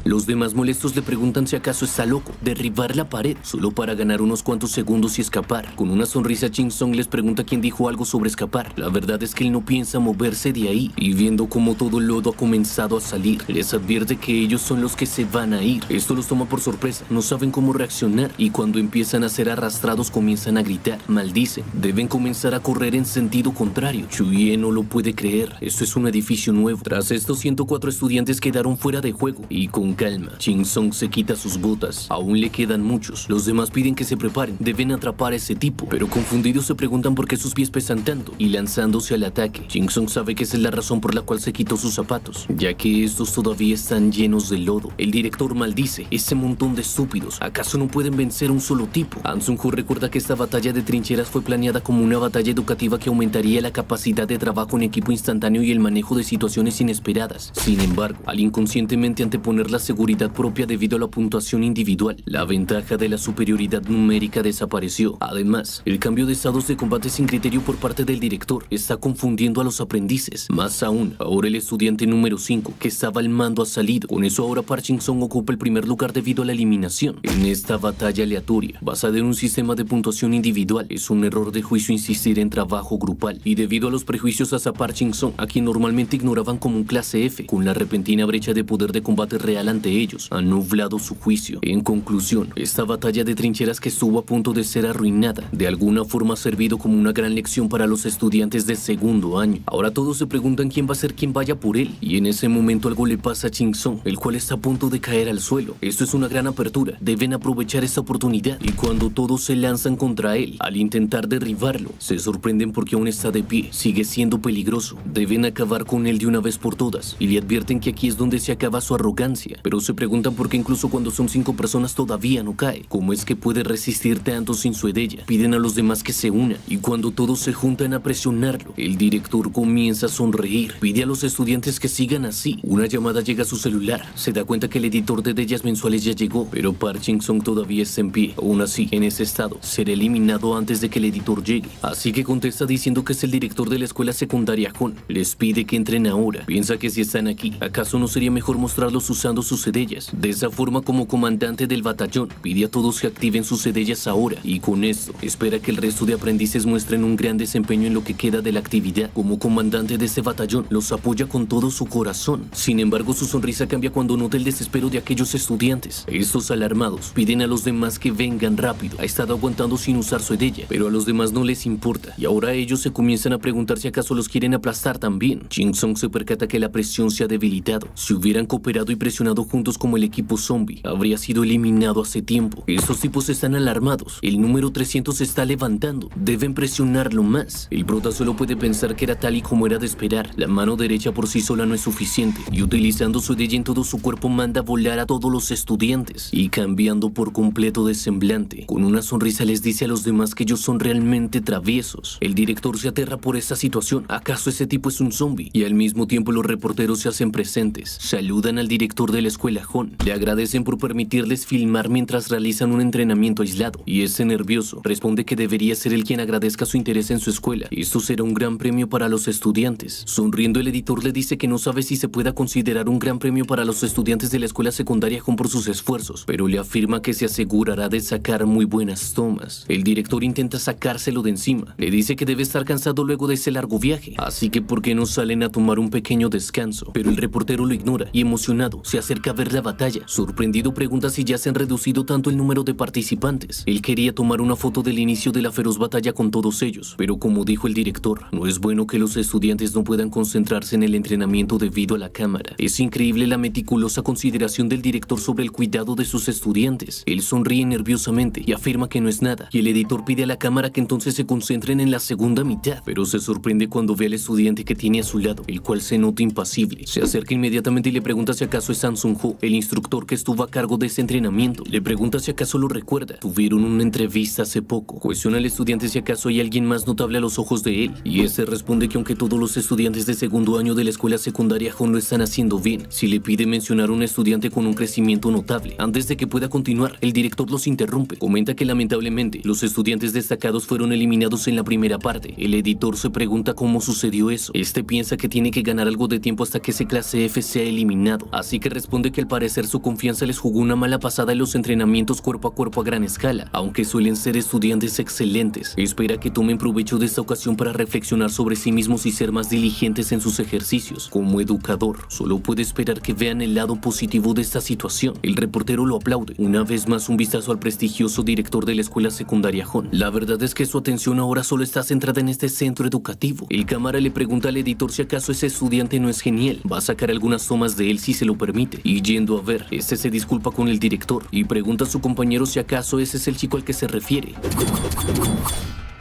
Los demás molestos le preguntan si acaso está loco, derribar la pared solo para ganar unos cuantos segundos y escapar. Con una sonrisa, Ching Song les pregunta quién dijo algo sobre escapar. La verdad es que él no piensa moverse de ahí, y viendo cómo todo el lodo ha comenzado a salir, les advierte que ellos son los que se van a ir. Esto los toma por sorpresa, no saben cómo reaccionar, y cuando empiezan a ser arrastrados comienzan a gritar, maldicen, deben comenzar a correr en sentido contrario. Chuye no lo puede creer, esto es un edificio nuevo. Tras esto, 104 estudiantes quedaron fuera de juego, y con calma, Ching Song se quita sus botas. Aún le quedan muchos. Los demás piden que se preparen. Deben atrapar a ese tipo. Pero confundidos se preguntan por qué sus pies pesan tanto. Y lanzándose al ataque, Ching Song sabe que esa es la razón por la cual se quitó sus zapatos, ya que estos todavía están llenos de lodo. El director maldice. Ese montón de estúpidos. ¿Acaso no pueden vencer a un solo tipo? An Sung-ho recuerda que esta batalla de trincheras fue planeada como una batalla educativa que aumentaría la capacidad de trabajo en equipo instantáneo y el manejo de situaciones inesperadas. Sin embargo, al inconscientemente anteponer la seguridad propia debido a la puntuación individual, la ventaja de la superioridad numérica desapareció. Además, el cambio de estados de combate sin criterio por parte del director está confundiendo a los aprendices. Más aún, ahora el estudiante número 5, que estaba al mando, ha salido. Con eso ahora Park Ching Song ocupa el primer lugar debido a la eliminación. En esta batalla aleatoria, basada en un sistema de puntuación individual, es un error de juicio insistir en trabajo grupal. Y debido a los prejuicios hacia Park Ching Song, a quien normalmente ignoraban como un clase F, con la repentina brecha de poder de combate real ante ellos, han nublado su juicio. En conclusión, esta batalla de trincheras que estuvo a punto de ser arruinada, de alguna forma ha servido como una gran lección para los estudiantes de segundo año. Ahora todos se preguntan quién va a ser quien vaya por él, y en ese momento algo le pasa a Ching Song, el cual está a punto de caer al suelo. Esto es una gran apertura, deben aprovechar esta oportunidad, y cuando todos se lanzan contra él, al intentar derribarlo, se sorprenden porque aún está de pie, sigue siendo peligroso. Deben acabar con él de una vez por todas, y le advierten que aquí es donde se acaba su arrogancia, pero se preguntan por qué incluso cuando son 5 personas todavía no cae. ¿Cómo es que puede resistir tanto sin su Edeya? Piden a los demás que se unan, y cuando todos se juntan a presionarlo, el director comienza a sonreír. Pide a los estudiantes que sigan así. Una llamada llega a su celular. Se da cuenta que el editor de Deyas mensuales ya llegó, pero Park Ching Song todavía está en pie. Aún así, en ese estado, será eliminado antes de que el editor llegue. Así que contesta diciendo que es el director de la escuela secundaria Hon. Les pide que entren ahora. Piensa que si están aquí, ¿acaso no sería mejor mostrarlos usando sus edellas. De esa forma, como comandante del batallón, pide a todos que activen sus edellas ahora, y con esto espera que el resto de aprendices muestren un gran desempeño en lo que queda de la actividad. Como comandante de ese batallón, los apoya con todo su corazón. Sin embargo, su sonrisa cambia cuando nota el desespero de aquellos estudiantes. Estos alarmados piden a los demás que vengan rápido. Ha estado aguantando sin usar su edella, pero a los demás no les importa, y ahora ellos se comienzan a preguntar si acaso los quieren aplastar también. Jin Sung se percata que la presión se ha debilitado. Si hubieran cooperado y presionado juntos como el equipo zombie, habría sido eliminado hace tiempo. Estos tipos están alarmados. El número 300 se está levantando. Deben presionarlo más. El prota solo puede pensar que era tal y como era de esperar. La mano derecha por sí sola no es suficiente, y utilizando su edella en todo su cuerpo manda volar a todos los estudiantes, y cambiando por completo de semblante. Con una sonrisa les dice a los demás que ellos son realmente traviesos. El director se aterra por esta situación. ¿Acaso ese tipo es un zombie? Y al mismo tiempo los reporteros se hacen presentes. Saludan al director de la escuela Hon. Le agradecen por permitirles filmar mientras realizan un entrenamiento aislado. Y ese nervioso responde que debería ser él quien agradezca su interés en su escuela. Esto será un gran premio para los estudiantes. Sonriendo, el editor le dice que no sabe si se pueda considerar un gran premio para los estudiantes de la escuela secundaria Hon por sus esfuerzos, pero le afirma que se asegurará de sacar muy buenas tomas. El director intenta sacárselo de encima. Le dice que debe estar cansado luego de ese largo viaje, así que ¿por qué no salen a tomar un pequeño descanso? Pero el reportero lo ignora y, emocionado, se acerca a ver la batalla. Sorprendido, pregunta si ya se han reducido tanto el número de participantes. Él quería tomar una foto del inicio de la feroz batalla con todos ellos, pero como dijo el director, no es bueno que los estudiantes no puedan concentrarse en el entrenamiento debido a la cámara. Es increíble la meticulosa consideración del director sobre el cuidado de sus estudiantes. Él sonríe nerviosamente y afirma que no es nada, y el editor pide a la cámara que entonces se concentren en la segunda mitad, pero se sorprende cuando ve al estudiante que tiene a su lado, el cual se nota impasible. Se acerca inmediatamente y le pregunta si acaso es Samsung Ho, el instructor que estuvo a cargo de ese entrenamiento. Le pregunta si acaso lo recuerda. Tuvieron una entrevista hace poco. Cuestiona al estudiante si acaso hay alguien más notable a los ojos de él, y ese responde que aunque todos los estudiantes de segundo año de la escuela secundaria Hon lo están haciendo bien, si le pide mencionar un estudiante con un crecimiento notable. Antes de que pueda continuar, el director los interrumpe. Comenta que lamentablemente los estudiantes destacados fueron eliminados en la primera parte. El editor se pregunta cómo sucedió eso. Este piensa que tiene que ganar algo de tiempo hasta que ese clase F sea eliminado, así que responde que al parecer su confianza les jugó una mala pasada en los entrenamientos cuerpo a cuerpo a gran escala, aunque suelen ser estudiantes excelentes. Espera que tomen provecho de esta ocasión para reflexionar sobre sí mismos y ser más diligentes en sus ejercicios. Como educador, solo puede esperar que vean el lado positivo de esta situación. El reportero lo aplaude. Una vez más, un vistazo al prestigioso director de la escuela secundaria Hon. La verdad es que su atención ahora solo está centrada en este centro educativo. El cámara le pregunta al editor si acaso ese estudiante no es genial. Va a sacar algunas tomas de él si se lo permite. Y yendo a ver, este se disculpa con el director y pregunta a su compañero si acaso ese es el chico al que se refiere.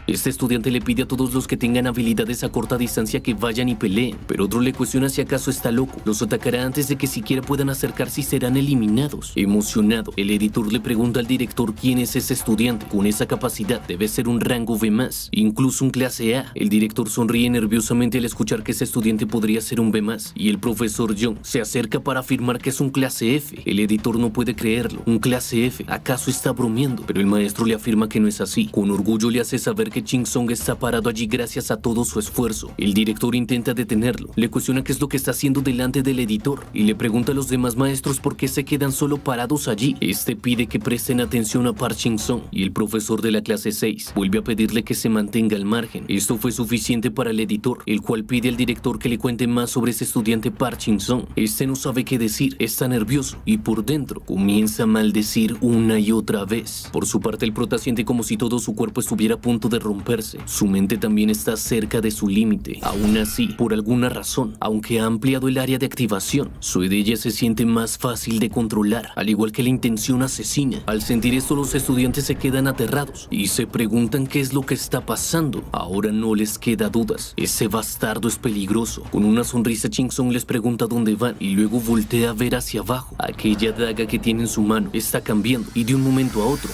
Este estudiante le pide a todos los que tengan habilidades a corta distancia que vayan y peleen, pero otro le cuestiona si acaso está loco. Los atacará antes de que siquiera puedan acercarse y serán eliminados. Emocionado, el editor le pregunta al director quién es ese estudiante. Con esa capacidad debe ser un rango B+, incluso un clase A. El director sonríe nerviosamente al escuchar que ese estudiante podría ser un B+, y el profesor Jung se acerca para afirmar que es un clase F. El editor no puede creerlo. ¿Un clase F? ¿Acaso está bromeando? Pero el maestro le afirma que no es así. Con orgullo le hace saber que Jin Sung está parado allí gracias a todo su esfuerzo. El director intenta detenerlo, le cuestiona qué es lo que está haciendo delante del editor y le pregunta a los demás maestros por qué se quedan solo parados allí. Este pide que presten atención a Park Jin Sung y el profesor de la clase 6 vuelve a pedirle que se mantenga al margen. Esto fue suficiente para el editor, el cual pide al director que le cuente más sobre ese estudiante Park Jin Sung. Este no sabe qué decir, está nervioso y por dentro comienza a maldecir una y otra vez. Por su parte, el prota siente como si todo su cuerpo estuviera a punto de romperse. Su mente también está cerca de su límite. Aún así, por alguna razón, aunque ha ampliado el área de activación, su edella se siente más fácil de controlar, al igual que la intención asesina. Al sentir esto, los estudiantes se quedan aterrados y se preguntan qué es lo que está pasando. Ahora no les queda dudas. Ese bastardo es peligroso. Con una sonrisa, Jin Sung les pregunta dónde van y luego voltea a ver hacia abajo. Aquella daga que tiene en su mano está cambiando y de un momento a otro...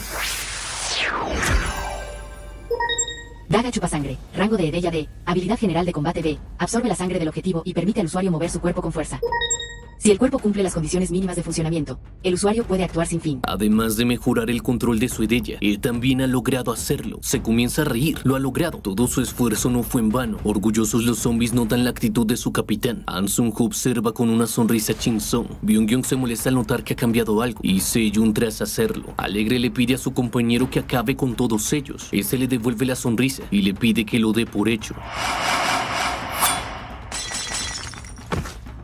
Daga chupasangre. Rango de edella D. Habilidad general de combate B. Absorbe la sangre del objetivo y permite al usuario mover su cuerpo con fuerza. Si el cuerpo cumple las condiciones mínimas de funcionamiento, el usuario puede actuar sin fin. Además de mejorar el control de su edella, él también ha logrado hacerlo. Se comienza a reír, lo ha logrado. Todo su esfuerzo no fue en vano. Orgullosos los zombies notan la actitud de su capitán. Ansung observa con una sonrisa a Jin Sung. Byung-Hyun se molesta al notar que ha cambiado algo y Sejun tras hacerlo. Alegre le pide a su compañero que acabe con todos ellos. Ese le devuelve la sonrisa y le pide que lo dé por hecho.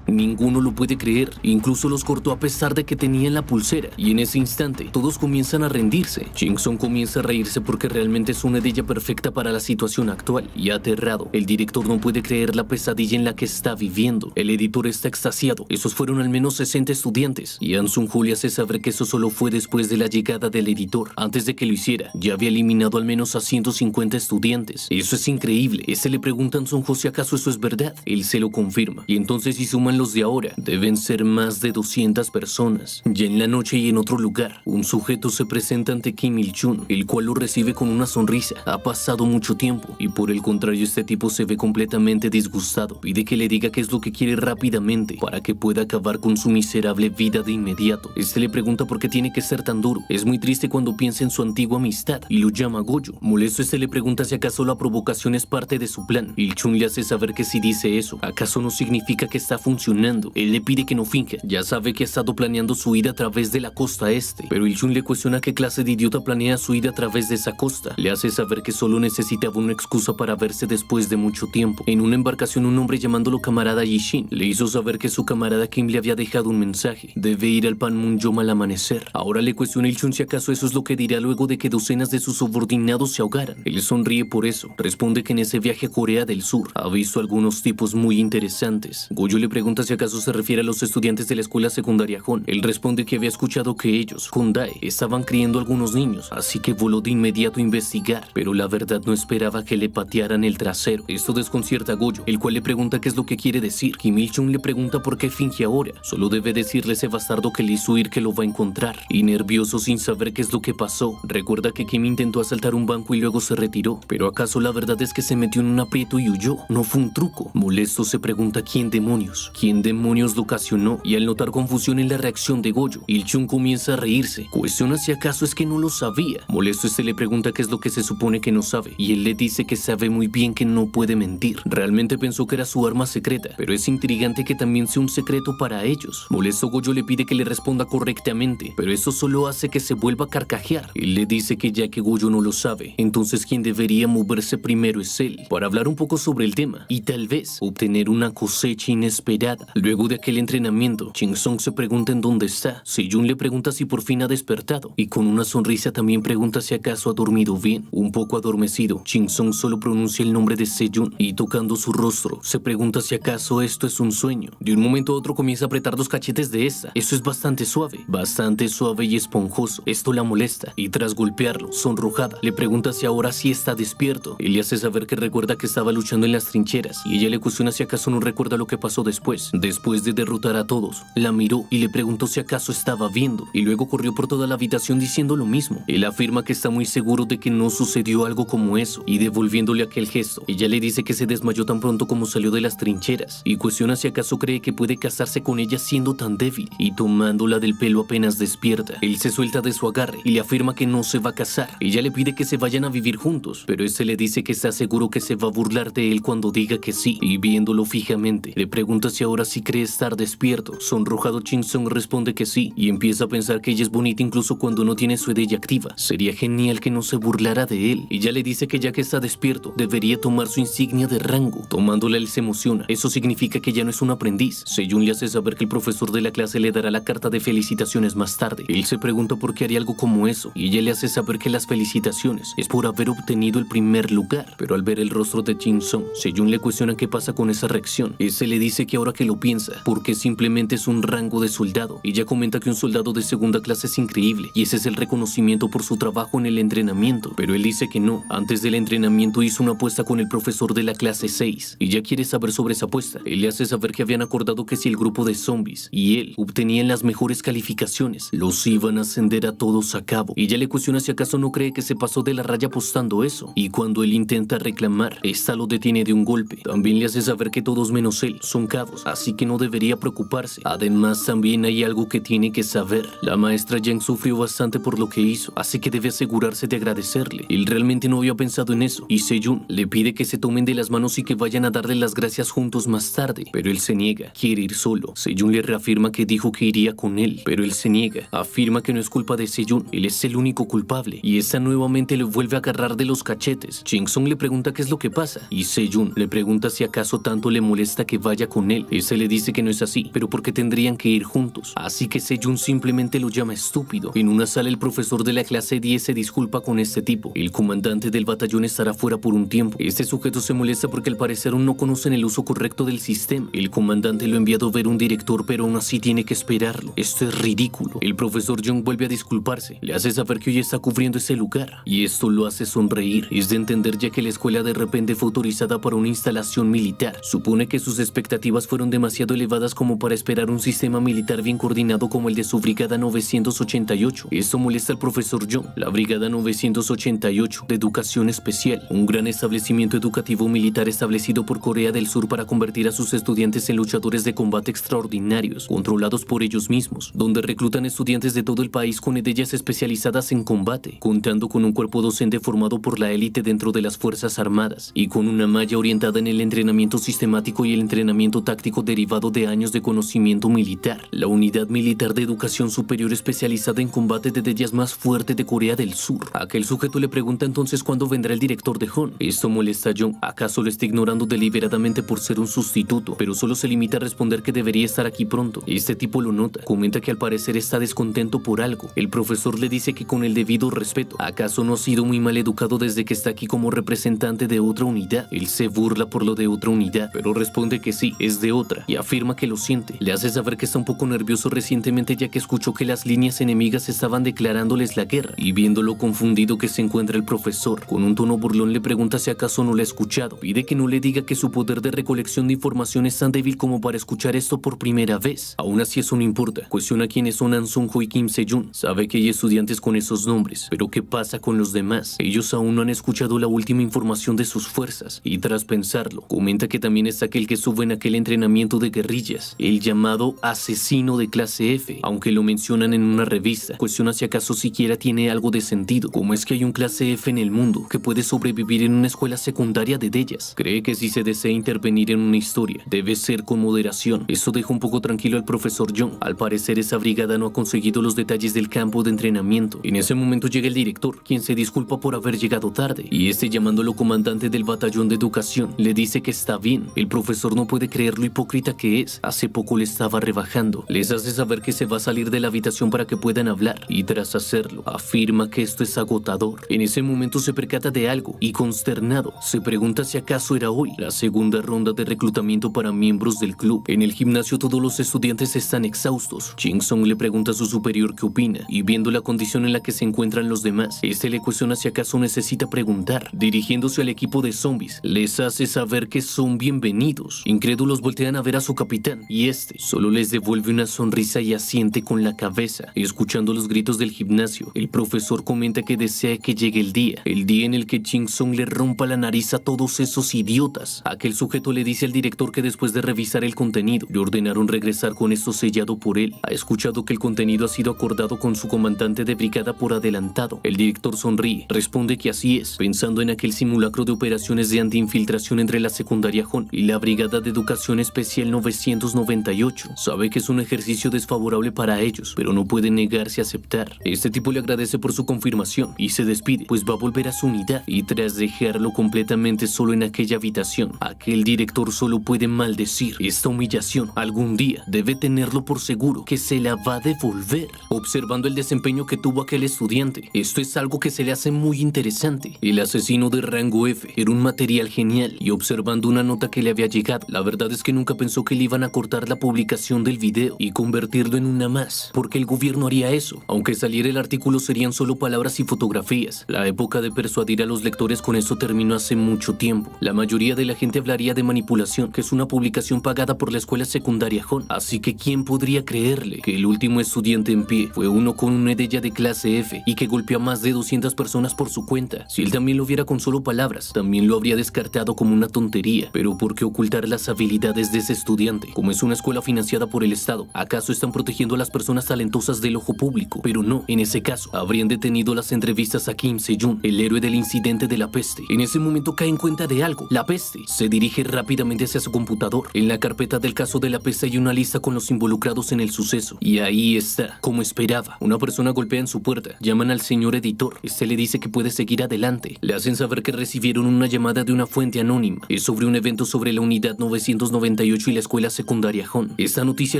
Ninguno lo puede creer, incluso los cortó a pesar de que tenían la pulsera, y en ese instante todos comienzan a rendirse. Jin Sung comienza a reírse porque realmente es una edella perfecta para la situación actual, y aterrado, el director no puede creer la pesadilla en la que está viviendo. El editor está extasiado, esos fueron al menos 60 estudiantes, y Ansung le hace saber que eso solo fue después de la llegada del editor. Antes de que lo hiciera, ya había eliminado al menos a 150 estudiantes. Eso es increíble. Le pregunta a Ansung si acaso eso es verdad. Él se lo confirma, y entonces si suman los de ahora, deben ser más de 200 personas. Ya en la noche y en otro lugar, un sujeto se presenta ante Kim Il-chun, el cual lo recibe con una sonrisa. Ha pasado mucho tiempo, y por el contrario este tipo se ve completamente disgustado. Pide que le diga qué es lo que quiere rápidamente, para que pueda acabar con su miserable vida de inmediato. Le pregunta por qué tiene que ser tan duro. Es muy triste cuando piensa en su antigua amistad, y lo llama Gojo. Molesto le pregunta si acaso la provocación es parte de su plan. Il-chun le hace saber que si dice eso, ¿acaso no significa que está funcionando? Él le pide que no finja, ya sabe que ha estado planeando su ida a través de la costa este, pero Il-chun le cuestiona qué clase de idiota planea su ida a través de esa costa. Le hace saber que solo necesitaba una excusa para verse después de mucho tiempo. En una embarcación un hombre llamándolo camarada Yishin le hizo saber que su camarada Kim le había dejado un mensaje: debe ir al Panmunjom al amanecer. Ahora le cuestiona Il-chun si acaso eso es lo que dirá luego de que docenas de sus subordinados se ahogaran. Él sonríe por eso, responde que en ese viaje a Corea del Sur ha visto algunos tipos muy interesantes. Gojo le pregunta si acaso se refiere a los estudiantes de la escuela secundaria Hon. Él responde que había escuchado que ellos, Hyundai, estaban criando algunos niños, así que voló de inmediato a investigar, pero la verdad no esperaba que le patearan el trasero. Esto desconcierta a Gojo, el cual le pregunta qué es lo que quiere decir. Kim Il-chun le pregunta por qué finge ahora. Solo debe decirle a ese bastardo que le hizo ir que lo va a encontrar. Y nervioso sin saber qué es lo que pasó, recuerda que Kim intentó asaltar un banco y luego se retiró. Pero acaso la verdad es que se metió en un aprieto y huyó. No fue un truco. Molesto se pregunta quién demonios lo ocasionó, y al notar confusión en la reacción de Gojo, Il-chun comienza a reírse. Cuestiona si acaso es que no lo sabía. Molesto le pregunta qué es lo que se supone que no sabe, y él le dice que sabe muy bien que no puede mentir. Realmente pensó que era su arma secreta, pero es intrigante que también sea un secreto para ellos. Molesto Gojo le pide que le responda correctamente, pero eso solo hace que se vuelva a carcajear. Él le dice que ya que Gojo no lo sabe, entonces quien debería moverse primero es él, para hablar un poco sobre el tema y tal vez obtener una cosecha inesperada. Luego de aquel entrenamiento, Jin Sung se pregunta en dónde está. Sejun le pregunta si por fin ha despertado, y con una sonrisa también pregunta si acaso ha dormido bien. Un poco adormecido, Jin Sung solo pronuncia el nombre de Sejun, y tocando su rostro, se pregunta si acaso esto es un sueño. De un momento a otro comienza a apretar los cachetes de esta. Eso es bastante suave y esponjoso. Esto la molesta, y tras golpearlo, sonrojada, le pregunta si ahora sí está despierto. Él le hace saber que recuerda que estaba luchando en las trincheras, y ella le cuestiona si acaso no recuerda lo que pasó después. Después de derrotar a todos, la miró y le preguntó si acaso estaba viendo, y luego corrió por toda la habitación diciendo lo mismo. Él afirma que está muy seguro de que no sucedió algo como eso, y devolviéndole aquel gesto, ella le dice que se desmayó tan pronto como salió de las trincheras, y cuestiona si acaso cree que puede casarse con ella siendo tan débil, y tomándola del pelo apenas despierta. Él se suelta de su agarre y le afirma que no se va a casar. Ella le pide que se vayan a vivir juntos, pero le dice que está seguro que se va a burlar de él cuando diga que sí, y viéndolo fijamente, le pregunta si ahora sí cree estar despierto. Sonrojado, Jin Sung responde que sí, y empieza a pensar que ella es bonita incluso cuando no tiene su edella activa. Sería genial que no se burlara de él. Ella le dice que ya que está despierto, debería tomar su insignia de rango. Tomándola, él se emociona. Eso significa que ya no es un aprendiz. Sejun le hace saber que el profesor de la clase le dará la carta de felicitaciones más tarde. Él se pregunta por qué haría algo como eso, y ella le hace saber que las felicitaciones es por haber obtenido el primer lugar. Pero al ver el rostro de Jin Sung, Sejun le cuestiona qué pasa con esa reacción. Le dice que ahora que lo piensa, porque simplemente es un rango de soldado. Ella comenta que un soldado de segunda clase es increíble, y ese es el reconocimiento por su trabajo en el entrenamiento. Pero él dice que no. Antes del entrenamiento hizo una apuesta con el profesor de la clase 6. Ella quiere saber sobre esa apuesta. Él le hace saber que habían acordado que si el grupo de zombies y él obtenían las mejores calificaciones, los iban a ascender a todos a cabo. Ella le cuestiona si acaso no cree que se pasó de la raya apostando eso, y cuando él intenta reclamar, esta lo detiene de un golpe. También le hace saber que todos menos él son cabos, así que no debería preocuparse. Además, también hay algo que tiene que saber. La maestra Yang sufrió bastante por lo que hizo, así que debe asegurarse de agradecerle. Él realmente no había pensado en eso, y Sejun le pide que se tomen de las manos y que vayan a darle las gracias juntos más tarde, pero él se niega, quiere ir solo. Sejun le reafirma que dijo que iría con él, pero él se niega, afirma que no es culpa de Sejun, él es el único culpable, y esta nuevamente le vuelve a agarrar de los cachetes. Jin-sung le pregunta qué es lo que pasa, y Sejun le pregunta si acaso tanto le molesta que vaya con él. Ese le dice que no es así, pero porque tendrían que ir juntos, así que Sejun simplemente lo llama estúpido. En una sala el profesor de la clase 10 se disculpa con este tipo. El comandante del batallón estará fuera por un tiempo. Este sujeto se molesta porque al parecer aún no conocen el uso correcto del sistema. El comandante lo ha enviado a ver un director, pero aún así tiene que esperarlo. Esto es ridículo. El profesor Jung vuelve a disculparse. Le hace saber que hoy está cubriendo ese lugar, y esto lo hace sonreír. Es de entender ya que la escuela de repente fue autorizada para una instalación militar. Supone que sus expectativas fueron demasiado elevadas como para esperar un sistema militar bien coordinado como el de su Brigada 988. Esto molesta al profesor Jung. La Brigada 988 de Educación Especial, un gran establecimiento educativo militar establecido por Corea del Sur para convertir a sus estudiantes en luchadores de combate extraordinarios, controlados por ellos mismos, donde reclutan estudiantes de todo el país con edillas especializadas en combate, contando con un cuerpo docente formado por la élite dentro de las Fuerzas Armadas y con una malla orientada en el entrenamiento sistemático y el entrenamiento táctico derivado de años de conocimiento militar. La Unidad Militar de Educación Superior especializada en combate de ellas más fuerte de Corea del Sur. Aquel sujeto le pregunta entonces cuándo vendrá el director de Hon. Esto molesta a Jung. ¿Acaso lo está ignorando deliberadamente por ser un sustituto? Pero solo se limita a responder que debería estar aquí pronto. Este tipo lo nota. Comenta que al parecer está descontento por algo. El profesor le dice que con el debido respeto. ¿Acaso no ha sido muy mal educado desde que está aquí como representante de otra unidad? Él se burla por lo de otra unidad, pero responde que sí, es de otra, y afirma que lo siente. Le hace saber que está un poco nervioso recientemente ya que escuchó que las líneas enemigas estaban declarándoles la guerra, y viendo lo confundido que se encuentra el profesor, con un tono burlón le pregunta si acaso no lo ha escuchado. Pide que no le diga que su poder de recolección de información es tan débil como para escuchar esto por primera vez. Aún así eso no importa. Cuestiona quiénes son An Sung-ho y Kim Se-jun. Sabe que hay estudiantes con esos nombres, pero ¿qué pasa con los demás? Ellos aún no han escuchado la última información de sus fuerzas. Y tras pensarlo, comenta que también está aquel que sube en aquel entrenamiento de guerrillas, el llamado asesino de clase F, aunque lo mencionan en una revista. Cuestiona si acaso siquiera tiene algo de sentido. ¿Cómo es que hay un clase F en el mundo que puede sobrevivir en una escuela secundaria de ellas? Cree que si se desea intervenir en una historia, debe ser con moderación. Eso deja un poco tranquilo al profesor Jung. Al parecer esa brigada no ha conseguido los detalles del campo de entrenamiento. En ese momento llega el director, quien se disculpa por haber llegado tarde, y llamándolo comandante del batallón de educación, le dice que está bien. El profesor no puede creer lo hipócrita que es. Hace poco le estaba rebajando. Les hace saber que se va a salir de la habitación para que puedan hablar, y tras hacerlo, afirma que esto es agotador. En ese momento se percata de algo, y consternado, se pregunta si acaso era hoy la segunda ronda de reclutamiento para miembros del club. En el gimnasio todos los estudiantes están exhaustos. Jin-sung le pregunta a su superior qué opina, y viendo la condición en la que se encuentran los demás, le cuestiona si acaso necesita preguntar. Dirigiéndose al equipo de zombies, les hace saber que son bienvenidos. Incrédulos voltean a ver a su capitán, y solo les devuelve una sonrisa y asiente con la cabeza. Escuchando los gritos del gimnasio, el profesor comenta que desea que llegue el día en el que Jin-sung le rompa la nariz a todos esos idiotas. Aquel sujeto le dice al director que después de revisar el contenido, le ordenaron regresar con esto sellado por él. Ha escuchado que el contenido ha sido acordado con su comandante de brigada por adelantado. El director sonríe, responde que así es, pensando en aquel simulacro de operaciones de antiinfiltración entre la secundaria Hon y la Brigada de Educación Especial 998. Sabe que es un ejercicio desfavorable para ellos, pero no puede negarse a aceptar. Este tipo le agradece por su confirmación y se despide, pues va a volver a su unidad. Y tras dejarlo completamente solo en aquella habitación, aquel director solo puede maldecir esta humillación. Algún día debe tenerlo por seguro que se la va a devolver. Observando el desempeño que tuvo aquel estudiante, esto es algo que se le hace muy interesante. El asesino de rango F era un material genial, y observando una nota que le había llegado, la verdad es que nunca pensó que le iban a cortar la publicación del video y convertirlo en una más, porque el gobierno haría eso. Aunque saliera el artículo serían solo palabras y fotografías. La época de persuadir a los lectores con eso terminó hace mucho tiempo. La mayoría de la gente hablaría de manipulación, que es una publicación pagada por la escuela secundaria Hon. Así que ¿quién podría creerle que el último estudiante en pie fue uno con una edella de clase F y que golpeó a más de 200 personas por su cuenta? Si él también lo viera con solo palabras, también lo habría descartado como una tontería. Pero ¿por qué ocultar las habilidades de de ese estudiante. Como es una escuela financiada por el Estado, ¿acaso están protegiendo a las personas talentosas del ojo público? Pero no, en ese caso, habrían detenido las entrevistas a Kim Se-jun, el héroe del incidente de la peste. En ese momento cae en cuenta de algo, la peste. Se dirige rápidamente hacia su computador. En la carpeta del caso de la peste hay una lista con los involucrados en el suceso. Y ahí está, como esperaba. Una persona golpea en su puerta. Llaman al señor editor. Este le dice que puede seguir adelante. Le hacen saber que recibieron una llamada de una fuente anónima. Es sobre un evento sobre la unidad 998 y la escuela secundaria Hon. Esta noticia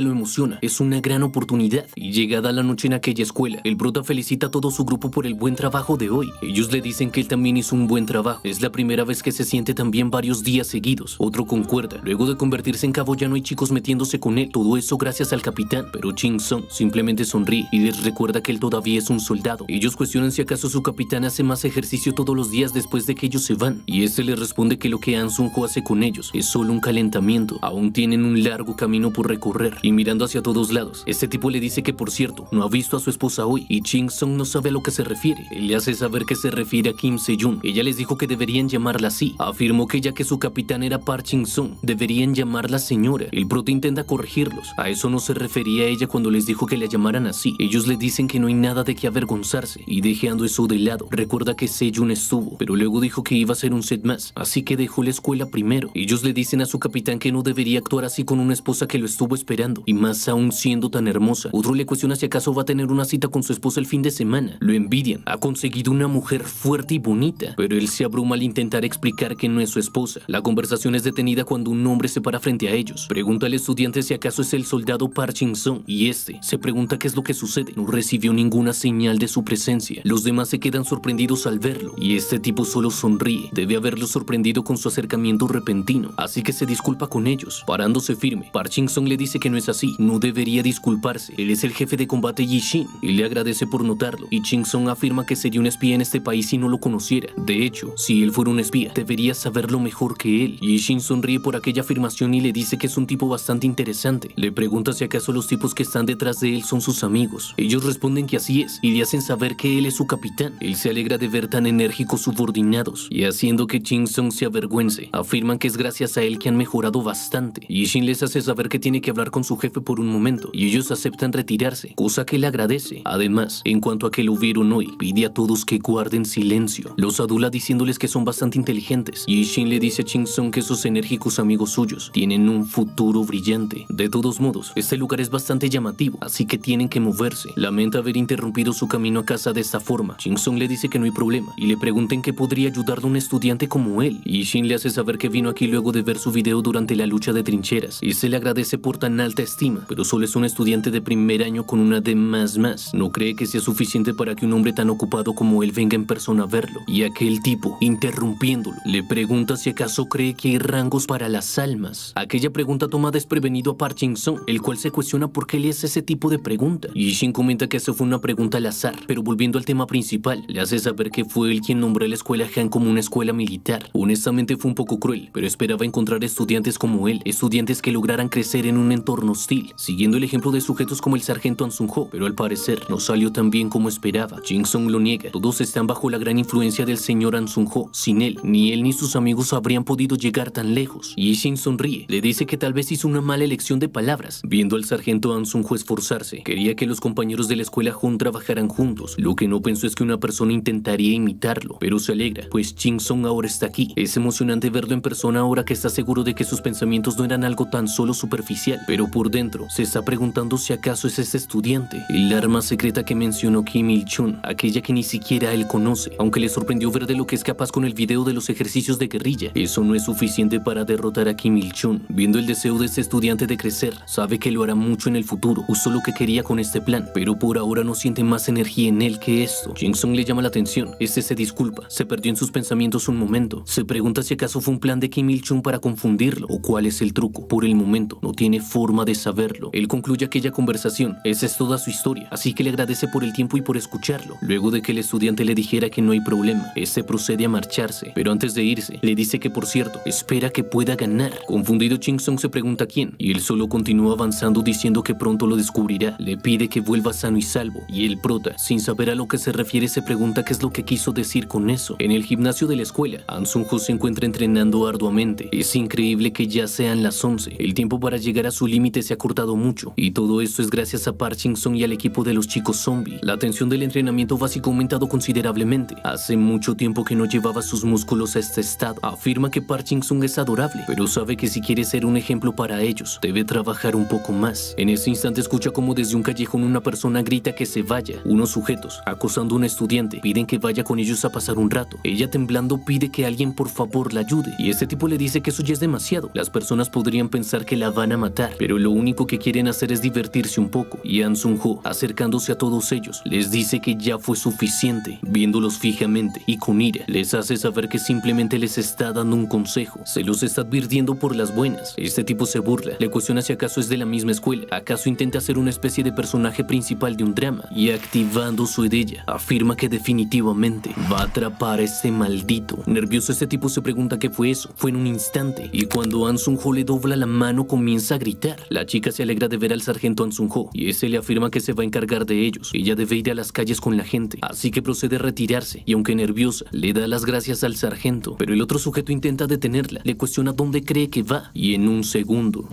lo emociona. Es una gran oportunidad. Y llegada la noche en aquella escuela, el prota felicita a todo su grupo por el buen trabajo de hoy. Ellos le dicen que él también hizo un buen trabajo. Es la primera vez que se siente tan bien varios días seguidos. Otro concuerda. Luego de convertirse en cabo ya no hay chicos metiéndose con él. Todo eso gracias al capitán. Pero Ching-sung simplemente sonríe y les recuerda que él todavía es un soldado. Ellos cuestionan si acaso su capitán hace más ejercicio todos los días después de que ellos se van. Y este les responde que lo que An Sun-ho hace con ellos es solo un calentamiento. Aún tienen un largo camino por recorrer. Y mirando hacia todos lados, este tipo le dice que por cierto, no ha visto a su esposa hoy. Y Ching-sung no sabe a lo que se refiere. Él le hace saber que se refiere a Kim Se-jun. Ella les dijo que deberían llamarla así. Afirmó que ya que su capitán era Park Ching-sung, deberían llamarla señora. El prota intenta corregirlos. A eso no se refería a ella cuando les dijo que la llamaran así. Ellos le dicen que no hay nada de qué avergonzarse. Y dejando eso de lado, recuerda que Se-jun estuvo, pero luego dijo que iba a ser un set más. Así que dejó la escuela primero. Ellos le dicen a su capitán que no debería actuar así con una esposa que lo estuvo esperando. Y más aún siendo tan hermosa. Otro le cuestiona si acaso va a tener una cita con su esposa el fin de semana. Lo envidian. Ha conseguido una mujer fuerte y bonita. Pero él se abruma al intentar explicar que no es su esposa. La conversación es detenida cuando un hombre se para frente a ellos. Pregunta al estudiante si acaso es el soldado Park Ching-sung. Y este se pregunta qué es lo que sucede. No recibió ninguna señal de su presencia. Los demás se quedan sorprendidos al verlo. Y este tipo solo sonríe. Debe haberlo sorprendido con su acercamiento repentino. Así que se disculpa con ellos. Parándose firme, Park Ching-sung le dice que no es así. No debería disculparse. Él es el jefe de combate Yi-shin. Y le agradece por notarlo. Y Ching-sung afirma que sería un espía en este país si no lo conociera. De hecho, si él fuera un espía, debería saberlo mejor que él. Yi-shin sonríe por aquella afirmación y le dice que es un tipo bastante interesante. Le pregunta si acaso los tipos que están detrás de él son sus amigos. Ellos responden que así es y le hacen saber que él es su capitán. Él se alegra de ver tan enérgicos subordinados y haciendo que Ching-sung se avergüence. Afirman que es gracias a él que han mejorado bastante. Yi-shin les hace saber que tiene que hablar con su jefe por un momento y ellos aceptan retirarse, cosa que él agradece. Además, en cuanto a que lo vieron hoy, pide a todos que guarden silencio. Los adula diciéndoles que son bastante inteligentes. Yi-shin le dice a Ching-sung que esos enérgicos amigos suyos tienen un futuro brillante. De todos modos, este lugar es bastante llamativo, así que tienen que moverse. Lamenta haber interrumpido su camino a casa de esta forma. Ching-sung le dice que no hay problema y le pregunta en qué podría ayudarle un estudiante como él. Yi-shin le hace saber que vino aquí luego de ver su video durante la lucha de trincheras y se le agradece por tan alta estima, pero solo es un estudiante de primer año con una D++. No cree que sea suficiente para que un hombre tan ocupado como él venga en persona a verlo. Y aquel tipo, interrumpiéndolo, le pregunta si acaso cree que hay rangos para las almas. Aquella pregunta toma desprevenido a Park Ching-sung, el cual se cuestiona por qué le hace ese tipo de pregunta. Yi-shin comenta que esa fue una pregunta al azar, pero volviendo al tema principal, le hace saber que fue él quien nombró a la escuela Han como una escuela militar. Honestamente fue un poco cruel, pero esperaba encontrar estudiantes como él, estudiantes que lograran crecer en un entorno hostil, siguiendo el ejemplo de sujetos como el sargento An Sun-ho, pero al parecer no salió tan bien como esperaba. Ching-sung lo niega. Todos están bajo la gran influencia del señor An Sun-ho. Sin él ni sus amigos habrían podido llegar tan lejos. Yi-shin sonríe. Le dice que tal vez hizo una mala elección de palabras. Viendo al sargento An Sun-ho esforzarse, quería que los compañeros de la escuela Hun trabajaran juntos. Lo que no pensó es que una persona intentaría imitarlo, pero se alegra, pues Ching-sung ahora está aquí. Es emocionante verlo en persona ahora que está seguro de que sus pensamientos no eran algo tan solo superficial, pero por dentro se está preguntando si acaso es ese estudiante, el arma secreta que mencionó Kim Il-chun, aquella que ni siquiera él conoce. Aunque le sorprendió ver de lo que es capaz con el video de los ejercicios de guerrilla, eso no es suficiente para derrotar a Kim Il-chun. Viendo el deseo de este estudiante de crecer, sabe que lo hará mucho en el futuro. Usó lo que quería con este plan, pero por ahora no siente más energía en él que esto. Ching-sung le llama la atención. Este se disculpa, se perdió en sus pensamientos un momento. Se pregunta si acaso fue un plan de Kim Il-chun para confundirlo, o cuál es el truco. Por el momento, no tiene forma de saberlo. Él concluye aquella conversación. Esa es toda su historia, así que le agradece por el tiempo y por escucharlo. Luego de que el estudiante le dijera que no hay problema, este procede a marcharse, pero antes de irse, le dice que por cierto, espera que pueda ganar. Confundido, Ching-sung se pregunta quién, y él solo continúa avanzando diciendo que pronto lo descubrirá. Le pide que vuelva sano y salvo, y el prota, sin saber a lo que se refiere, se pregunta qué es lo que quiso decir con eso. En el gimnasio de la escuela, An Sun-ho se encuentra entrenando arduamente. Es increíble que ya se sean las 11. El tiempo para llegar a su límite se ha cortado mucho, y todo esto es gracias a Park Shin-sung y al equipo de los chicos zombie. La tensión del entrenamiento básico ha aumentado considerablemente. Hace mucho tiempo que no llevaba sus músculos a este estado. Afirma que Park Shin-sung es adorable, pero sabe que si quiere ser un ejemplo para ellos, debe trabajar un poco más. En ese instante escucha como desde un callejón una persona grita que se vaya. Unos sujetos, acosando a un estudiante, piden que vaya con ellos a pasar un rato. Ella, temblando, pide que alguien por favor la ayude, y este tipo le dice que eso ya es demasiado. Las personas podrían pensar que la van a matar, pero lo único que quieren hacer es divertirse un poco. Y An Sung-ho, acercándose a todos ellos, les dice que ya fue suficiente. Viéndolos fijamente y con ira, les hace saber que simplemente les está dando un consejo. Se los está advirtiendo por las buenas. Este tipo se burla, le cuestiona si acaso es de la misma escuela, acaso intenta ser una especie de personaje principal de un drama, y activando su idea, afirma que definitivamente va a atrapar a ese maldito. Nervioso, este tipo se pregunta qué fue eso. Fue en un instante, y cuando An Sung-ho le dobla la mano comienza a gritar. La chica se alegra de ver al sargento An Sung-ho, y ese le afirma que se va a encargar de ellos. Ella debe ir a las calles con la gente, así que procede a retirarse, y aunque nerviosa, le da las gracias al sargento, pero el otro sujeto intenta detenerla, le cuestiona dónde cree que va, y en un segundo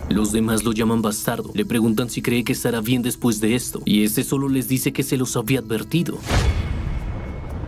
los demás lo llaman bastardo, le preguntan si cree que estará bien después de esto, y este solo les dice que se los había advertido.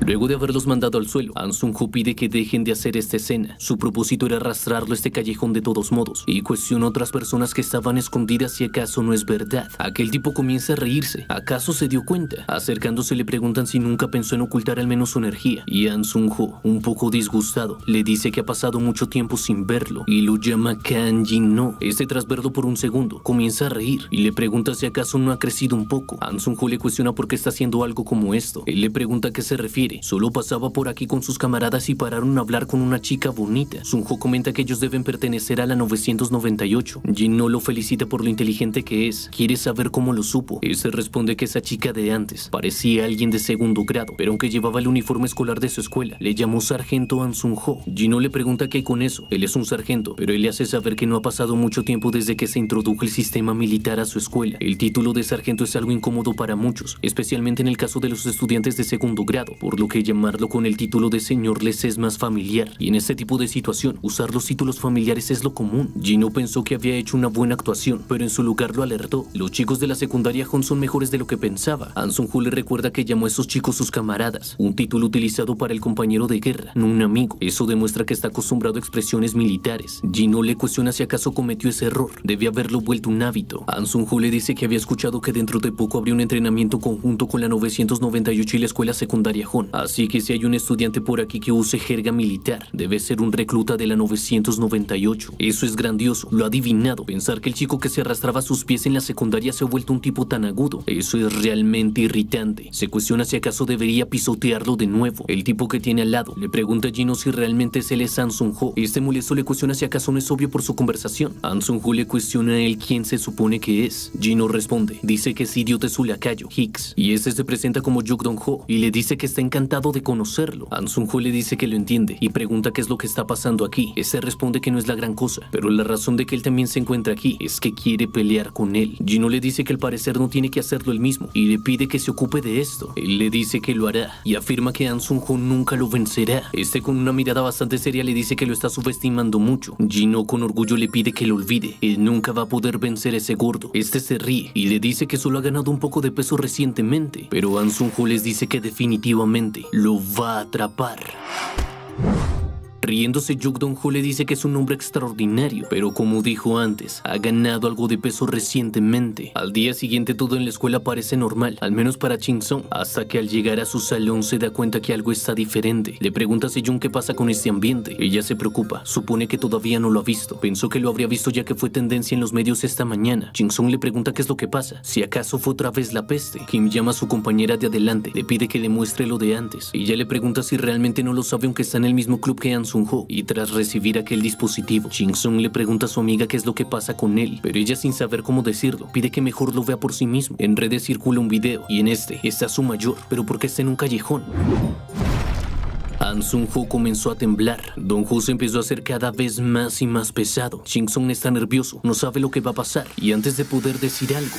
Luego de haberlos mandado al suelo, An Sung-ho pide que dejen de hacer esta escena. Su propósito era arrastrarlo a este callejón de todos modos, y cuestiona a otras personas que estaban escondidas si acaso no es verdad. Aquel tipo comienza a reírse. ¿Acaso se dio cuenta? Acercándose le preguntan si nunca pensó en ocultar al menos su energía, y An Sung-ho, un poco disgustado, le dice que ha pasado mucho tiempo sin verlo, y lo llama Kanji-no. Este, tras verlo por un segundo, comienza a reír, y le pregunta si acaso no ha crecido un poco. An Sung-ho le cuestiona por qué está haciendo algo como esto. Él le pregunta a qué se refiere. Solo pasaba por aquí con sus camaradas y pararon a hablar con una chica bonita. Sung-ho comenta que ellos deben pertenecer a la 998. Jin-no lo felicita por lo inteligente que es. Quiere saber cómo lo supo. Ese responde que esa chica de antes parecía alguien de segundo grado, pero aunque llevaba el uniforme escolar de su escuela, le llamó sargento An Sung-ho. Jin-no le pregunta qué hay con eso. Él es un sargento, pero él le hace saber que no ha pasado mucho tiempo desde que se introdujo el sistema militar a su escuela. El título de sargento es algo incómodo para muchos, especialmente en el caso de los estudiantes de segundo grado, por lo que llamarlo con el título de señor les es más familiar, y en este tipo de situación usar los títulos familiares es lo común. Jin-no pensó que había hecho una buena actuación, pero en su lugar lo alertó. Los chicos de la secundaria Hon son mejores de lo que pensaba. An Sung-ho le recuerda que llamó a esos chicos sus camaradas, un título utilizado para el compañero de guerra, no un amigo. Eso demuestra que está acostumbrado a expresiones militares. Jin-no le cuestiona si acaso cometió ese error, debe haberlo vuelto un hábito. An Sung-ho le dice que había escuchado que dentro de poco habría un entrenamiento conjunto con la 998 y la escuela secundaria Hon, así que si hay un estudiante por aquí que use jerga militar, debe ser un recluta de la 998. Eso es grandioso, lo ha adivinado. Pensar que el chico que se arrastraba a sus pies en la secundaria se ha vuelto un tipo tan agudo, eso es realmente irritante. Se cuestiona si acaso debería pisotearlo de nuevo. El tipo que tiene al lado le pregunta a Jin-no si realmente es él es An Sung-ho. Este molesto le cuestiona si acaso no es obvio por su conversación. An Sung-ho le cuestiona a él quién se supone que es. Jin-no responde, dice que es idiota de su lacayo, Hicks, y este se presenta como Yuk Dong-ho y le dice que está encantado de conocerlo. An Sung-ho le dice que lo entiende y pregunta qué es lo que está pasando aquí. Este responde que no es la gran cosa, pero la razón de que él también se encuentra aquí es que quiere pelear con él. Jin-no le dice que al parecer no tiene que hacerlo él mismo y le pide que se ocupe de esto. Él le dice que lo hará y afirma que An Sung-ho nunca lo vencerá. Este, con una mirada bastante seria, le dice que lo está subestimando mucho. Jin-no con orgullo le pide que lo olvide. Él nunca va a poder vencer a ese gordo. Este se ríe y le dice que solo ha ganado un poco de peso recientemente, pero An Sung-ho les dice que definitivamente lo va a atrapar. Riéndose, Yuk Dong-ho le dice que es un hombre extraordinario, pero como dijo antes, ha ganado algo de peso recientemente. Al día siguiente todo en la escuela parece normal, al menos para Ching-sung, hasta que al llegar a su salón se da cuenta que algo está diferente. Le pregunta a Sejun qué pasa con este ambiente. Ella se preocupa, supone que todavía no lo ha visto. Pensó que lo habría visto ya que fue tendencia en los medios esta mañana. Ching-sung le pregunta qué es lo que pasa, si acaso fue otra vez la peste. Kim llama a su compañera de adelante, le pide que le muestre lo de antes. Ella le pregunta si realmente no lo sabe aunque está en el mismo club que An Sung-ho, y tras recibir aquel dispositivo, Ching-sung le pregunta a su amiga qué es lo que pasa con él, pero ella, sin saber cómo decirlo, pide que mejor lo vea por sí mismo. En redes circula un video y en este está su mayor, pero porque está en un callejón. An Sung-ho comenzó a temblar. Dong-ho se empezó a hacer cada vez más y más pesado. Ching-sung está nervioso, no sabe lo que va a pasar, y antes de poder decir algo,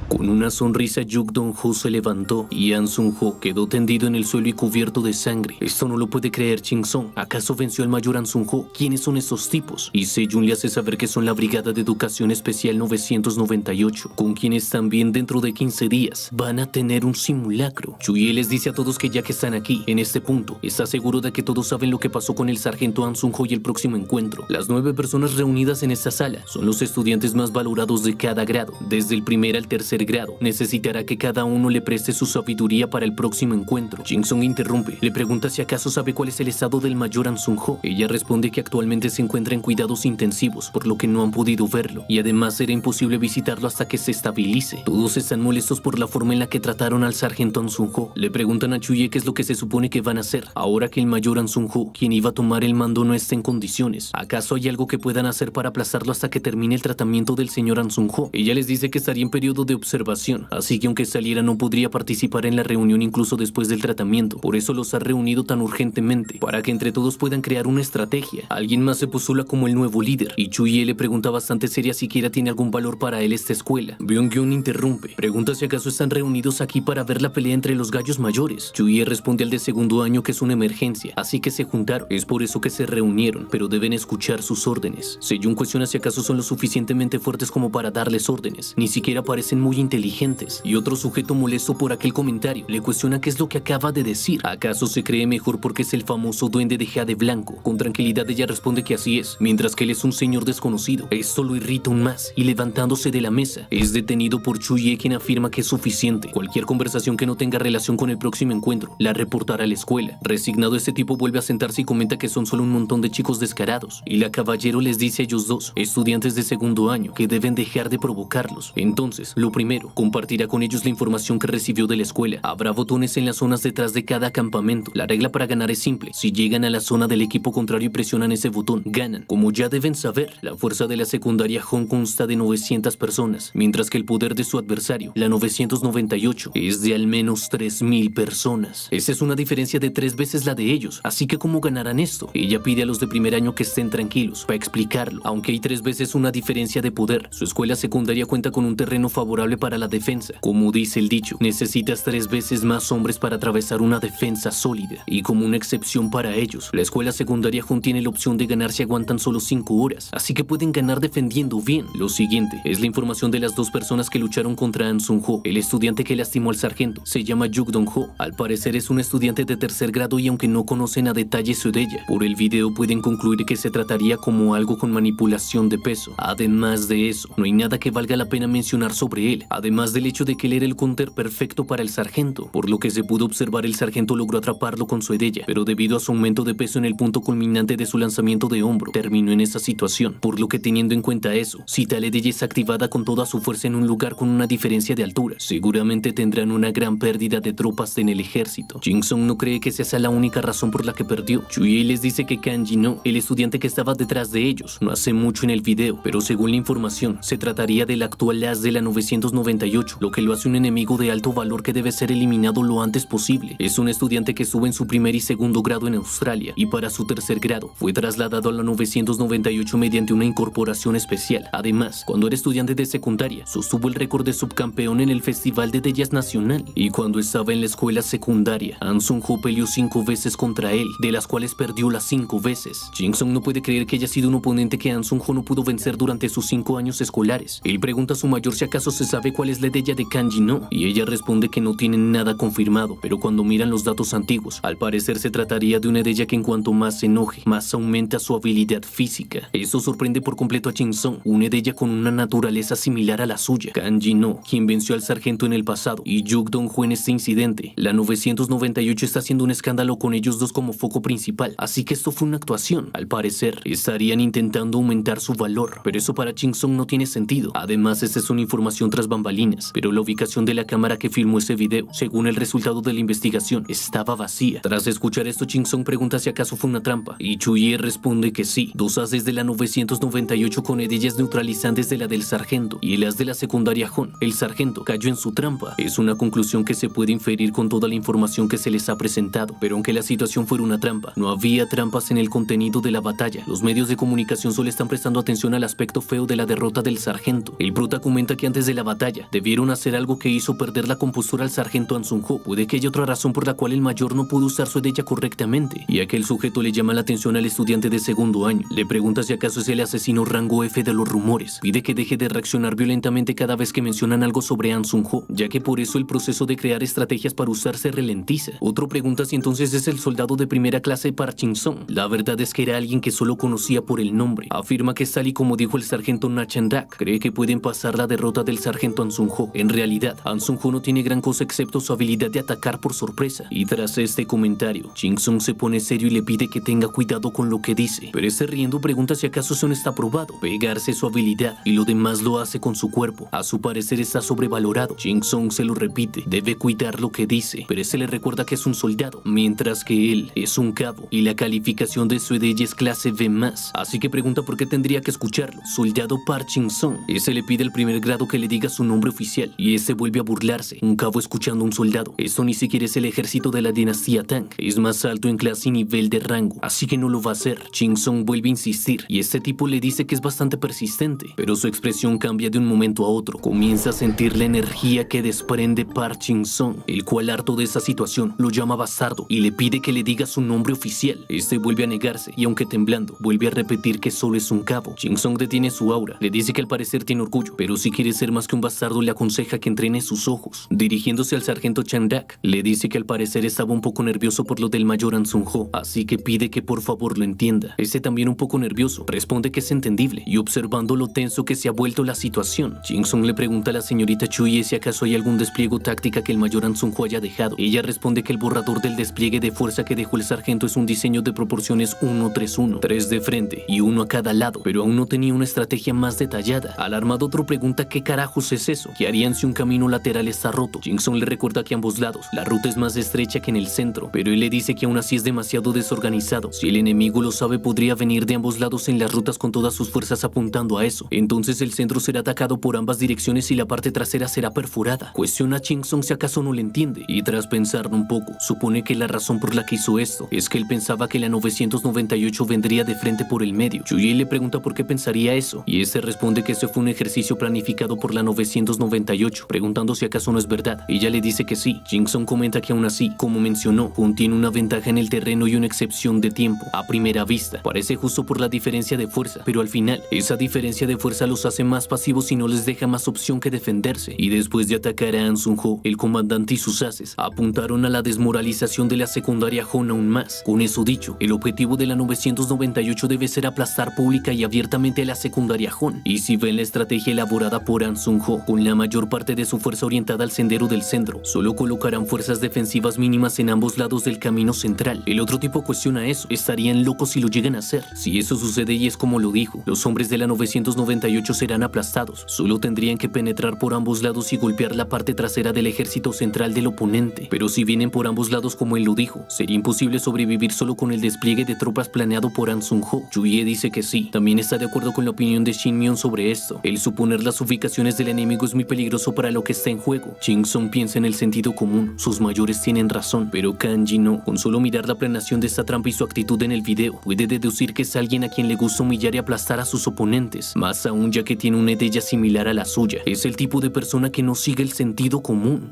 Con una sonrisa, Yuk Dong-ho se levantó y An Sung-ho quedó tendido en el suelo y cubierto de sangre. Esto no lo puede creer Ching-sung. ¿Acaso venció al mayor An Sung-ho? ¿Quiénes son estos tipos? Y Se-jun le hace saber que son la Brigada de Educación Especial 998, con quienes también dentro de 15 días van a tener un simulacro. Chuye les dice a todos que ya que están aquí, en este punto, está seguro de que todos saben lo que pasó con el sargento An Sung-ho y el próximo encuentro. Las 9 personas reunidas en esta sala son los estudiantes más valorados de cada grado, desde el primer al tercer grado. Necesitará que cada uno le preste su sabiduría para el próximo encuentro. Ching-sung interrumpe, le pregunta si acaso sabe cuál es el estado del mayor An Sung-ho. Ella responde que actualmente se encuentra en cuidados intensivos, por lo que no han podido verlo, y además será imposible visitarlo hasta que se estabilice. Todos están molestos por la forma en la que trataron al sargento An Sung-ho. Le preguntan a Chuye qué es lo que se supone que van a hacer, ahora que el mayor An Sung-ho, quien iba a tomar el mando, no está en condiciones. ¿Acaso hay algo que puedan hacer para aplazarlo hasta que termine el tratamiento del señor An Sung-ho? Ella les dice que estaría en periodo de observación, así que aunque saliera no podría participar en la reunión incluso después del tratamiento. Por eso los ha reunido tan urgentemente, para que entre todos puedan crear una estrategia. Alguien más se postula como el nuevo líder, y Chuye le pregunta bastante seria si siquiera tiene algún valor para él esta escuela. Byung-gyun interrumpe, pregunta si acaso están reunidos aquí para ver la pelea entre los gallos mayores. Chuye responde al de segundo año que es una emergencia, así que se juntaron. Es por eso que se reunieron, pero deben escuchar sus órdenes. Se-jun cuestiona si acaso son lo suficientemente fuertes como para darles órdenes. Ni siquiera parecen muy inteligentes. Y otro sujeto molesto por aquel comentario le cuestiona qué es lo que acaba de decir. ¿Acaso se cree mejor porque es el famoso duende de jade blanco? Con tranquilidad ella responde que así es, mientras que él es un señor desconocido. Esto lo irrita aún más, y levantándose de la mesa, es detenido por Chuye, quien afirma que es suficiente. Cualquier conversación que no tenga relación con el próximo encuentro la reportará a la escuela. Resignado, este tipo vuelve a sentarse y comenta que son solo un montón de chicos descarados, y la caballero les dice a ellos dos, estudiantes de segundo año, que deben dejar de provocarlos. Entonces, lo primero, compartirá con ellos la información que recibió de la escuela. Habrá botones en las zonas detrás de cada campamento. La regla para ganar es simple: si llegan a la zona del equipo contrario y presionan ese botón, ganan. Como ya deben saber, la fuerza de la secundaria Hong consta de 900 personas, mientras que el poder de su adversario, la 998, es de al menos 3000 personas. Esa es una diferencia de 3 veces la de ellos, así que ¿cómo ganarán esto? Ella pide a los de primer año que estén tranquilos para explicarlo. Aunque hay 3 veces una diferencia de poder, su escuela secundaria cuenta con un terreno favorable para la defensa. Como dice el dicho, necesitas 3 veces más hombres para atravesar una defensa sólida. Y como una excepción para ellos, la escuela secundaria Hong tiene la opción de ganar si aguantan solo 5 horas, así que pueden ganar defendiendo bien. Lo siguiente es la información de las 2 personas que lucharon contra An Sung-ho. El estudiante que lastimó al sargento se llama Yuk Dong-ho. Al parecer es un estudiante de tercer grado, y aunque no conocen a detalle su de ella, por el video pueden concluir que se trataría como algo con manipulación de peso. Además de eso, no hay nada que valga la pena mencionar sobre él, además del hecho de que él era el counter perfecto para el sargento. Por lo que se pudo observar, el sargento logró atraparlo con su edella, pero debido a su aumento de peso en el punto culminante de su lanzamiento de hombro, terminó en esa situación. Por lo que, teniendo en cuenta eso, si tal edella es activada con toda su fuerza en un lugar con una diferencia de altura, seguramente tendrán una gran pérdida de tropas en el ejército. Ching-sung no cree que esa sea la única razón por la que perdió. Chuye les dice que Kang Jin-ho, el estudiante que estaba detrás de ellos, no hace mucho en el video, pero según la información, se trataría del actual as de la 998, lo que lo hace un enemigo de alto valor que debe ser eliminado lo antes posible. Es un estudiante que estuvo en su primer y segundo grado en Australia, y para su tercer grado fue trasladado a la 998 mediante una incorporación especial. Además, cuando era estudiante de secundaria, sostuvo el récord de subcampeón en el Festival de Jazz Nacional, y cuando estaba en la escuela secundaria, An Sung-ho peleó 5 veces contra él, de las cuales perdió las 5 veces. Ching-sung no puede creer que haya sido un oponente que An Sung-ho no pudo vencer durante sus 5 años escolares. Él pregunta a su mayor si acaso se sabe cuál es la edella de Kang Jin-ho, y ella responde que no tienen nada confirmado, pero cuando miran los datos antiguos, al parecer se trataría de una edella que en cuanto más se enoje, más aumenta su habilidad física. Eso sorprende por completo a Ching-sung, una edella con una naturaleza similar a la suya. Kang Jin-ho, quien venció al sargento en el pasado, y Yuk Dong-ho en este incidente. La 998 está haciendo un escándalo con ellos dos como foco principal, así que esto fue una actuación. Al parecer, estarían intentando aumentar su valor, pero eso para Ching-sung no tiene sentido. Además, esta es una información tras bambalinas, pero la ubicación de la cámara que filmó ese video, según el resultado de la investigación, estaba vacía. Tras escuchar esto, Ching-sung pregunta si acaso fue una trampa, y Chuye responde que sí. 2 ases de la 998 con edillas neutralizantes de la del sargento, y el as de la secundaria Hon, el sargento, cayó en su trampa. Es una conclusión que se puede inferir con toda la información que se les ha presentado, pero aunque la situación fuera una trampa, no había trampas en el contenido de la batalla. Los medios de comunicación solo están prestando atención al aspecto feo de la derrota del sargento. El prota comenta que antes de la batalla, batalla. Debieron hacer algo que hizo perder la compostura al sargento An Sung-ho. Puede que haya otra razón por la cual el mayor no pudo usar su edeya correctamente. Y aquel sujeto le llama la atención al estudiante de segundo año. Le pregunta si acaso es el asesino rango F de los rumores. Pide que deje de reaccionar violentamente cada vez que mencionan algo sobre An Sung-ho, ya que por eso el proceso de crear estrategias para usar se ralentiza. Otro pregunta si entonces es el soldado de primera clase Park Jin-sung. La verdad es que era alguien que solo conocía por el nombre. Afirma que es tal y como dijo el sargento Na Chan-dak. Cree que pueden pasar la derrota del sargento An Sung-ho. En realidad, An Sung-ho no tiene gran cosa excepto su habilidad de atacar por sorpresa. Y tras este comentario, Jin-sung se pone serio y le pide que tenga cuidado con lo que dice. Pero este riendo pregunta si acaso eso no está probado. Pegarse es su habilidad y lo demás lo hace con su cuerpo. A su parecer está sobrevalorado. Jin-sung se lo repite. Debe cuidar lo que dice, pero este le recuerda que es un soldado, mientras que él es un cabo y la calificación de su edeya es clase B+. Así que pregunta por qué tendría que escucharlo. Soldado Park Jin-sung. Ese le pide al primer grado que le diga su nombre oficial y ese vuelve a burlarse. Un cabo escuchando a un soldado. Esto ni siquiera es el ejército de la dinastía Tang. Es más alto en clase y nivel de rango, así que no lo va a hacer. Jin-sung vuelve a insistir y este tipo le dice que es bastante persistente, pero su expresión cambia de un momento a otro. Comienza a sentir la energía que desprende Park Jin-sung, el cual, harto de esa situación, lo llama bastardo y le pide que le diga su nombre oficial. Este vuelve a negarse y, aunque temblando, vuelve a repetir que solo es un cabo. Jin-sung detiene su aura, le dice que al parecer tiene orgullo, pero si quiere ser más que un bastardo le aconseja que entrene sus ojos. Dirigiéndose al sargento Chan-dak, le dice que al parecer estaba un poco nervioso por lo del mayor An Sung-ho, así que pide que por favor lo entienda. Este también un poco nervioso, responde que es entendible y, observando lo tenso que se ha vuelto la situación, Jin-sung le pregunta a la señorita Chuye si acaso hay algún despliegue o táctica que el mayor An Sung-ho haya dejado. Ella responde que el borrador del despliegue de fuerza que dejó el sargento es un diseño de proporciones 1-3-1, 3 de frente y 1 a cada lado, pero aún no tenía una estrategia más detallada. Alarmado, otro pregunta qué carajos es eso, qué harían si un camino lateral está roto. Jin-sung le recuerda que a ambos lados la ruta es más estrecha que en el centro, pero él le dice que aún así es demasiado desorganizado. Si el enemigo lo sabe, podría venir de ambos lados en las rutas con todas sus fuerzas apuntando a eso. Entonces el centro será atacado por ambas direcciones y la parte trasera será perforada. Cuestiona a Jin-sung si acaso no le entiende, y tras pensarlo un poco, supone que la razón por la que hizo esto es que él pensaba que la 998 vendría de frente por el medio. Chuye le pregunta por qué pensaría eso, y este responde que ese fue un ejercicio planificado por la 998, preguntando si acaso no es verdad. Ella le dice que sí. Jin-sung comenta que aún así, como mencionó, contiene una ventaja en el terreno y una excepción de tiempo. A primera vista, parece justo por la diferencia de fuerza, pero al final, esa diferencia de fuerza los hace más pasivos y no les deja más opción que defenderse. Y después de atacar a An Sung-ho, el comandante y sus haces apuntaron a la desmoralización de la secundaria Han aún más. Con eso dicho, el objetivo de la 998 debe ser aplastar pública y abiertamente a la secundaria Han. Y si ven la estrategia elaborada por An Sung-ho, con la mayor parte de su fuerza orientada al sendero del centro, solo colocarán fuerzas defensivas mínimas en ambos lados del camino central. El otro tipo cuestiona eso. Estarían locos si lo llegan a hacer. Si eso sucede y es como lo dijo, los hombres de la 998 serán aplastados. Solo tendrían que penetrar por ambos lados y golpear la parte trasera del ejército central del oponente. Pero si vienen por ambos lados como él lo dijo, sería imposible sobrevivir solo con el despliegue de tropas planeado por An Sung-ho. Chuye dice que sí. También está de acuerdo con la opinión de Shin Myon sobre esto. El suponer las ubicaciones del enemigo es muy peligroso para lo que está en juego. Jin-sung piensa en el sentido común. Sus mayores tienen razón, pero Kanji no. Con solo mirar la planeación de esta trampa y su actitud en el video, puede deducir que es alguien a quien le gusta humillar y aplastar a sus oponentes. Más aún ya que tiene una edeya similar a la suya. Es el tipo de persona que no sigue el sentido común.